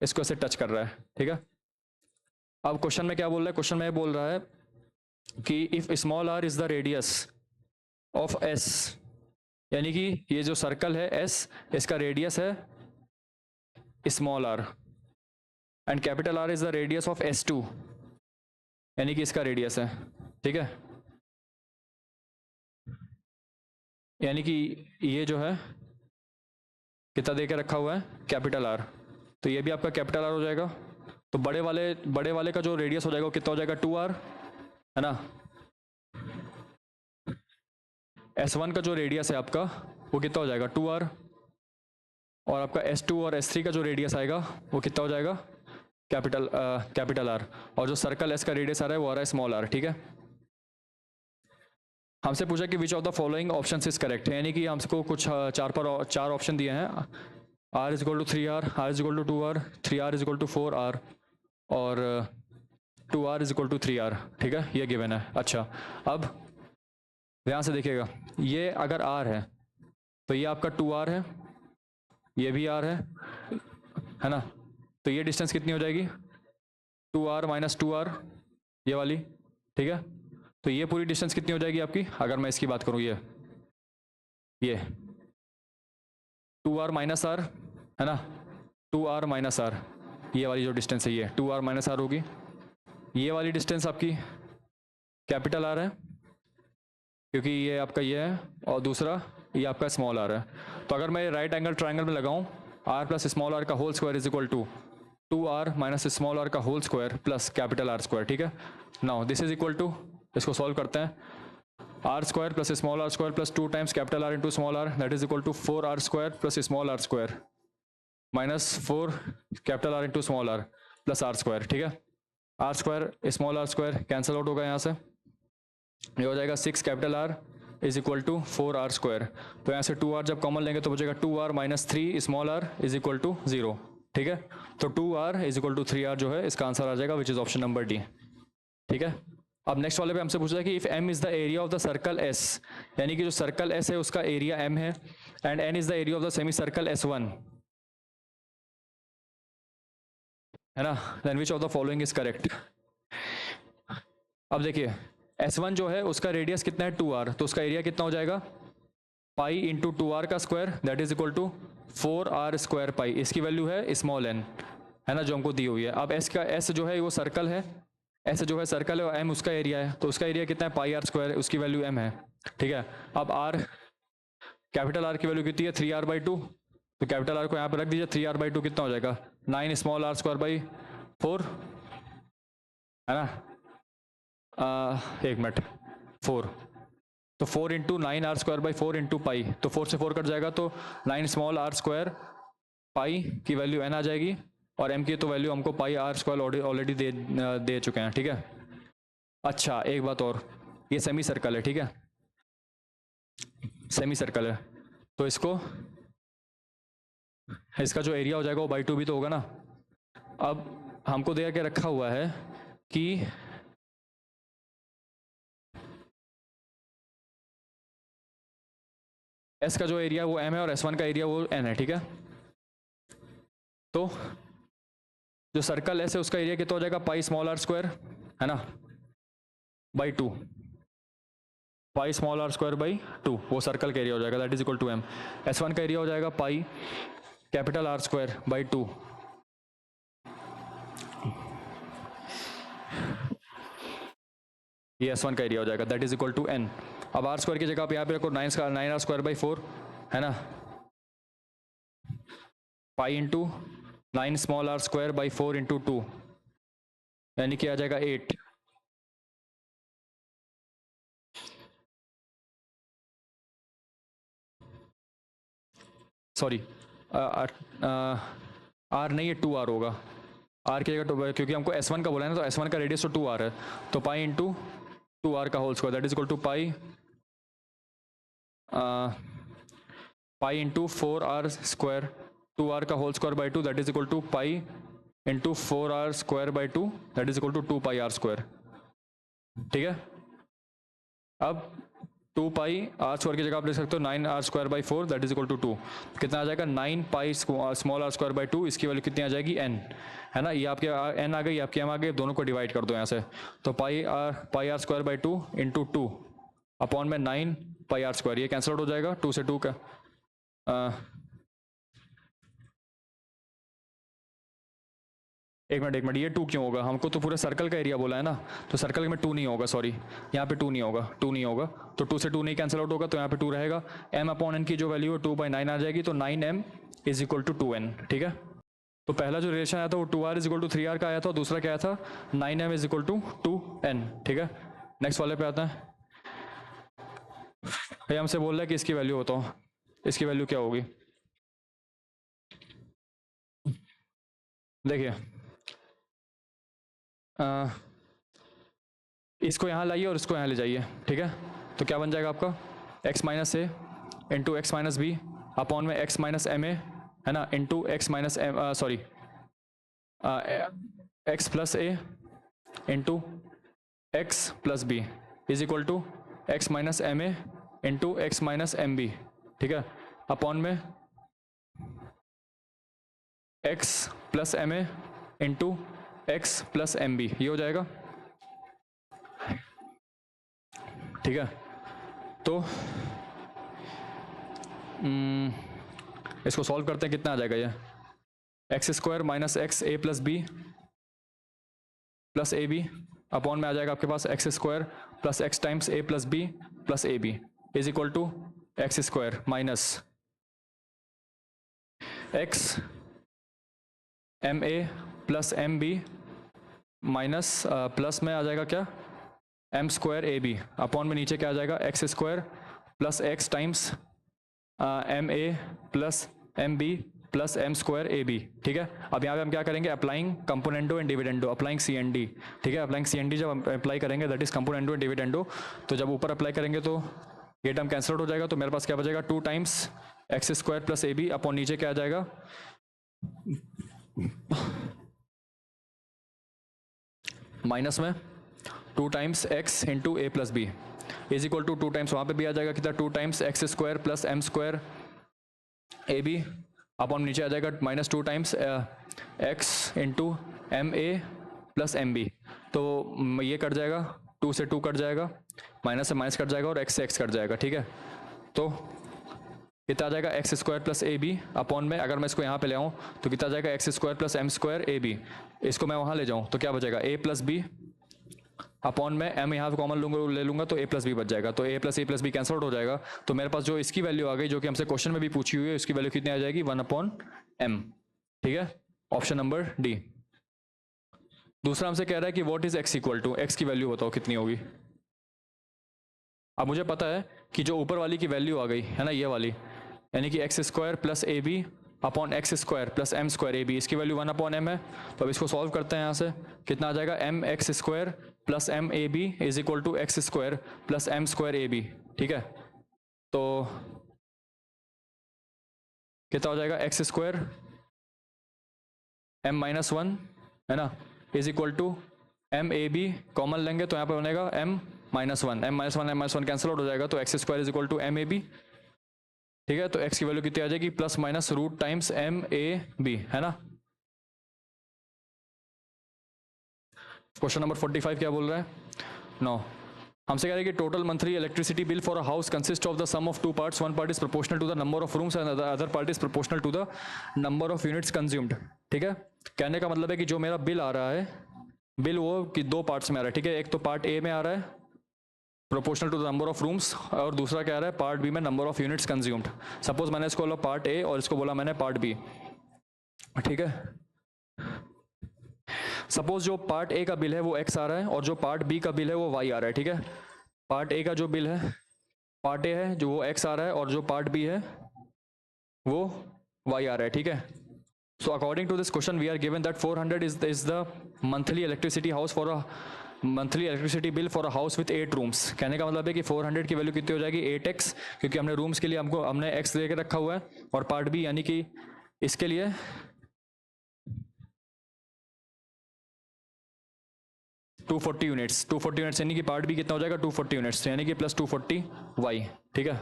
इसको ऐसे टच कर रहा है, ठीक है। अब क्वेश्चन में क्या बोल रहा है, क्वेश्चन में ये बोल रहा है कि if small r is the radius of S, यानी कि ये जो सर्कल है S, इसका रेडियस है small r, and capital R is the radius of S2, यानी कि इसका रेडियस है, ठीक है। यानी कि ये जो है कितना दे के रखा हुआ है, कैपिटल R, तो ये भी आपका कैपिटल R हो जाएगा, तो बड़े वाले का जो रेडियस हो जाएगा वो कितना हो जाएगा 2r, है ना। S1 का जो रेडियस है आपका वो कितना हो जाएगा 2r, और आपका S2 और S3 का जो रेडियस आएगा वो कितना हो जाएगा कैपिटल R, और जो सर्कल S का रेडियस आ रहा है वो आ रहा है स्मॉल r, ठीक है। हमसे पूछा कि which of the following option is correct, यानी कि हमको कुछ चार ऑप्शन दिए हैं, r is equal to 3r, r is equal to 2r, 3r is equal to 4r और 2r is equal to 3r, ठीक है, ये गिवन है। अच्छा, अब ध्यान से देखिएगा, ये अगर r है तो ये आपका 2r है, ये भी r है ना, तो ये डिस्टेंस कितनी हो जाएगी 2r माइनस 2r, ये वाली, ठीक है। तो ये पूरी डिस्टेंस कितनी हो जाएगी आपकी, अगर मैं इसकी बात करूँ, ये 2r माइनस r, है ना, 2r माइनस r, ये वाली जो डिस्टेंस है ये 2r माइनस r होगी। ये वाली डिस्टेंस आपकी कैपिटल R है क्योंकि ये आपका ये है, और दूसरा ये आपका स्मॉल r है। तो अगर मैं राइट एंगल ट्राइंगल में लगाऊं, r प्लस स्मॉल r का whole square is equal to 2r minus small r का whole square plus capital R square, ठीक है। Now this is equal to, इसको सॉल्व करते हैं, R square plus small r square plus 2 times capital R into small r that is equal to 4 are square plus small r square minus 4 capital R into small r plus R square. ठीक है, R square small r square cancel out होगा यहाँ से, ये हो जाएगा 6 capital R is equal to 4 are square. तो यहाँ से 2 आर जब कॉमन लेंगे तो बचेगा 2 R minus 3 small r is equal to 0। ठीक है, तो 2 R is equal to 3 r जो है इसका आंसर आ जाएगा which is option number D. ठीक है, अब नेक्स्ट वाले पे हमसे पूछा है कि if M is the area of the circle S, यानी कि जो सर्कल एस है उसका एरिया एम है, and N is the area of the semicircle S1, है ना, then which of the following is correct. अब देखिए S1 जो है उसका रेडियस कितना है 2r, तो उसका एरिया कितना हो जाएगा पाई इंटू 2r का square that is equal to 4r square pi, इसकी वैल्यू है स्मॉल n, है ना, जो हमको दी हुई है। अब s का s जो है वो सर्कल है, s जो है सर्कल है और m उसका एरिया है, तो उसका एरिया कितना है पाई r स्क्वायर, उसकी वैल्यू m है। ठीक है, अब r कैपिटल R की वैल्यू कितनी है 3r/2, तो कैपिटल R को यहाँ पे रख दीजिए, 3r/2 कितना हो जाएगा 9 स्मॉल r स्क्वायर बाई 4, है ना, एक मिनट 4, तो 4 into 9r square by 4 into pi, तो 4 से 4 कट जाएगा तो 9 स्मॉल r स्क्वायर पाई की वैल्यू n आ जाएगी, और m की तो वैल्यू हमको पाई r स्क्वायर ऑलरेडी दे चुके हैं। ठीक है, अच्छा एक बात और, ये सेमी सर्कल है, ठीक है, सेमी सर्कल है, तो इसका जो एरिया हो जाएगा वो बाई 2 भी तो होगा ना। अब हमको दे के रखा हुआ है कि S का जो एरिया वो m है और S1 का एरिया वो n है। ठीक है, तो जो सर्कल S है उसका एरिया कितना हो जाएगा पाई स्मॉल r स्क्वायर, है ना, by 2, pi small r square by 2 वो सर्कल का एरिया हो जाएगा that is equal to m। S1 का एरिया हो जाएगा pi capital R square by 2, ये S1 का एरिया हो जाएगा that is equal to n। अब R स्क्वायर की जगह पे यहाँ पे रखो 9r स्क्वायर बाई 4, है ना, pi into 9 small r square by 4 into 2, यानी कि आ जाएगा 8। सॉरी R नहीं है 2r होगा, R की जगह क्योंकि हमको S1 का बोला है ना, तो S1 का रेडियस तो 2r है, तो पाई इंटू 2r का whole square that is equal to pi into 4r square 2r का whole square by 2 that is equal to pi into 4r square by 2 that is equal to 2 pi r square. ठीक है, अब 2 पाई r स्क्वायर की जगह आप लिख सकते हो 9r square by 4 that is equal to 2, कितना आ जाएगा 9 pi small r square by 2, इसकी वैल्यू कितनी आ जाएगी n, है ना, ये आपके n आ गई, आपकी m आ गई, दोनों को डिवाइड कर दो यहाँ से, तो पाई r square by 2 into 2 upon में 9 पाई r स्क्वायर, ये कैंसिल आउट हो जाएगा 2 से 2 का एक मिनट ये 2 क्यों होगा, हमको तो पूरे सर्कल का एरिया बोला है ना, तो सर्कल में 2 नहीं होगा, सॉरी यहाँ पे 2 नहीं होगा, तो 2 से 2 नहीं कैंसिल आउट होगा, तो यहाँ पे 2 रहेगा, m अपॉन n की जो वैल्यू है 2/9 आ जाएगी, तो 9m is equal to 2n। ठीक है, तो पहला जो रिलेशन आया था वो 2r is equal to 3r का आया था, और दूसरा क्या आया था 9m is equal to 2n। ठीक है, नेक्स्ट वाले पे आता है, भैया हमसे बोल रहा है कि इसकी वैल्यू बताओ, इसकी वैल्यू क्या होगी। देखिए इसको यहाँ लाइए और इसको यहाँ ले जाइए। ठीक है, तो क्या बन जाएगा आपका x minus A into X minus B upon में x माइनस एम ए, है ना, into X minus M sorry X plus A into X plus B is equal to X minus M A into X minus M B. ठीक है, अपॉन में X plus M A into X plus M B, ये हो जाएगा। ठीक है, तो इसको सॉल्व करते हैं, कितना आ जाएगा ये x square minus X A plus B plus A B upon में आ जाएगा आपके पास X square plus X times A plus B plus A B is equal to x square minus X M A plus M B minus plus में आ जाएगा क्या M square A B upon में नीचे क्या आ जाएगा x square plus X times M A plus M B plus M square A B. ठीक है, अब यहाँ पे हम क्या करेंगे, applying componendo and dividendo, applying C and D. ठीक है, अप्लाइंग सी एन डी जब हम अप्लाई करेंगे that is componendo and dividendo, तो जब ऊपर अप्लाई करेंगे तो ये टर्म कैंसिल आउट हो जाएगा, तो मेरे पास क्या बचेगा 2 times X square plus A B upon नीचे क्या आ जाएगा माइनस में 2 times X into A plus B is equal to 2 times वहाँ पे भी आ जाएगा कितना 2 times X square plus M square A B upon नीचे आ जाएगा minus 2 times X into M A plus M B. तो ये कट जाएगा, 2 से 2 कट जाएगा, माइनस से माइनस कट जाएगा और एक्स से एक्स कट जाएगा। ठीक है, तो कितना आ जाएगा x square plus A B upon में, अगर मैं इसको यहाँ पे ले आऊँ तो कितना आ जाएगा x square plus M square A B, इसको मैं वहाँ ले जाऊँ तो क्या बचेगा ए प्लस बी अपॉन में एम यहाँ पे कॉमन ले लूँगा तो ए प्लस बी बच जाएगा, तो ए प्लस बी कैंसल आउट हो जाएगा। तो मेरे पास जो इसकी वैल्यू आ गई जो कि हमसे क्वेश्चन में भी पूछी हुई है, उसकी वैल्यू कितनी आ जाएगी 1/m। ठीक है, ऑप्शन नंबर डी। दूसरा हमसे कह रहा है कि what is X equal to, X की वैल्यू बताओ कितनी होगी। अब मुझे पता है कि जो ऊपर वाली की वैल्यू आ गई है ना ये वाली, यानी कि x square plus A B upon X square plus M square A B, इसकी वैल्यू 1/m है। तो अब इसको सॉल्व करते हैं यहाँ से, कितना आ जाएगा M X square plus M A B is equal to x square plus M square A B. ठीक है, तो कितना हो जाएगा एक्स स्क्वायर m-1 है ना is equal to M A B, common लेंगे तो यहाँ पे बनेगा m-1, m-1 कैंसिल आउट हो जाएगा, तो x square is equal to M A B. ठीक है, तो x की वैल्यू कितनी आ जाएगी plus minus root times M A B, है ना। क्वेश्चन नंबर 45 क्या बोल रहा है, नो हमसे कह रहे हैं कि total monthly electricity bill for a house consist of the sum of 2 parts, one part is proportional to the number of rooms and other part is proportional to the number of units consumed. ठीक है, कहने का मतलब है कि जो मेरा बिल आ रहा है, बिल वो कि 2 पार्ट्स में आ रहा है। ठीक है, एक तो पार्ट ए में आ रहा है proportional to the number of rooms, और दूसरा क्या आ रहा है पार्ट बी में number of units consumed. Suppose मैंने इसको बोला पार्ट ए और इसको बोला मैंने पार्ट बी। ठीक है, सपोज जो पार्ट ए का बिल है वो एक्स आ रहा है और जो पार्ट बी का बिल है वो वाई आ रहा है। ठीक है, पार्ट ए का जो बिल है पार्ट ए है जो वो एक्स आ रहा है और जो पार्ट बी है वो वाई आ रहा है। ठीक है, so according to this question we are given that 400 is the monthly electricity house for a monthly electricity bill for a house with 8 rooms. कहने का मतलब है कि 400 की वैल्यू कितनी हो जाएगी 8x, क्योंकि हमने रूम्स के लिए हमने x लेके रखा हुआ है, और पार्ट बी यानी कि इसके लिए 240 यूनिट्स, 240 यूनिट्स यानी कि पार्ट बी कितना हो जाएगा 240 यूनिट्स, यानी कि प्लस 240y। ठीक है,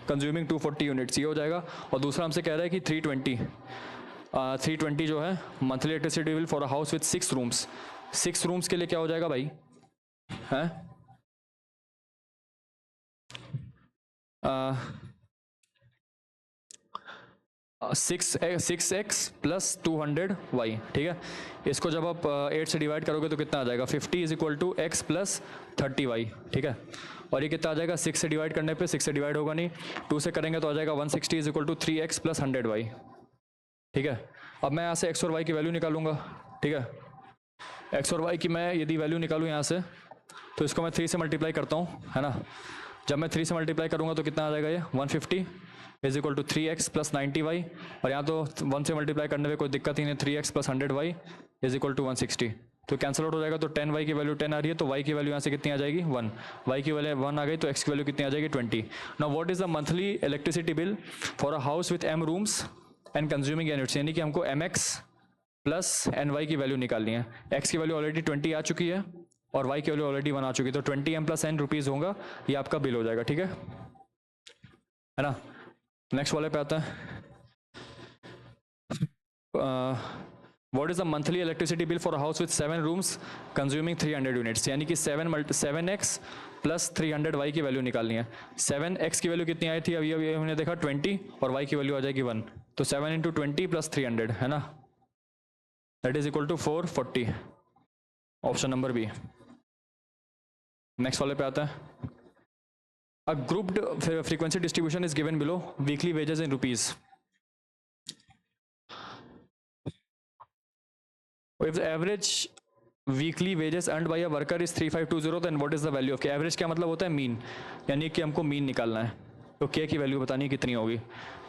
कंज्यूमिंग 240 यूनिट्स ये हो जाएगा। और दूसरा हमसे कह रहा है कि 320 जो है monthly electricity bill for a house with 6 rooms, 6 rooms के लिए क्या हो जाएगा भाई हैं 6x प्लस 200y। ठीक है, इसको जब आप 8 से डिवाइड करोगे तो कितना आ जाएगा 50 is equal to X plus 30y। ठीक है, और ये कितना आ जाएगा 6 से डिवाइड करने पे 6 से डिवाइड होगा नहीं, 2 से करेंगे तो आ जाएगा 160 is equal to 3x plus 100y। ठीक है, अब मैं यहाँ से x और y की वैल्यू निकालूंगा। ठीक है, x और y की मैं यदि वैल्यू निकालूँ यहाँ से तो इसको मैं 3 से मल्टीप्लाई करता हूँ, है ना। जब मैं 3 से मल्टीप्लाई करूँगा तो कितना आ जाएगा ये 150 is equal to 3x plus 90y, और यहाँ तो 1 से मल्टीप्लाई करने में कोई दिक्कत ही नहीं, 3x plus 100y is equal to 160, तो कैंसिल आउट हो जाएगा। तो 10y की वैल्यू 10 आ रही है, तो y की वैल्यू यहाँ से कितनी आ जाएगी 1, y की वैल्यू 1 आ गई, तो x की वैल्यू कितनी आ जाएगी 20। Now what is the monthly electricity bill for a house with m rooms and consuming units, यानी कि हमको mx प्लस ny की वैल्यू निकालनी है। x की वैल्यू ऑलरेडी 20 आ चुकी है और y की वैल्यू ऑलरेडी 1 आ चुकी है, तो 20m प्लस n रुपीज़ होगा, ये आपका बिल हो जाएगा। ठीक है ना। नेक्स्ट वाले पे आता है, what is the monthly electricity bill for a house with 7 rooms consuming 300 units, यानी कि 7x प्लस 300y की वैल्यू निकालनी है। 7x की वैल्यू कितनी आई थी अभी हमने देखा 20, और y की वैल्यू आ जाएगी 1, तो 7 इंटू 20 प्लस 300 है ना, that is equal to 440, option number B. Next वाले पे आता है, A grouped frequency distribution is given below, weekly wages in rupees. If the average weekly wages earned by a worker is 3520, then what is the value of K? Average क्या मतलब होता है? मीन, यानी कि हमको मीन निकालना है, तो के की वैल्यू बतानी है कितनी होगी।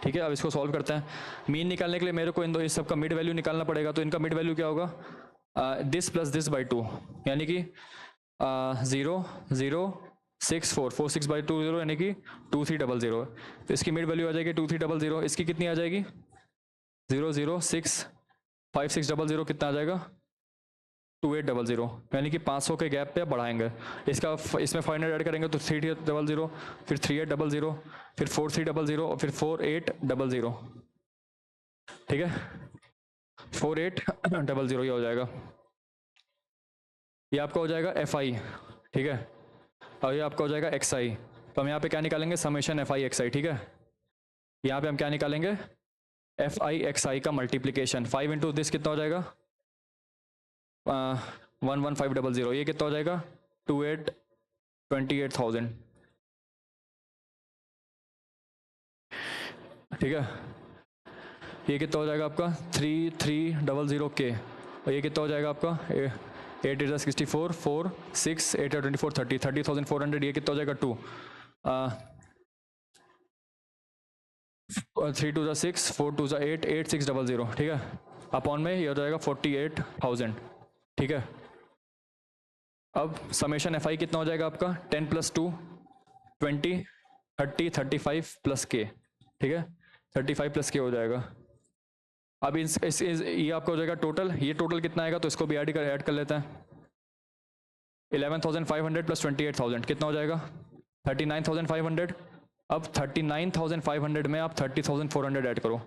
ठीक है, अब इसको सॉल्व करते हैं। मीन निकालने के लिए मेरे को इस सब का मिड वैल्यू निकालना पड़ेगा, तो इनका मिड वैल्यू क्या होगा? दिस प्लस दिस बाई 2, यानी कि 0.06446/2 यानी कि 2300। तो इसकी मिड वैल्यू आ जाएगी 2300। इसकी कितनी आ जाएगी? 0.06560 कितना आ जाएगा? 2800, यानी कि 500 के गैप पे बढ़ाएंगे। इसमें 500 ऐड करेंगे तो 3800, फिर 3800, फिर 4300 और फिर 4800। ठीक है, 4800 ये हो जाएगा। ये आपका हो जाएगा FI। ठीक है, और ये आपका हो जाएगा XI। तो हम यहाँ पे क्या निकालेंगे? Summation FI XI। ठीक है, यहाँ पे हम क्या निकालेंगे? FI XI का मल्टीप्लीकेशन। 5 इंटू दिस कितना हो जाएगा? 11500। ये कितना हो जाएगा? 28,000। ठीक है, ये कितना हो जाएगा आपका? 3300K। और ये कितना हो जाएगा आपका? 8 8 64, 4 6 8 24 30 30,400। ये कितना हो जाएगा? 2 3 2 6 4 2 8 8600। ठीक है, अपॉन में ये हो जाएगा 48,000। ठीक है, अब समेशन FI कितना हो जाएगा आपका? 10 + 2 20 30 35 प्लस K। ठीक है, 35 प्लस K हो जाएगा। अब ये आपका हो जाएगा टोटल। ये टोटल कितना आएगा? तो इसको भी ऐड कर लेते हैं। 11,500 प्लस 28,000 कितना हो जाएगा? 39,500। अब 39,500 में आप 30,400 ऐड करो।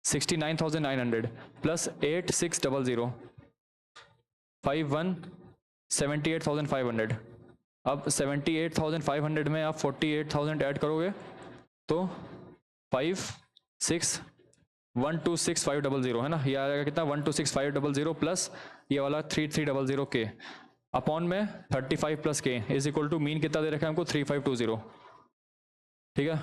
69,900 प्लस 8600 51 78,500। अब 78,500 में आप 48,000 ऐड करोगे तो 126,500 है ना। ये आएगा कितना? 126,500 प्लस ये वाला 3300K अपॉन में 35 plus K is equal to mean कितना दे रखा है हमको? 3520। ठीक है,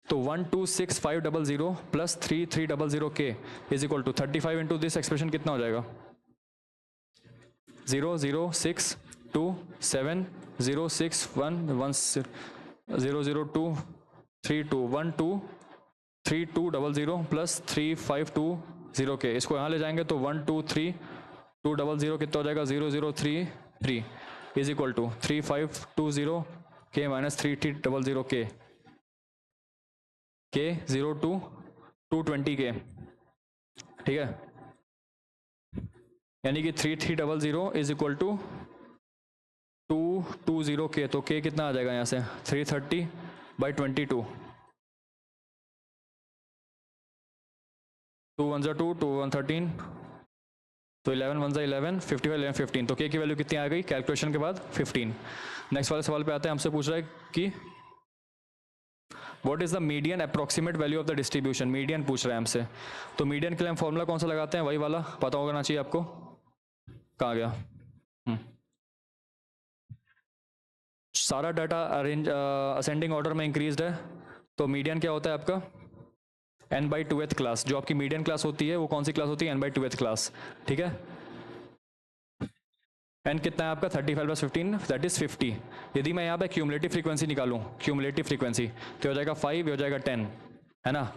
तो 126,500 plus 3300K is equal to 35 into this expression कितना हो जाएगा? 006270611003232123200 प्लस 3520K। इसको यहाँ ले जाएंगे तो 123,200 कितना हो जाएगा? 0033 is equal to 3520K minus 3300K K 02,220K। ठीक है, यानी कि 3300 इज इक्वल टू 220K। तो K कितना आ जाएगा यहाँ से? 330/22। 2 1 2 2 1 13, तो 11 1 11 55 11 15। तो K की वैल्यू कितनी आ गई कैलकुलेशन के बाद? 15। नेक्स्ट वाले सवाल पे आते हैं। हमसे पूछ रहा है कि what is the median approximate value of the distribution. Median पूछ रहा है हमसे। तो मीडियन के लिए हम फॉर्मूला कौन सा लगाते हैं? वही वाला पता होना चाहिए आपको। कहाँ गया? सारा डाटा अरेंज असेंडिंग ऑर्डर में इंक्रीज्ड है। तो मीडियन क्या होता है आपका? n/2th class. जो आपकी मीडियन क्लास होती है वो कौन सी क्लास होती है? n/2th class. ठीक है, n कितना है आपका? 35 + 15 दैट इज 50। यदि मैं यहाँ पे क्यूमुलेटिव फ्रीक्वेंसी निकालूं, क्यूमुलेटिव फ्रीक्वेंसी, तो हो जाएगा 5, ये हो जाएगा 10, है ना।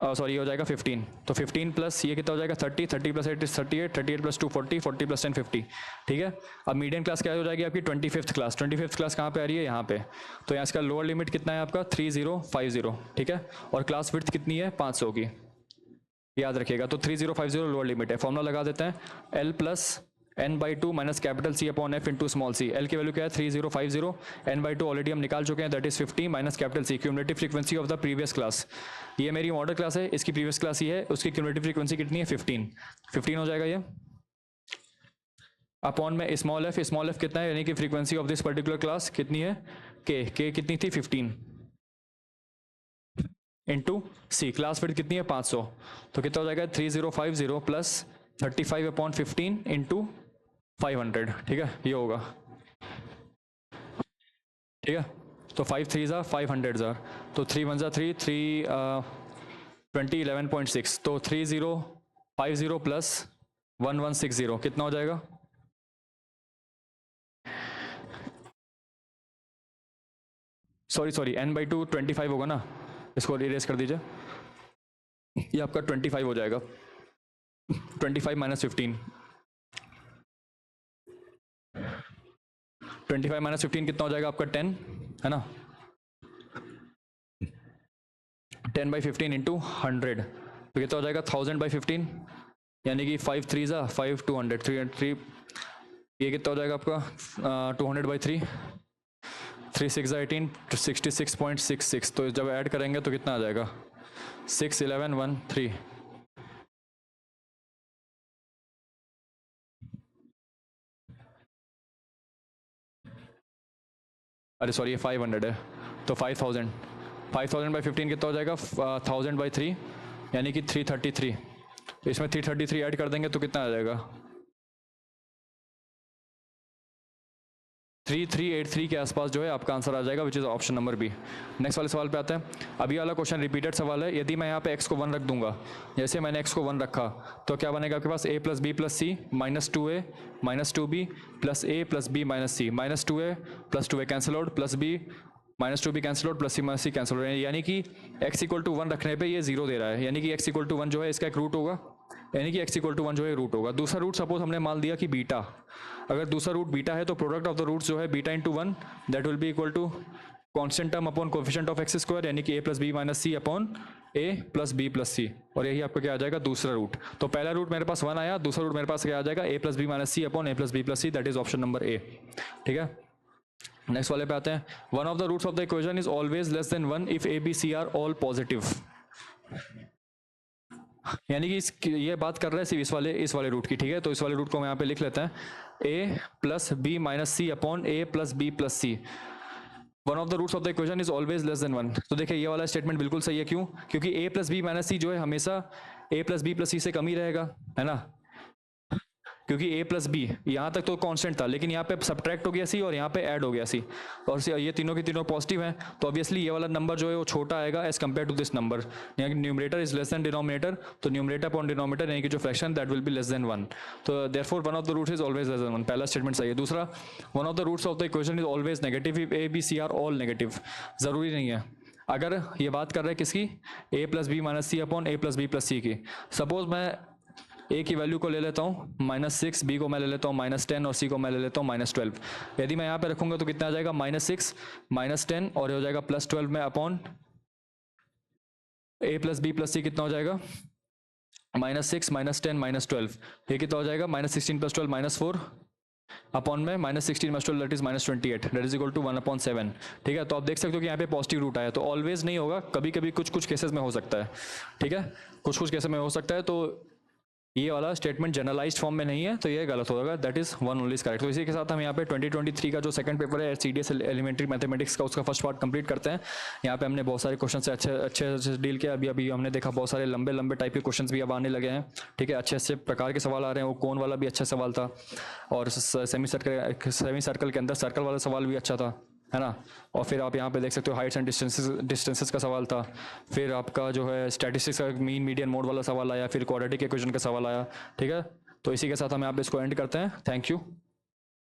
सॉरी, ये हो जाएगा 15। तो 15 प्लस ये कितना हो जाएगा? 30 30 प्लस 8 इज 38 38 प्लस 2 40 40 प्लस 10 50। ठीक है, अब मीडियन क्लास क्या हो जाएगी आपकी? 25th class. 25th क्लास कहाँ पे आ रही है? यहाँ पे। तो यहाँ इसका लोअर लिमिट कितना है आपका? 3050। ठीक है, और क्लास विड्थ कितनी है? 500 की, याद रखिएगा। तो 3050 लोअर लिमिट है। फॉर्मूला लगा देते हैं, L plus n/2 minus capital C upon F into small c। L की वैल्यू क्या है? 3050। n/2 ऑलरेडी हम निकाल चुके हैं, that is 50 minus capital C cumulative frequency of the previous class. ये मेरी मॉडल क्लास है, इसकी प्रीवियस क्लास ही है, उसकी क्यूमुलेटिव फ्रीक्वेंसी कितनी है? 15 हो जाएगा ये। अपॉन में स्मॉल f कितना है? यानी कि frequency of this particular class कितनी है? K कितनी थी? 15 इंटू C। क्लास विड्थ कितनी है? 500। तो कितना हो जाएगा? 3050 प्लस 35/15 इंटू 500। ठीक है, ये होगा। ठीक है, तो 5 3 500 तो 3 1 3 3 20 11.6। तो 3050 प्लस 1160 कितना हो जाएगा? सॉरी n/2 25 होगा ना, इसको इरेज कर दीजिए, ये आपका 25 हो जाएगा। 25 माइनस 15, 25 माइनस 15 कितना हो जाएगा आपका? 10 है ना। 10/15 इंटू 100 तो कितना हो जाएगा? 1000/15, यानी कि 5 3 ज़ा 5 200 3 ये कितना हो जाएगा आपका? 200/3 3 6 ज़ा 18 66.66। तो जब ऐड करेंगे तो कितना आ जाएगा? 6 11 1 3। अरे सॉरी, ये 500 है तो 5000। 5000/15 कितना हो जाएगा? 1000/3 यानी कि 333। तो इसमें 333 ऐड कर देंगे तो कितना आ जाएगा? 3383 के आसपास जो है आपका आंसर आ जाएगा, which is option number B. Next वाले सवाल पे आते हैं। अभी वाला क्वेश्चन रिपीटेड सवाल है। यदि मैं यहाँ पे x को 1 रख दूंगा, जैसे मैंने x को 1 रखा, तो क्या बनेगा आपके पास? a plus B plus C minus 2a minus 2b plus a plus B minus C minus 2a plus 2a cancel out plus b minus 2b cancel out plus c minus c cancel out, यानी कि x इक्वल टू 1 रखने पे ये 0 दे रहा है, यानी कि x इक्वल टू 1 जो है इसका एक रूट होगा, यानी कि x इक्वल टू 1 जो है रूट होगा। दूसरा रूट सपोज हमने मान लिया कि बीटा, अगर दूसरा रूट बीटा है तो प्रोडक्ट ऑफ द रूट्स जो है beta into 1 that will be equal to constant term upon coefficient of X square, यानी कि a plus B minus C upon a plus B plus C, और यही आपका क्या आ जाएगा? दूसरा रूट। तो पहला रूट मेरे पास 1 आया, दूसरा रूट मेरे पास क्या आ जाएगा? a plus B minus C upon a plus B plus C, that is option number A. ठीक है, नेक्स्ट वाले पे आते हैं। One of the roots of the equation is always less than 1 if a b c are all positive, यानी कि ये बात कर रहे हैं सिर्फ इस वाले रूट की। ठीक है, तो इस वाले रूट को हम यहाँ पे लिख लेते हैं, a plus B minus C upon a plus B plus C. One of the roots of the equation is always less than 1। तो देखिए ये वाला स्टेटमेंट बिल्कुल सही है। क्यों? क्योंकि a प्लस बी माइनस सी जो है हमेशा a प्लस बी प्लस सी से कम ही रहेगा, है ना, क्योंकि a प्लस बी यहाँ तक तो कांस्टेंट था, लेकिन यहाँ पे सब्ट्रैक्ट हो गया सी और यहाँ पे ऐड हो गया सी, और ये तीनों की तीनों पॉजिटिव हैं, तो ऑब्वियसली ये वाला नंबर जो है वो छोटा आएगा as compare to this number, यानी कि numerator is less than denominator, तो न्यूमरेटर अपॉन डिनोमिनेटर यानी कि जो fraction that will be less than 1। तो therefore one of the roots is always less than 1, पहला स्टेटमेंट सही है। दूसरा, one of the roots of the equation is always negative if a b c are all negative. जरूरी नहीं है, अगर ये बात कर रहे हैं किसकी? a plus B minus C upon a plus B plus C की। सपोज मैं a की वैल्यू को ले लेता हूँ -6, b को मैं ले लेता हूँ -10 और c को मैं ले लेता हूँ -12। यदि मैं यहाँ पे रखूंगा तो कितना आ जाएगा? -6 -10 और ये हो जाएगा +12 में upon a plus B plus सी कितना हो जाएगा? -6 -10 -12, ये कितना हो जाएगा? -16 + 12 -4 अपॉन में -16 + 12 that is -28 that is equal to 1/7। ठीक है, तो आप देख सकते हो कि यहाँ पे पॉजिटिव रूट आया, तो ऑलवेज नहीं होगा, कभी कभी कुछ केसेस में हो सकता है। ठीक है, कुछ केसेस में हो सकता है, तो ये वाला स्टेटमेंट जनरलाइज्ड फॉर्म में नहीं है, तो ये गलत होगा, that is 1 only is correct. तो इसी के साथ हम यहाँ पे 2023 का जो सेकंड पेपर है सीडीएस एलिमेंट्री मैथमेटिक्स का, उसका फर्स्ट पार्ट कंप्लीट करते हैं। यहाँ पे हमने बहुत सारे क्वेश्चन से अच्छे डील किया। अभी हमने देखा बहुत सारे लंबे टाइप के क्वेश्चन भी अब आने लगे हैं। ठीक है, अच्छे प्रकार के सवाल आ रहे हैं। वो कोन वाला भी अच्छा सवाल था, और सेमी सर्कल के अंदर सर्कल वाला सवाल भी अच्छा था, है ना। और फिर आप यहाँ पे देख सकते हो हाइट्स एंड डिस्टेंसेस का सवाल था। फिर आपका जो है स्टैटिस्टिक्स का मीन मीडियन मोड वाला सवाल आया, फिर क्वाड्रेटिक इक्वेशन का सवाल आया। ठीक है, तो इसी के साथ हम यहाँ पे इसको एंड करते हैं। Thank you.